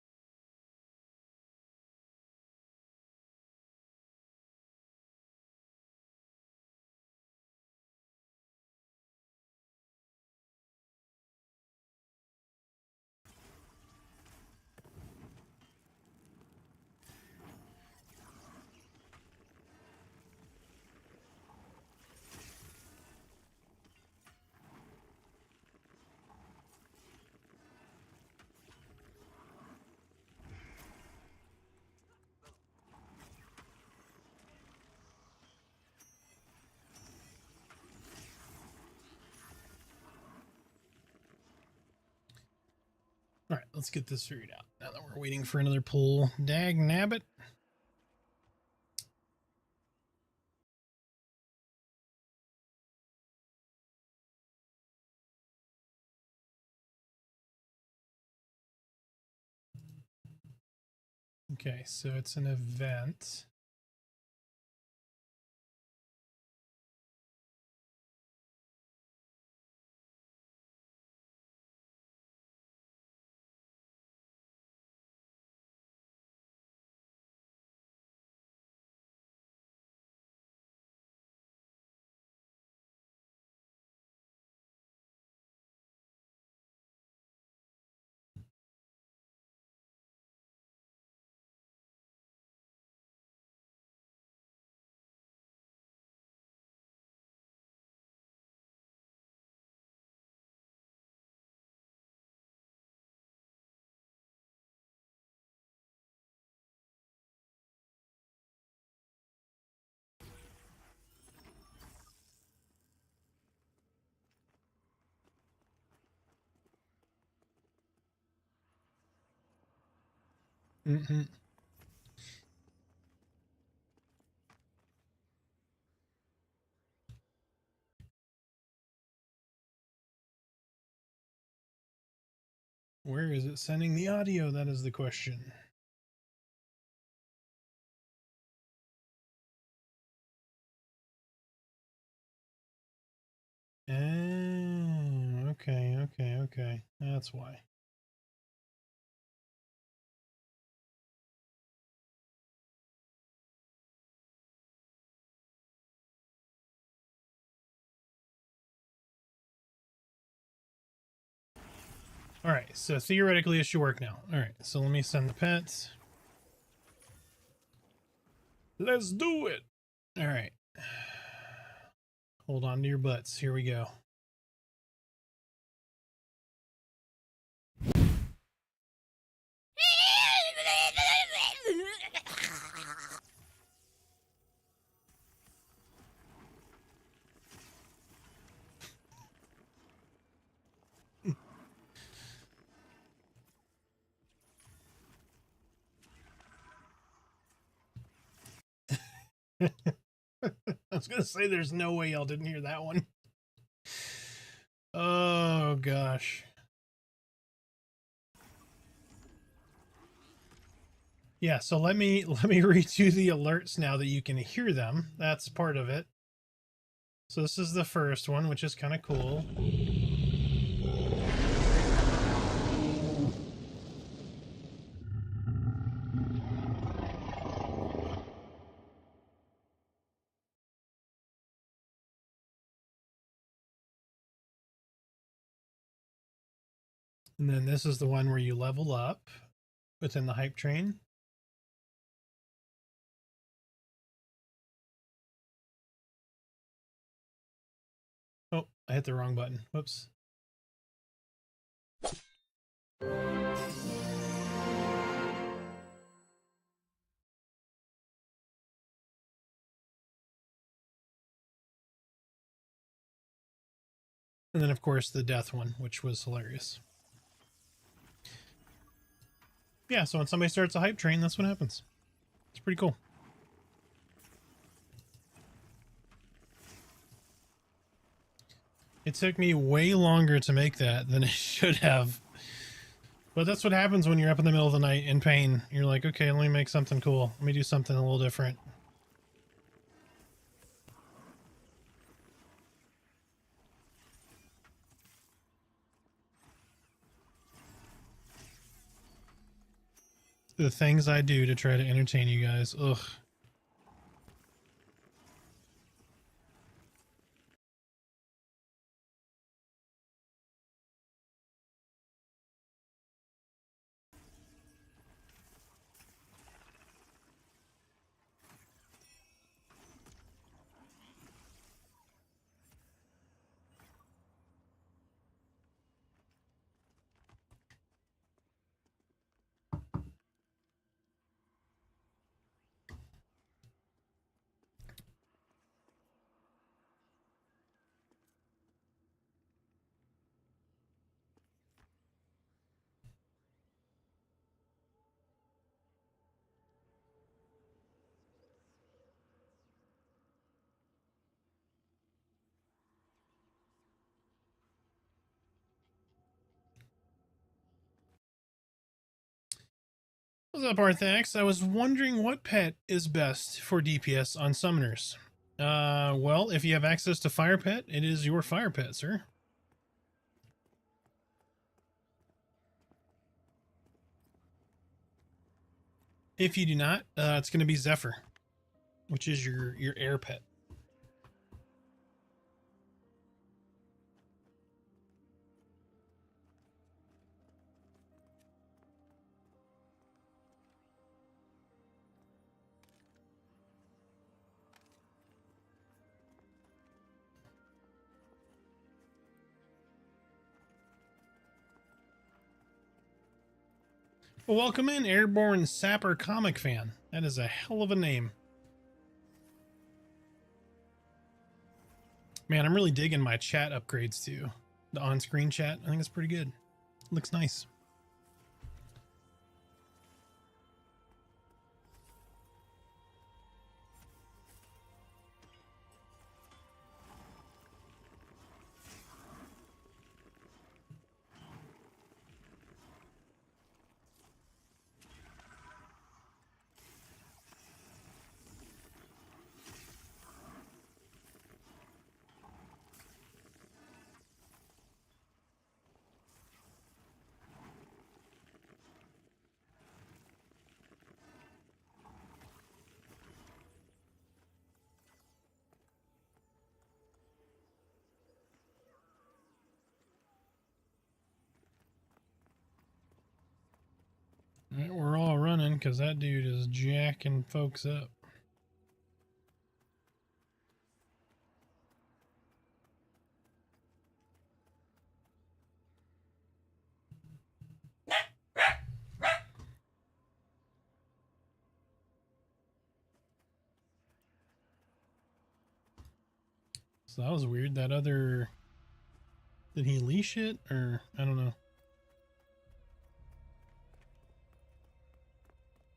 [SPEAKER 2] All right, let's get this figured out. Now that we're waiting for another pull. Dag nabbit. Okay, so it's an event. Mm-hmm. Where is it sending the audio? That is the question. Okay. That's why. All right, so theoretically it should work now. All right, so let me send the pets. Let's do it. All right. Hold on to your butts. Here we go. I was going to say there's no way y'all didn't hear that one. Oh gosh. Yeah, so let me redo the alerts now that you can hear them. That's part of it. So this is the first one, which is kind of cool. And then this is the one where you level up within the hype train. Oh, I hit the wrong button. Whoops. And then, of course, the death one, which was hilarious. Yeah, so when somebody starts a hype train, that's what happens. It's pretty cool. It took me way longer to make that than it should have. But that's what happens when you're up in the middle of the night in pain. You're like, okay, let me make something cool. Let me do something a little different. The things I do to try to entertain you guys. Ugh. What's up, Arthax? I was wondering what pet is best for DPS on summoners. Well, if you have access to fire pet, it is your fire pet, sir. If you do not, it's going to be Zephyr, which is your air pet. Well, welcome in, Airborne Sapper comic fan. That is a hell of a name. Man, I'm really digging my chat upgrades too. The on-screen chat, I think it's pretty good. Looks nice. All right, we're all running because that dude is jacking folks up. So that was weird. That other... Did he leash it? Or, I don't know.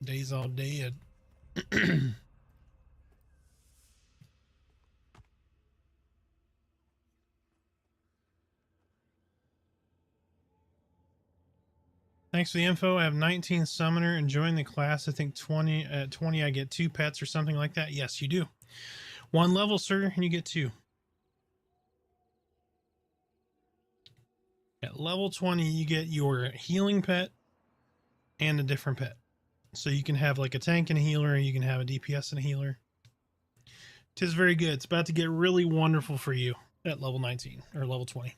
[SPEAKER 2] Days all dead. Thanks for the info. I have 19 summoner enjoying the class. I think 20 at 20 I get 2 pets or something like that. Yes, you do. 1 level, sir, and you get 2. At level 20, you get your healing pet and a different pet. So you can have like a tank and a healer, and you can have a DPS and a healer. Tis very good. It's about to get really wonderful for you at level 19 or level 20.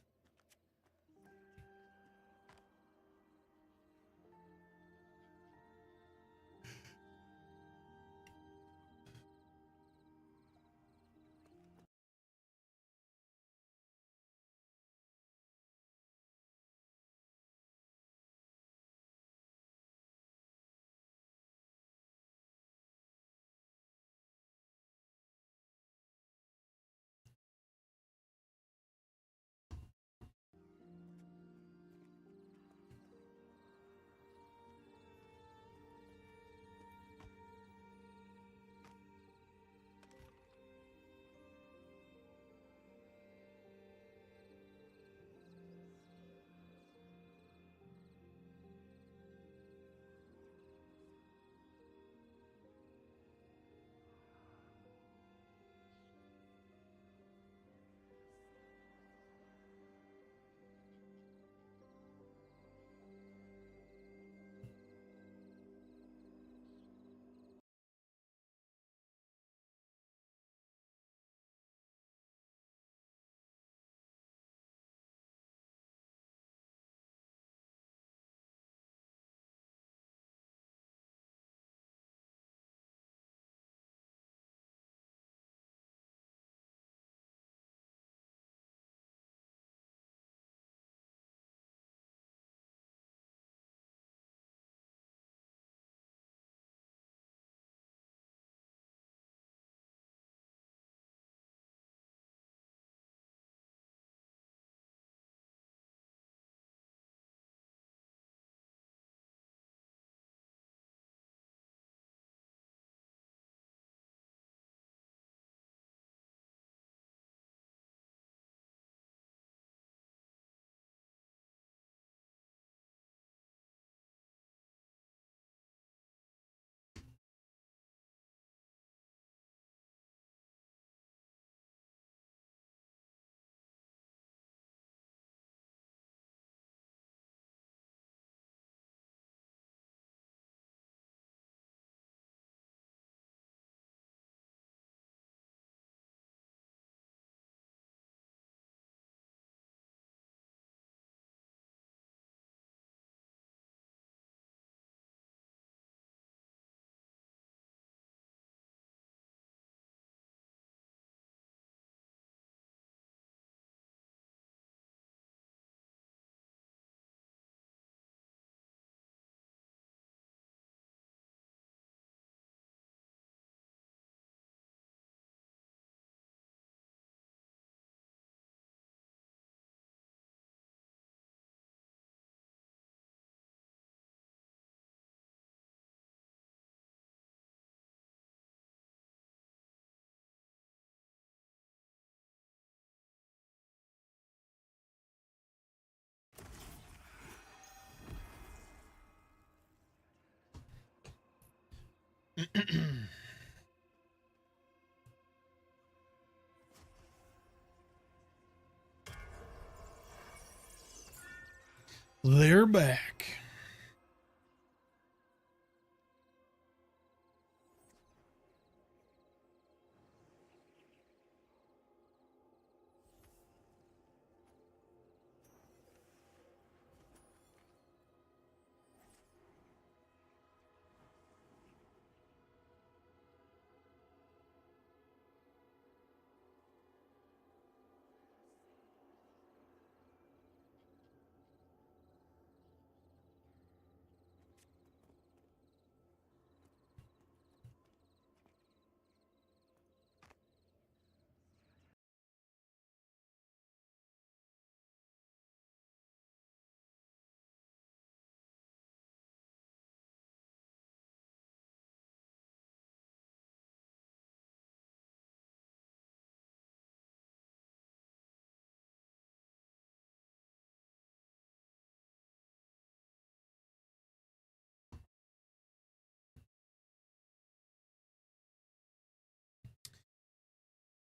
[SPEAKER 2] They're back.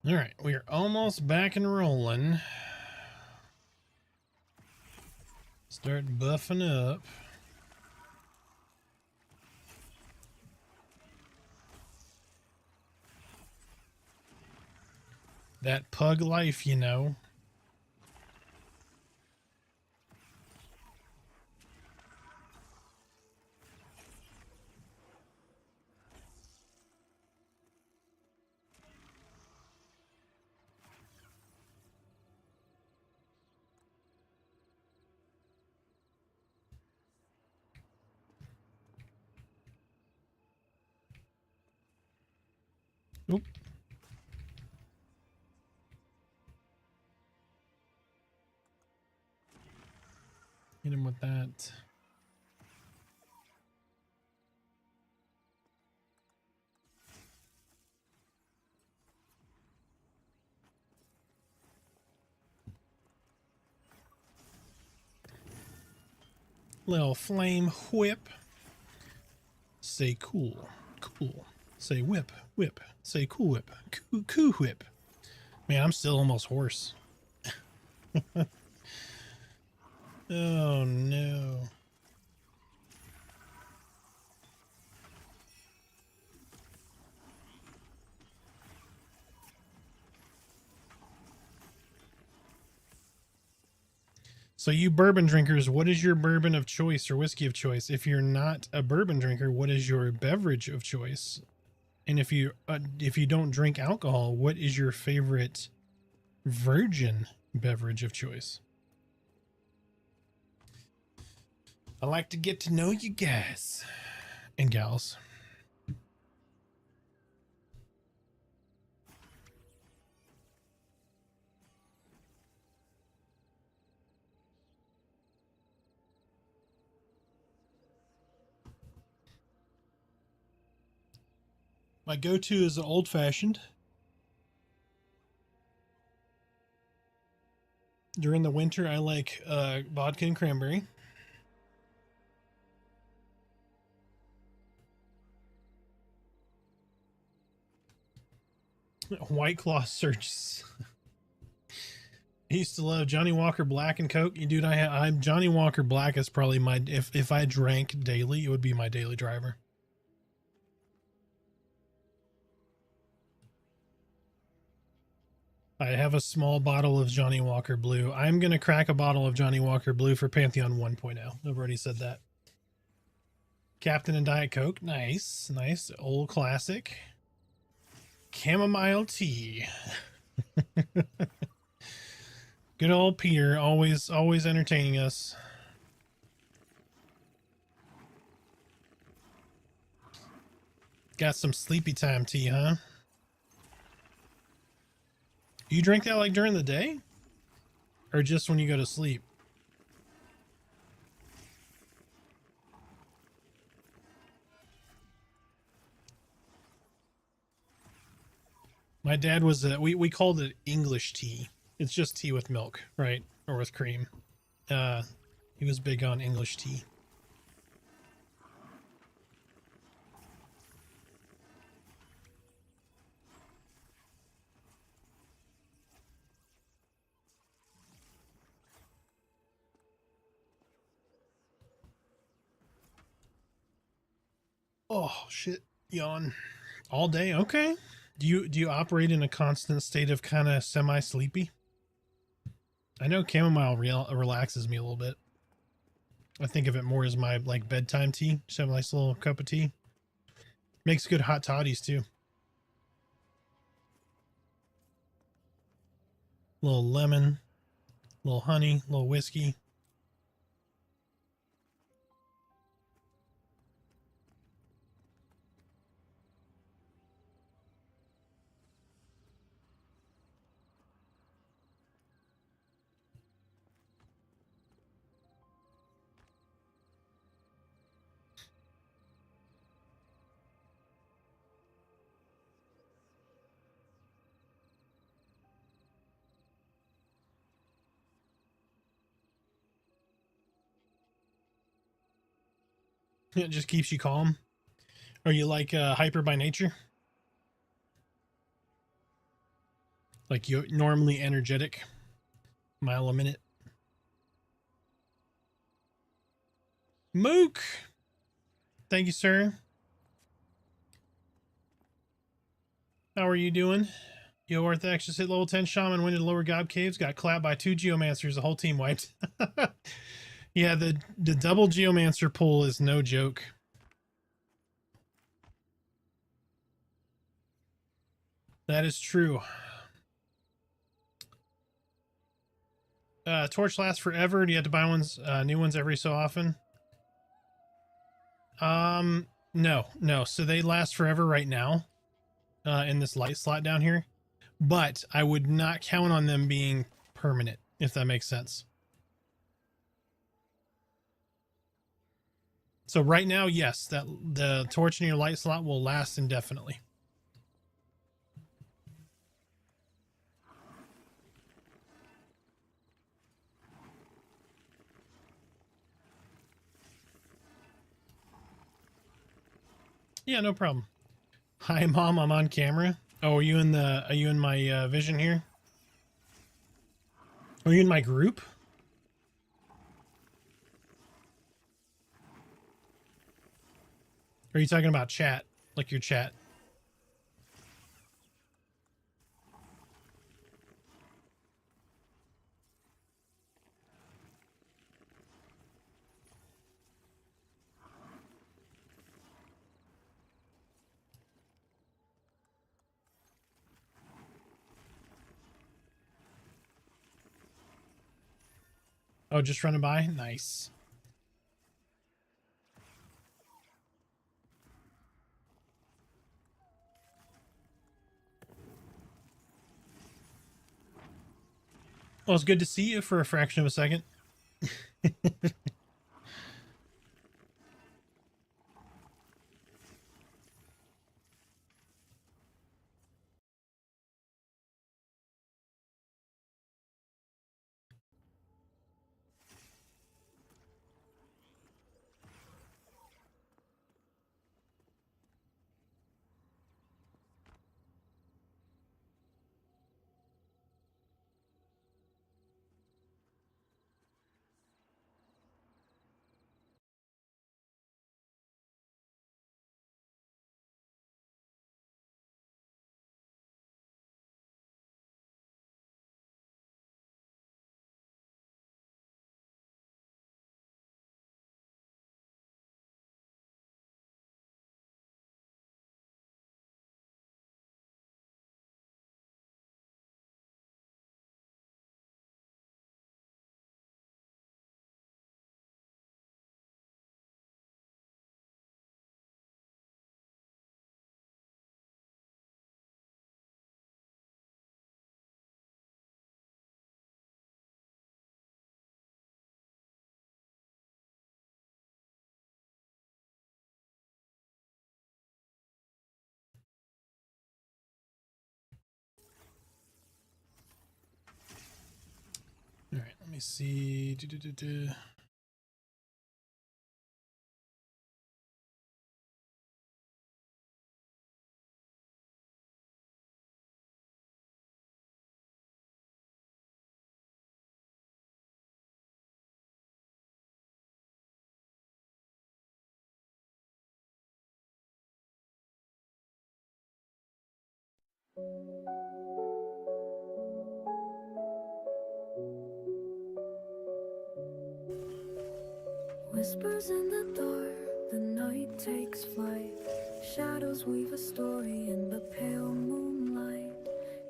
[SPEAKER 2] All right, we are almost back and rolling. Start buffing up. That pug life, you know. Oop. Hit him with that. Little flame whip. Say cool, cool. Say whip, whip. Say cool whip, coo whip. Man, I'm still almost hoarse. Oh no. So you bourbon drinkers, what is your bourbon of choice or whiskey of choice? If you're not a bourbon drinker, what is your beverage of choice? And if you don't drink alcohol, what is your favorite virgin beverage of choice? I like to get to know you guys and gals. My go-to is an old-fashioned. During the winter, I like vodka and cranberry. White Claw surges. I used to love Johnny Walker Black and Coke. You dude, I'm Johnny Walker Black is probably my if I drank daily, it would be my daily driver. I have a small bottle of Johnny Walker Blue. I'm gonna crack a bottle of Johnny Walker Blue for Pantheon 1.0. I've already said that. Captain and Diet Coke, nice, nice, old classic. Chamomile tea. Good old Peter, always entertaining us. Got some sleepy time tea, huh? You drink that like during the day? Or just when you go to sleep? My dad was we called it English tea. It's just tea with milk, right? Or with cream. He was big on English tea. Oh shit, yawn. All day. Okay. Do you operate in a constant state of kind of semi sleepy? I know chamomile relaxes me a little bit. I think of it more as my like bedtime tea. Just have a nice little cup of tea. Makes good hot toddies too. A little lemon, a little honey, a little whiskey. It just keeps you calm. Are you like hyper by nature? Like you normally energetic, mile a minute. Mook, thank you, sir. How are you doing? Yo, Orthax just hit level 10 shaman, went into lower gob caves, got clapped by 2 geomancers, the whole team wiped. Yeah, the double geomancer pull is no joke. That is true. Torch lasts forever. Do you have to buy new ones every so often? No. So they last forever right now, in this light slot down here. But I would not count on them being permanent, if that makes sense. So right now, yes, that the torch in your light slot will last indefinitely. Yeah, no problem. Hi, Mom. I'm on camera. Oh, are you in my vision here? Are you in my group? Or are you talking about chat? Like your chat? Oh, just running by? Nice. Well, it's good to see you for a fraction of a second. All right, let me see.
[SPEAKER 1] Whispers in the dark, the night takes flight. Shadows weave a story in the pale moonlight.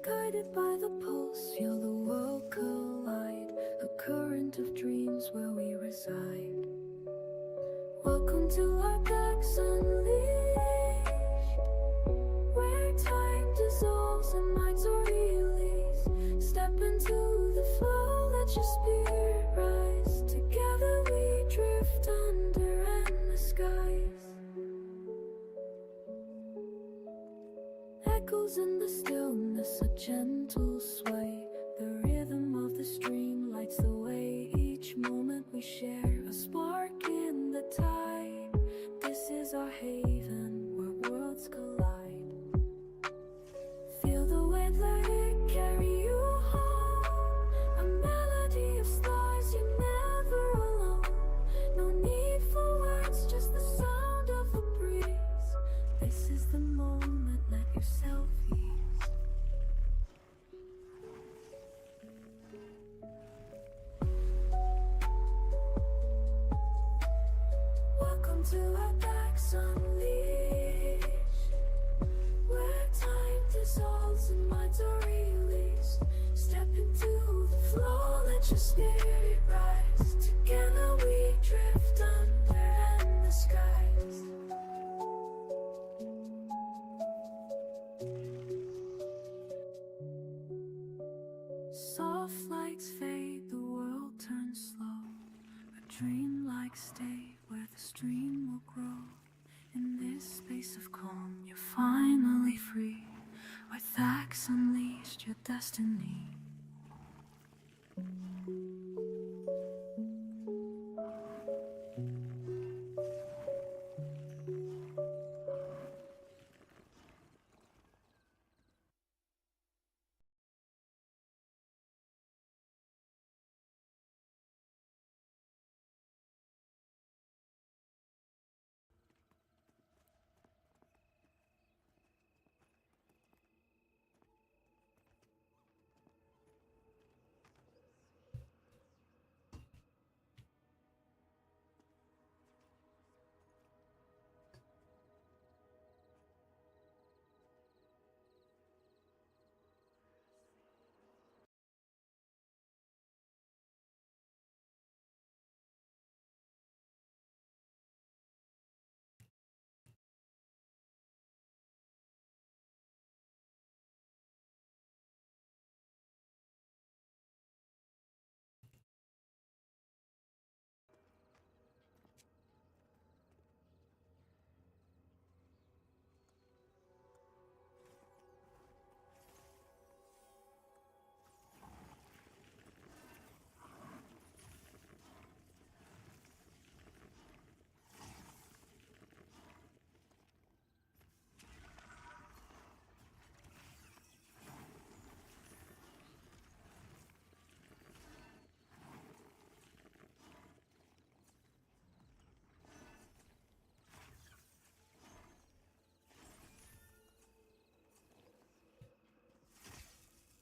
[SPEAKER 1] Guided by the pulse, feel the world collide. A current of dreams where we reside. Welcome to Baaaaack Unleashed, where time dissolves and minds are released. Step into the flow, let your spirit rise. Together we drift under endless skies. Echoes in the stillness, a gentle sway. The rhythm of the stream lights the way. Each moment we share, a spark in the tide. This is our haven, where worlds collide. Feel the wind, let it carry you home. A melody of stars, you're never alone. No need for words, just the sound of the breeze. This is the moment, let yourself ease. Welcome to Baaaaack Unleashed, where time dissolves and minds are released. Step into the flow, let your spirit rise. Together we drift under endless skies. Soft lights fade, the world turns slow. A dreamlike state where the stream will grow. In this space of calm, you're finally free. With Baaaaack Unleashed, your destiny.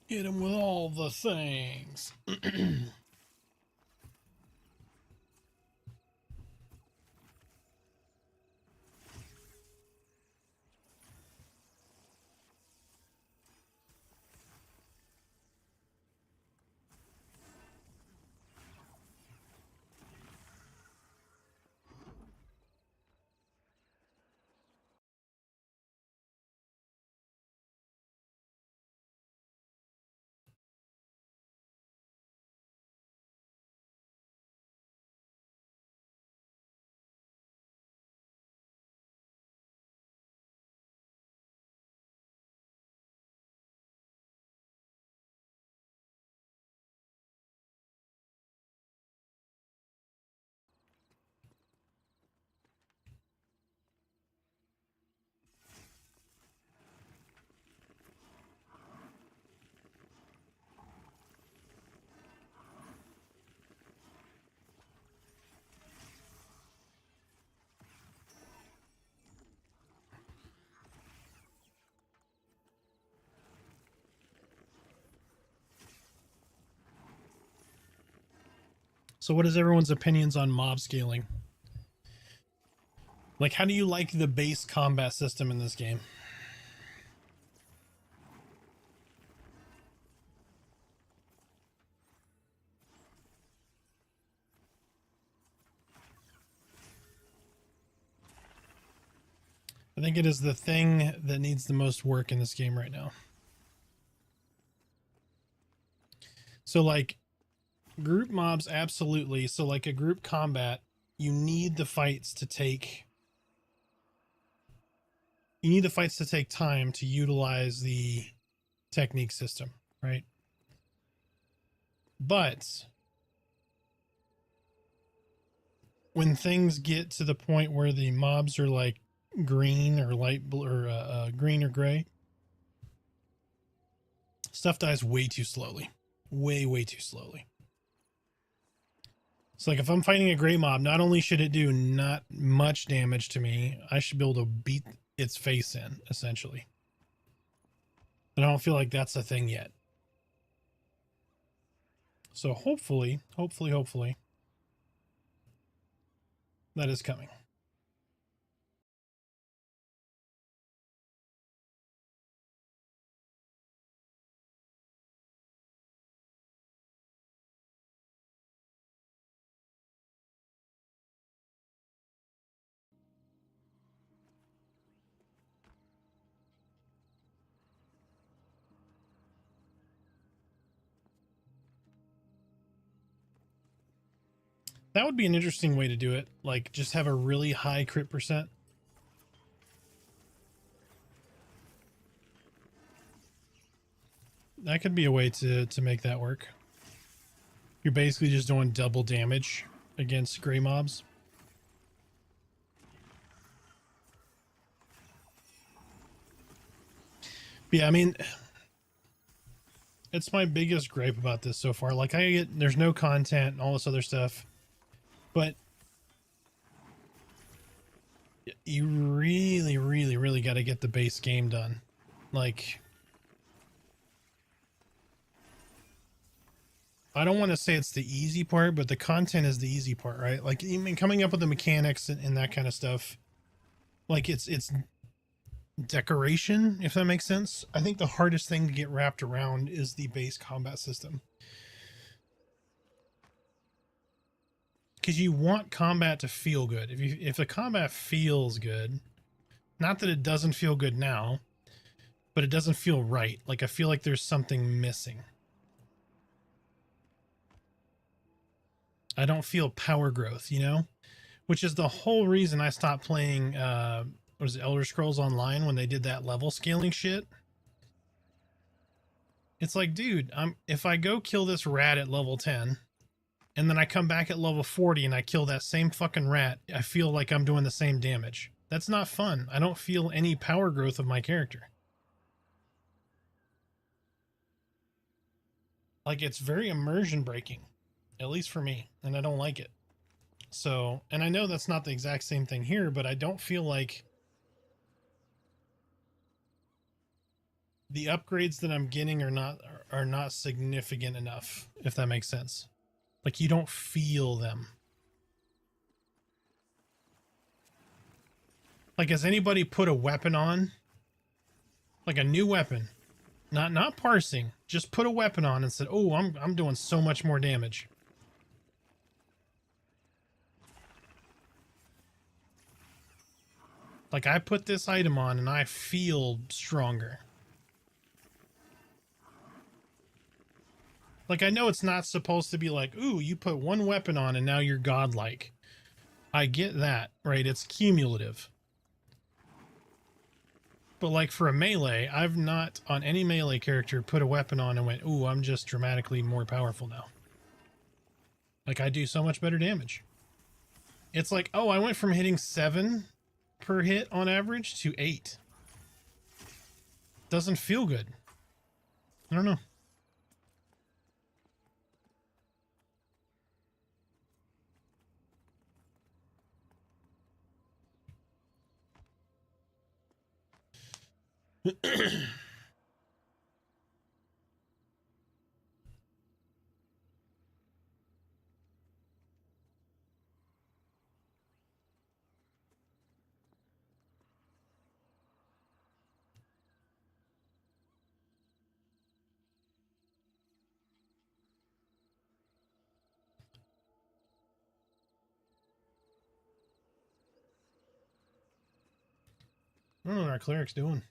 [SPEAKER 2] Hit him with all the things. So what is everyone's opinions on mob scaling? Like, how do you like the base combat system in this game? I think it is the thing that needs the most work in this game right now. So like group mobs, absolutely. So like a group combat, you need the fights to take time to utilize the technique system, right? But when things get to the point where the mobs are like green or light blue or green or gray, stuff dies way too slowly. Way too slowly. So like if I'm fighting a gray mob, not only should it do not much damage to me, I should be able to beat its face in, essentially. And I don't feel like that's a thing yet. So hopefully, that is coming. That would be an interesting way to do it. Like just have a really high crit percent. That could be a way to make that work. You're basically just doing double damage against gray mobs. But yeah, I mean, it's my biggest gripe about this so far. Like there's no content and all this other stuff, but you really got to get the base game done. Like, I don't want to say it's the easy part, but the content is the easy part, right? Like, even coming up with the mechanics and that kind of stuff. Like, it's decoration, if that makes sense. I think the hardest thing to get wrapped around is the base combat system. Because you want combat to feel good. If the combat feels good, not that it doesn't feel good now, but it doesn't feel right. Like, I feel like there's something missing. I don't feel power growth, you know? Which is the whole reason I stopped playing what was it, Elder Scrolls Online, when they did that level scaling shit. It's like, dude, if I go kill this rat at level 10 and then I come back at level 40 and I kill that same fucking rat, I feel like I'm doing the same damage. That's not fun. I don't feel any power growth of my character. Like, it's very immersion breaking, at least for me, and I don't like it. So, and I know that's not the exact same thing here, but I don't feel like the upgrades that I'm getting are not significant enough, if that makes sense. Like, you don't feel them. Like, has anybody put a weapon on? Like a new weapon. Not parsing. Just put a weapon on and said, "Oh, I'm doing so much more damage." Like, I put this item on and I feel stronger. Like, I know it's not supposed to be like, "Ooh, you put one weapon on and now you're godlike." I get that, right? It's cumulative. But like for a melee, I've not on any melee character put a weapon on and went, "Ooh, I'm just dramatically more powerful now." Like, I do so much better damage. It's like, oh, I went from hitting 7 per hit on average to 8. Doesn't feel good. I don't know. I don't know what our cleric's doing.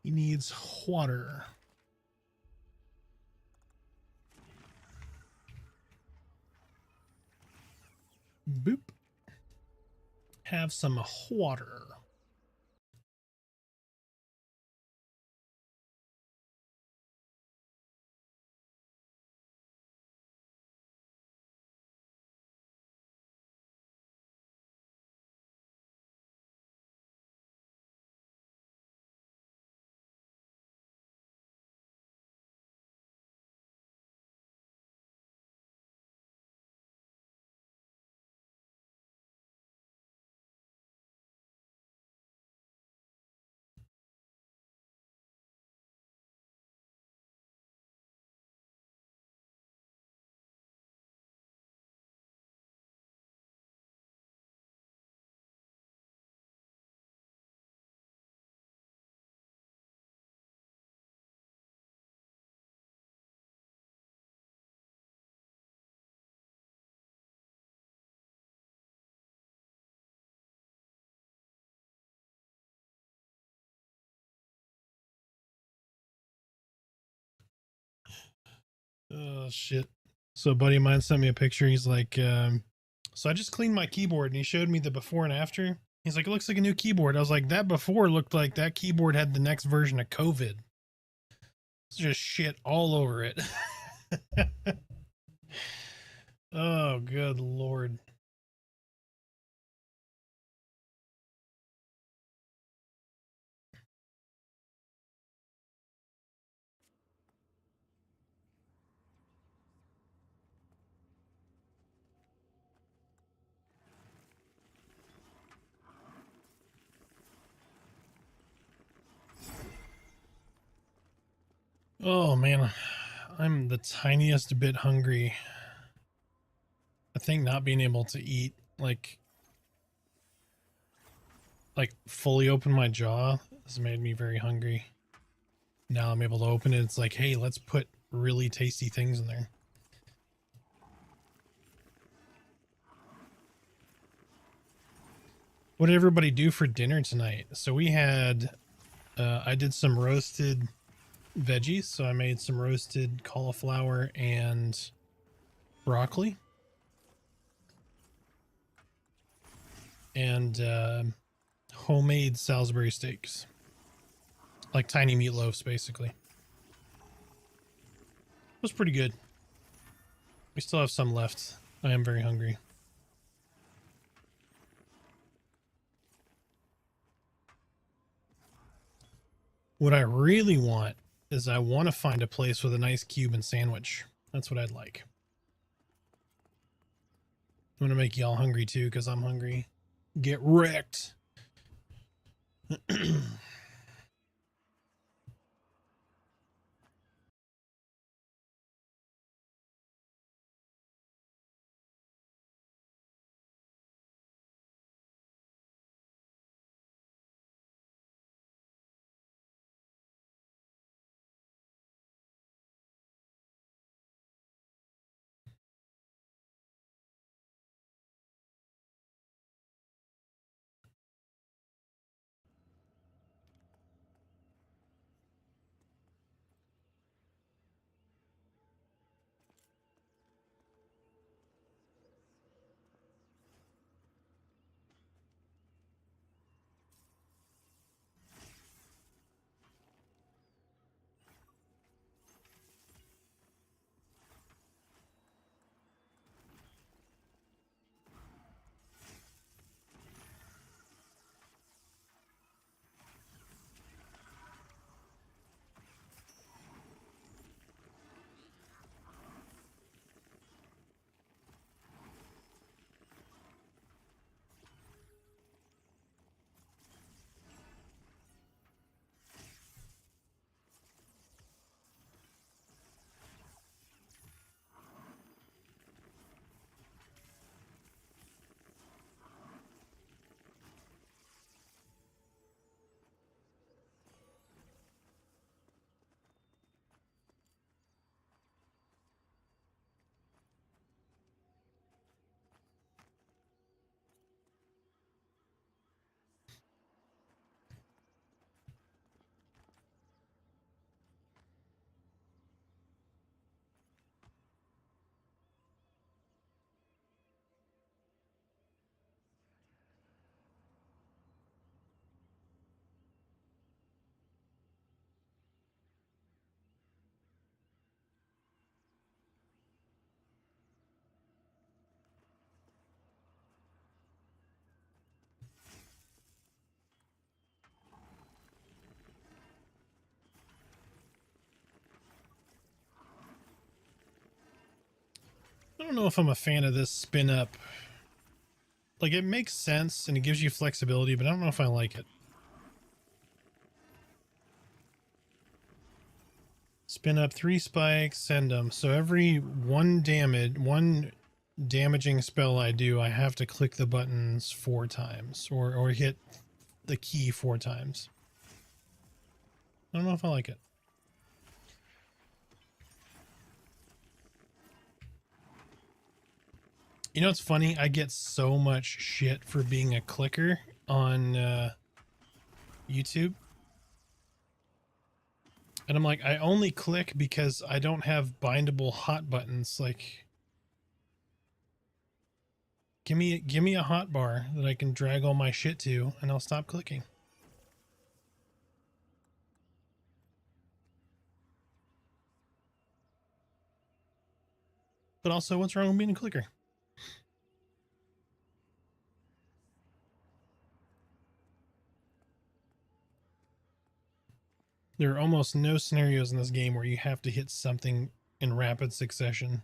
[SPEAKER 2] He needs water. Boop. Have some water. Oh, shit. So a buddy of mine sent me a picture. He's like, so I just cleaned my keyboard and he showed me the before and after. He's like, it looks like a new keyboard. I was like, that before looked like that keyboard had the next version of COVID. It's just shit all over it. Oh, good Lord. Oh, man. I'm the tiniest bit hungry. I think not being able to eat, like fully open my jaw has made me very hungry. Now I'm able to open it. It's like, hey, let's put really tasty things in there. What did everybody do for dinner tonight? So we had, I did some roasted veggies. So I made some roasted cauliflower and broccoli. And homemade Salisbury steaks. Like tiny meatloaves, basically. It was pretty good. We still have some left. I am very hungry. What I really want is I want to find a place with a nice Cuban sandwich. That's what I'd like. I'm going to make y'all hungry too because I'm hungry. Get wrecked. I don't know if I'm a fan of this spin up. Like, it makes sense and it gives you flexibility, but I don't know if I like it. Spin up 3 spikes, send them. So every one damaging spell I do, I have to click the buttons 4 times or hit the key 4 times. I don't know if I like it. You know, it's funny. I get so much shit for being a clicker on YouTube. And I'm like, I only click because I don't have bindable hot buttons. Like, give me a hot bar that I can drag all my shit to, and I'll stop clicking. But also, what's wrong with being a clicker? There are almost no scenarios in this game where you have to hit something in rapid succession.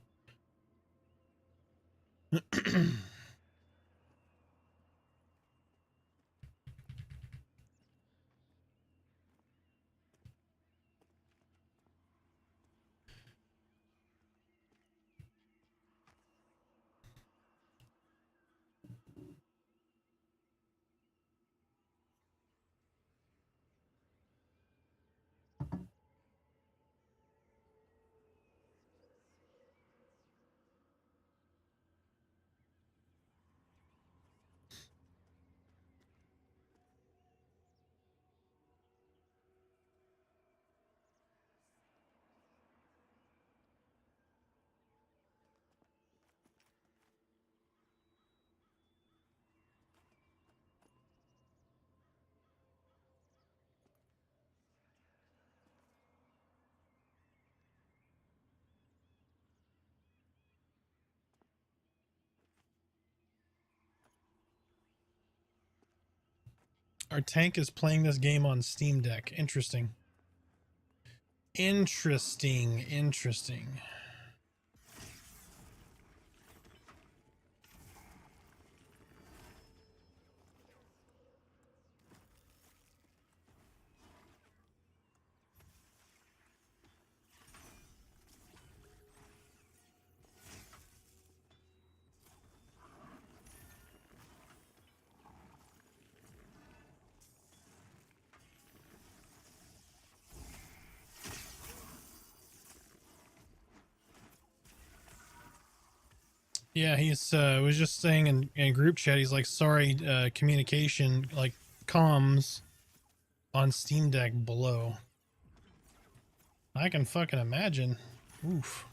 [SPEAKER 2] Our tank is playing this game on Steam Deck. Interesting. Interesting. Yeah, he's was just saying in group chat, he's like, sorry, communication, like comms on Steam Deck below. I can fucking imagine. Oof.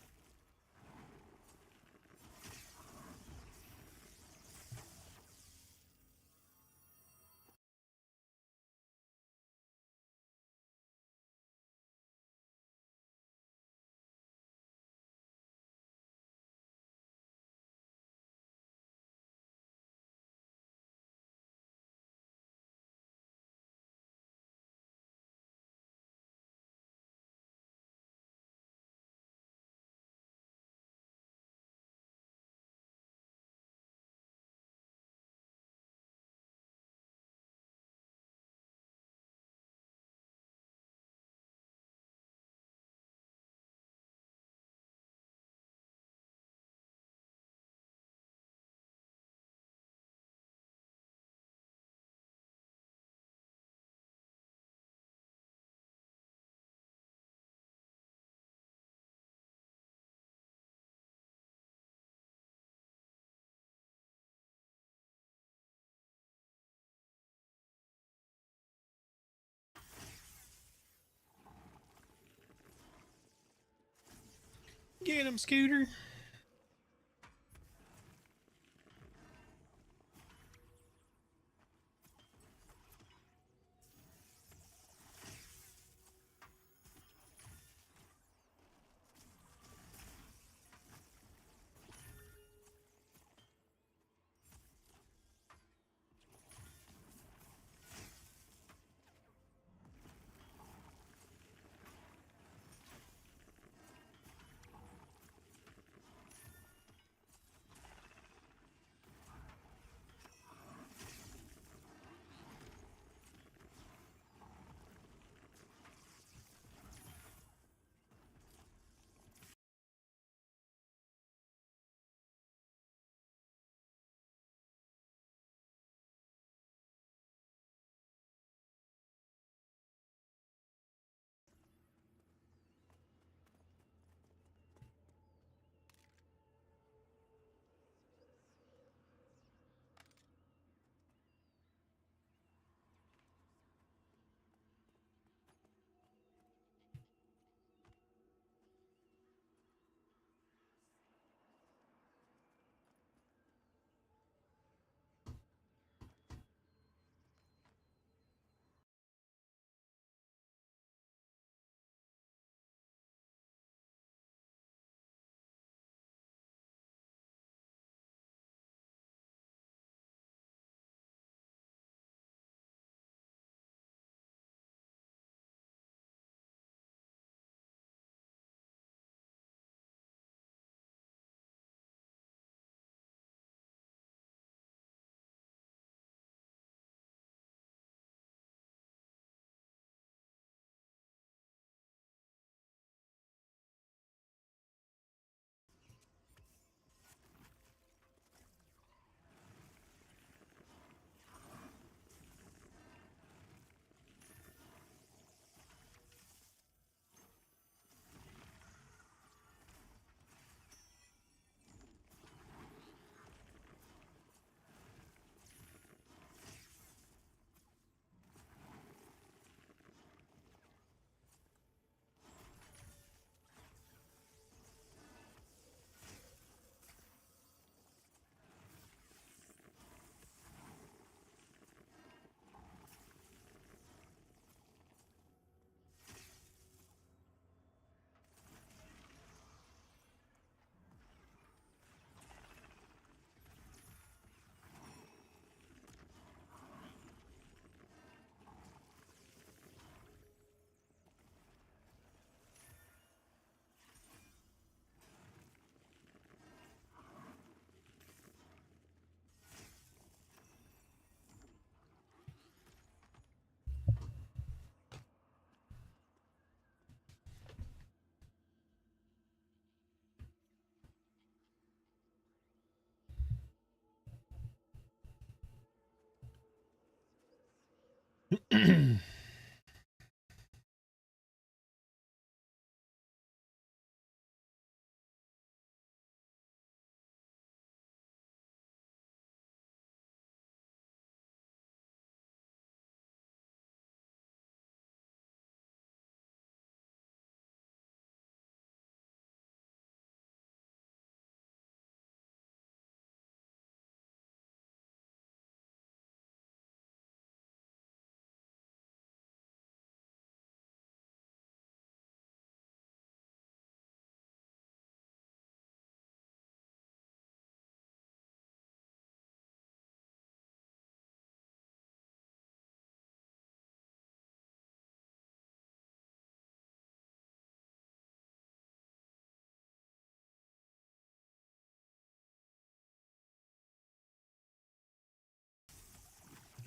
[SPEAKER 2] Get him, Scooter.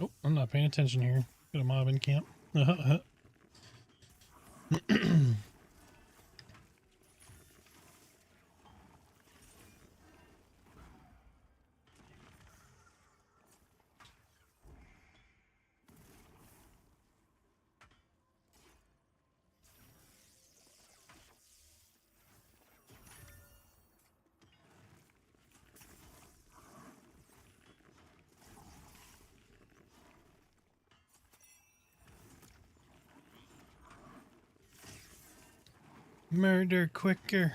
[SPEAKER 2] Oh, I'm not paying attention here. Got a mob in camp. Murder quicker.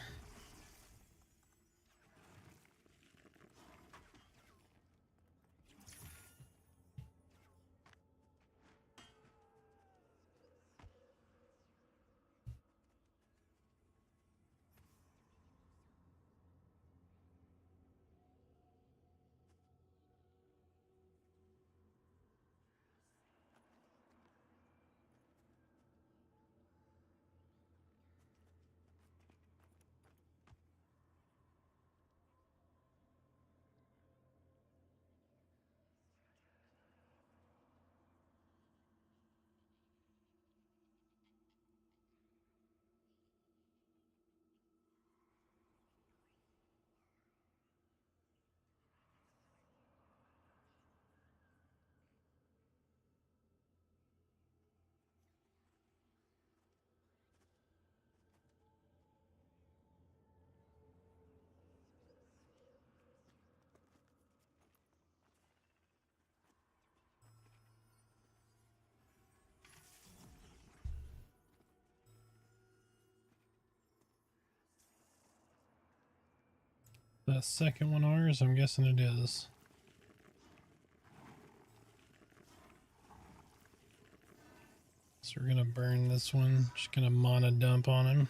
[SPEAKER 2] The second one ours? I'm guessing it is. So we're gonna burn this one. Just gonna mana dump on him.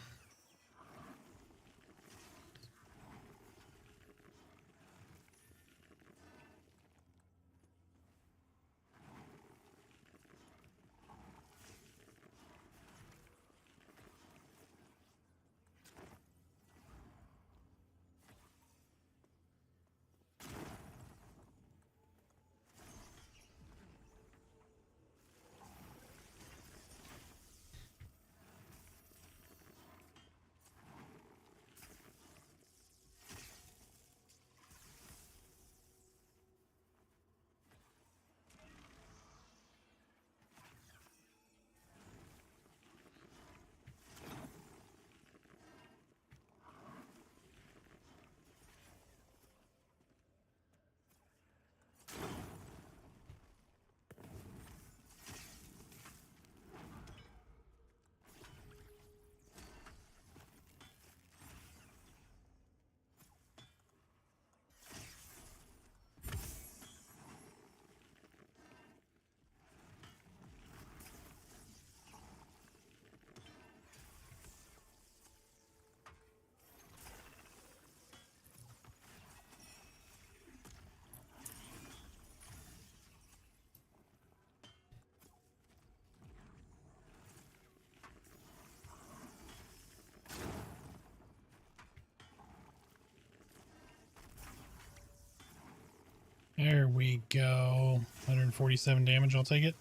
[SPEAKER 2] There we go. 147 damage, I'll take it.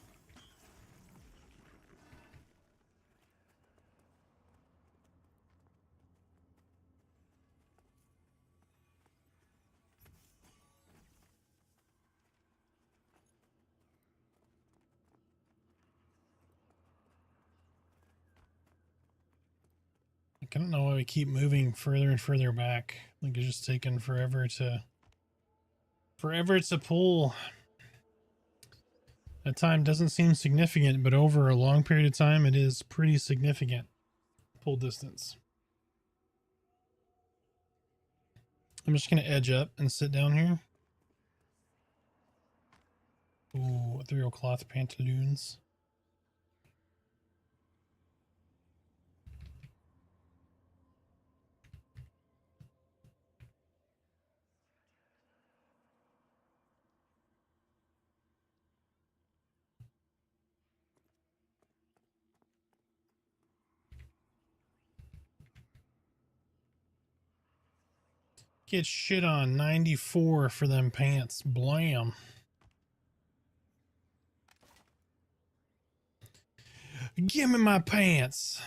[SPEAKER 2] I don't know why we keep moving further and further back. Like it's just taking forever to pull. That time doesn't seem significant, but over a long period of time, it is pretty significant pull distance. I'm just going to edge up and sit down here. Ooh, ethereal cloth pantaloons. Get shit on. 94 for them pants. Blam. Give me my pants.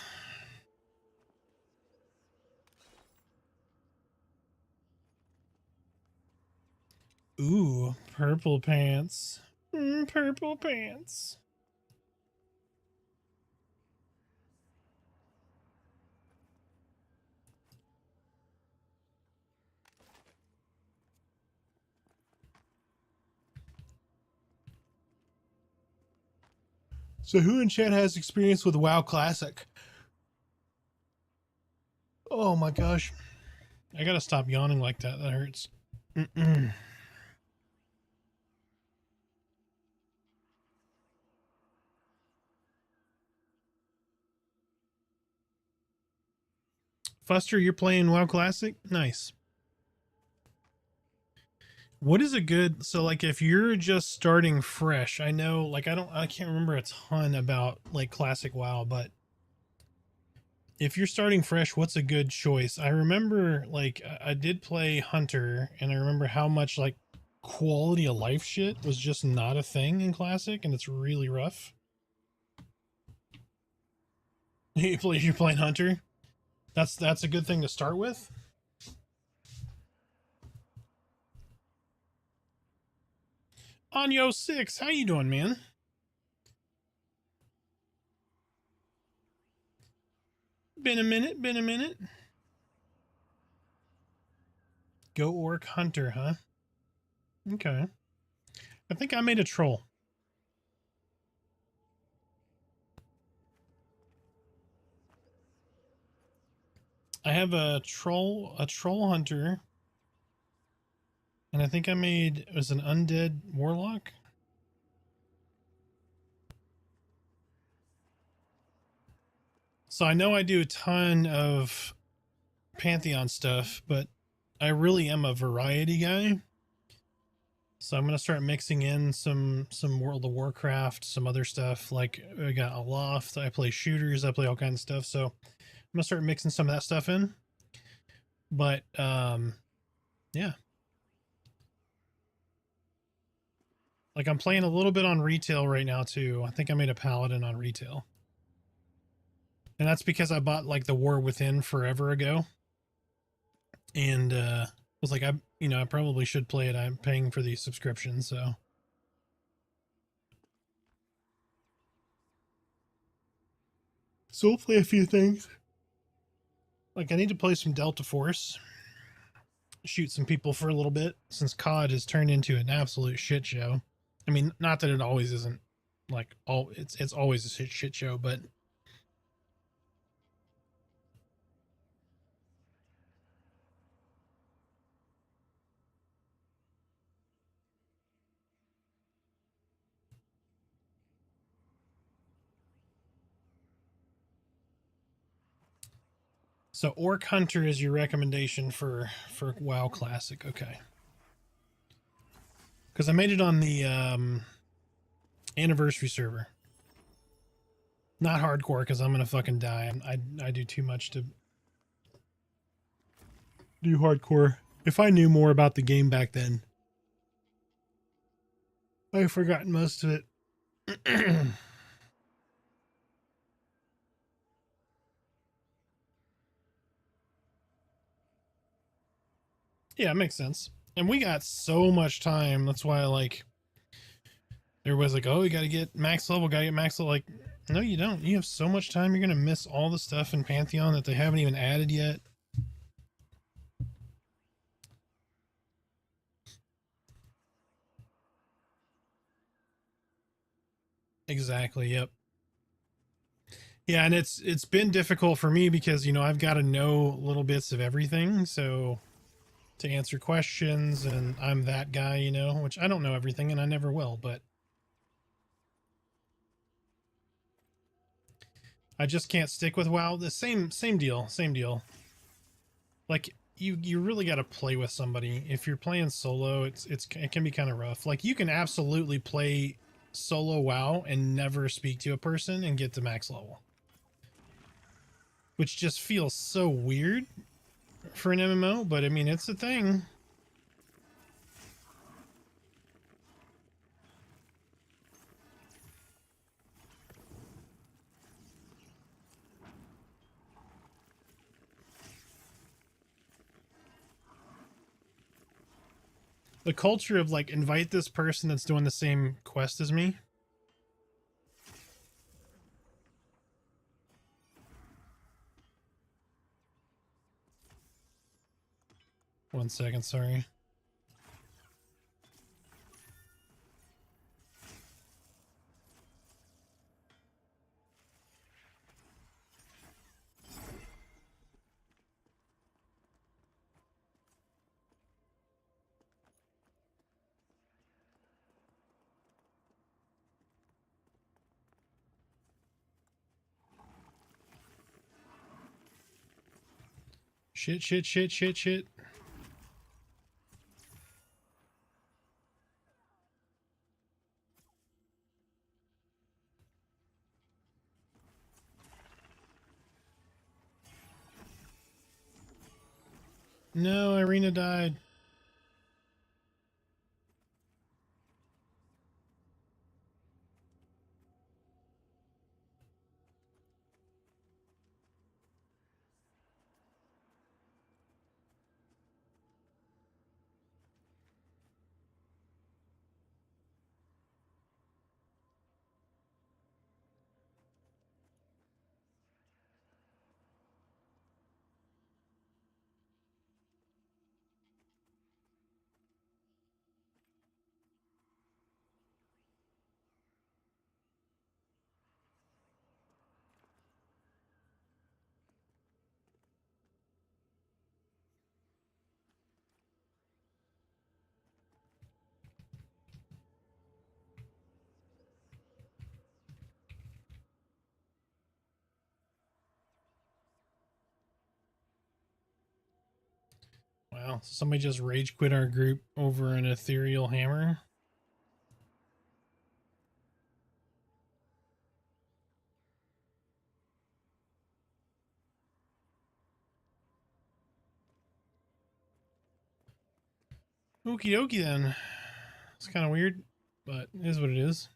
[SPEAKER 2] Ooh, purple pants. Purple pants. So who in chat has experience with WoW Classic? Oh my gosh. I gotta stop yawning like that. That hurts. Fuster, you're playing WoW Classic? Nice. What is a good, so like if you're just starting fresh, I know like I can't remember a ton about like classic WoW, but if you're starting fresh, what's a good choice? I remember like I did play Hunter and I remember how much like quality of life shit was just not a thing in classic and it's really rough. You're playing Hunter? That's a good thing to start with. Onyo 6, how you doing, man? Been a minute. Go Orc Hunter, huh? Okay. I think I made a troll. I have a troll hunter. And I think I made, it was an undead warlock. So I know I do a ton of Pantheon stuff, but I really am a variety guy. So I'm going to start mixing in some World of Warcraft, some other stuff. Like I got Aloft, I play shooters, I play all kinds of stuff. So I'm going to start mixing some of that stuff in. But yeah. Like I'm playing a little bit on retail right now too. I think I made a paladin on retail. And that's because I bought like the War Within forever ago. And was like, I probably should play it. I'm paying for the subscription, so. So we'll play a few things. Like I need to play some Delta Force. Shoot some people for a little bit since COD has turned into an absolute shit show. I mean, not that it always isn't like it's always a shit show, but so Orc Hunter is your recommendation for WoW Classic, okay? Because I made it on the anniversary server. Not hardcore because I'm gonna fucking die. I do too much to do hardcore. If I knew more about the game back then, I've forgotten most of it. Yeah, it makes sense. And we got so much time. That's why, like, Everybody's like, oh, you gotta get max level, gotta get max level. Like, no, you don't. You have so much time. You're gonna miss all the stuff in Pantheon that they haven't even added yet. Exactly. Yep. Yeah, and it's been difficult for me because, you know, I've got to know little bits of everything. So to answer questions, and I'm that guy, you know, which I don't know everything and I never will, but I just can't stick with WoW. The same deal. Like you really got to play with somebody. If you're playing solo, it can be kind of rough. Like you can absolutely play solo WoW and never speak to a person and get to max level, which just feels so weird for an MMO, but I mean, it's a thing. The culture of like invite this person that's doing the same quest as me. One second, sorry. Shit. No, Irina died. Wow, somebody just rage quit our group over an ethereal hammer. Okie dokie then. It's kind of weird, but it is what it is.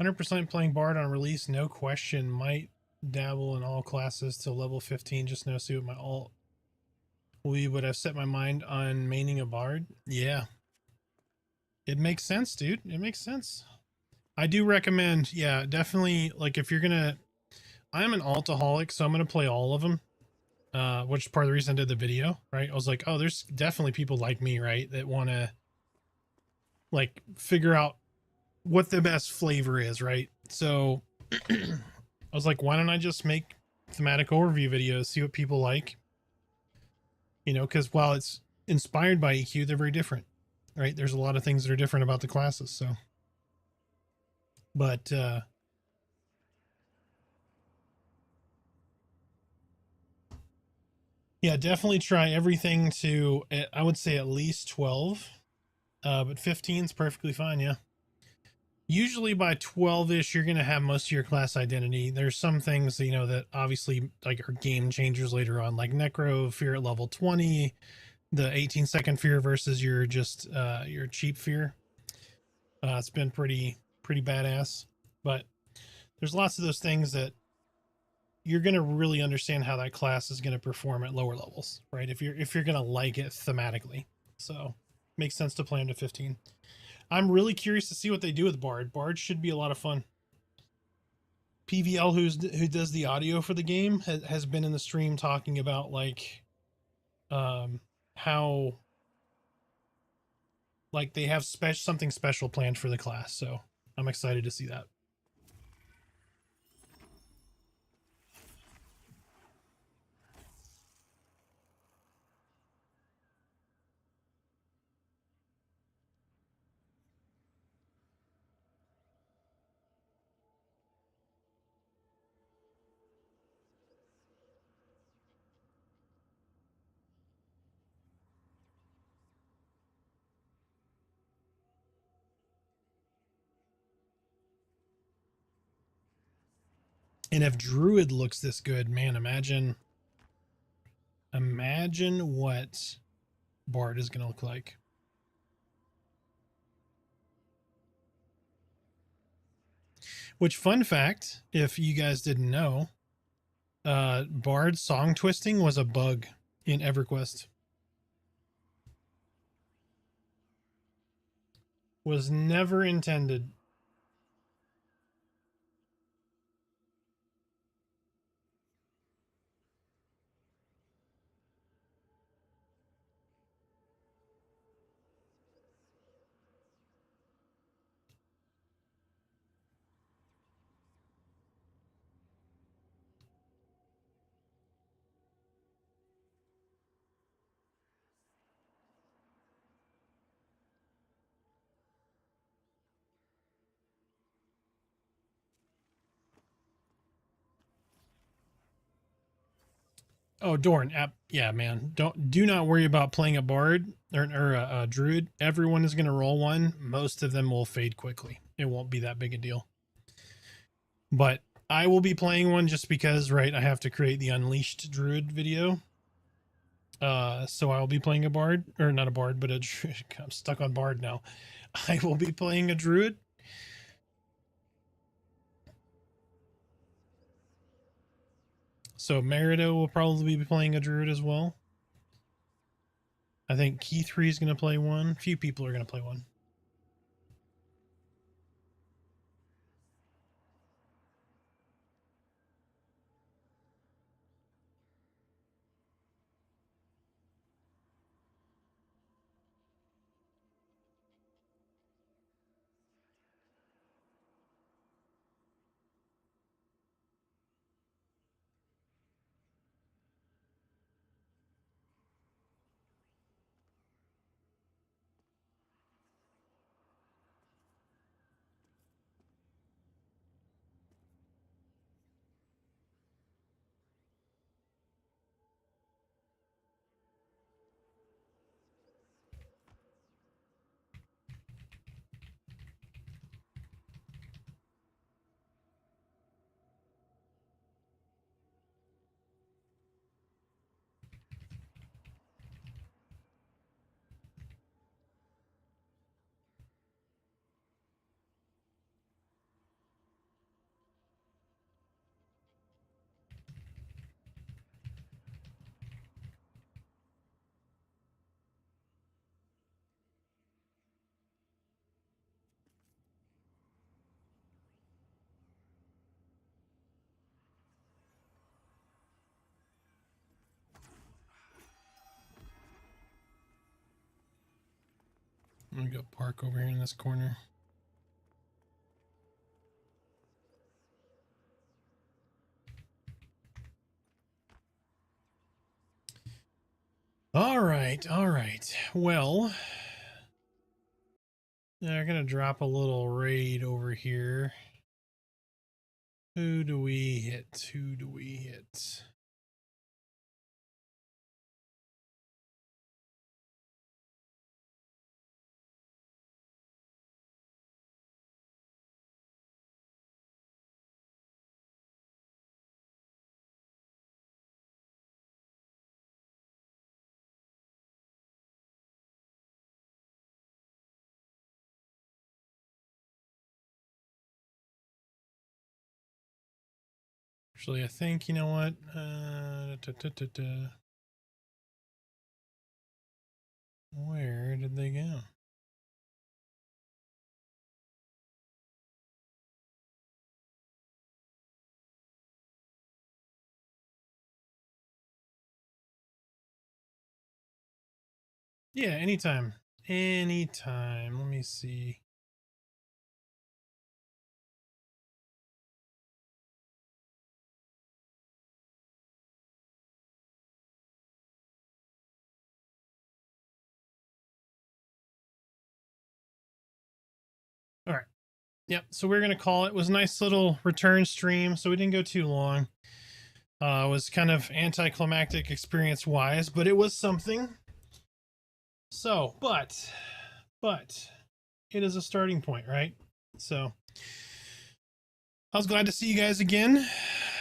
[SPEAKER 2] %, playing Bard on release, no question. Might dabble in all classes till level 15, just no see what my alt we would have set my mind on maining a Bard. Yeah. It makes sense, dude. It makes sense. I do recommend, yeah, definitely, like, if you're gonna... I'm an altaholic, so I'm gonna play all of them. Which is part of the reason I did the video, right? I was like, oh, there's definitely people like me, right, that want to, like, figure out what the best flavor is, right? So I was like, why don't I just make thematic overview videos, see what people like, You know, because while it's inspired by EQ, they're very different, right? There's a lot of things that are different about the classes. So, but yeah, definitely try everything to, I would say at least 12, but 15 is perfectly fine. Yeah. Usually by 12-ish, you're going to have most of your class identity. There's some things, you know, that obviously like are game changers later on, like Necro Fear at level 20, the 18-second fear versus your just your cheap fear. It's been pretty badass, but there's lots of those things that you're going to really understand how that class is going to perform at lower levels, right? If you're going to like it thematically. So makes sense to play into 15. I'm really curious to see what they do with Bard. Bard should be a lot of fun. PVL, who does the audio for the game, has been in the stream talking about like how like they have something special planned for the class. So I'm excited to see that. And if Druid looks this good, man, imagine what Bard is going to look like. Which, fun fact, if you guys didn't know, Bard song twisting was a bug in EverQuest. Was never intended. Oh, Dorn, yeah, man. Do not worry about playing a bard or a druid. Everyone is going to roll one. Most of them will fade quickly. It won't be that big a deal. But I will be playing one just because, right? I have to create the Unleashed Druid video. So I'll be playing a bard, or not a bard, but a druid. I'm stuck on bard now. I will be playing a druid. So Merida will probably be playing a druid as well. I think Key 3 is going to play one. A few people are going to play one. I'm going to go park over here in this corner. All right, all right. Well, they're gonna drop a little raid over here. Who do we hit? Who do we hit? Actually, I think, you know what? Where did they go? Yeah, anytime. Anytime. Let me see. All right. Yep. So we're gonna call it. It was a nice little return stream, so we didn't go too long. It was kind of anticlimactic experience wise, but it was something. So, but it is a starting point, right? So I was glad to see you guys again.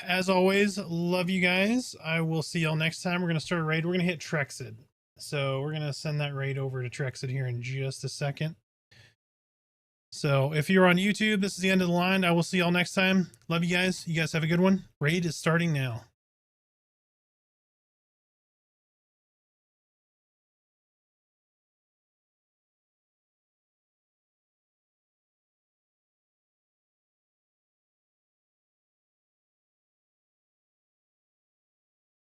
[SPEAKER 2] As always, love you guys. I will see y'all next time. We're gonna start a raid. We're gonna hit Trexid. So we're gonna send that raid over to Trexid here in just a second. So if you're on YouTube, this is the end of the line. I will see y'all next time. Love you guys. You guys have a good one. Raid is starting now.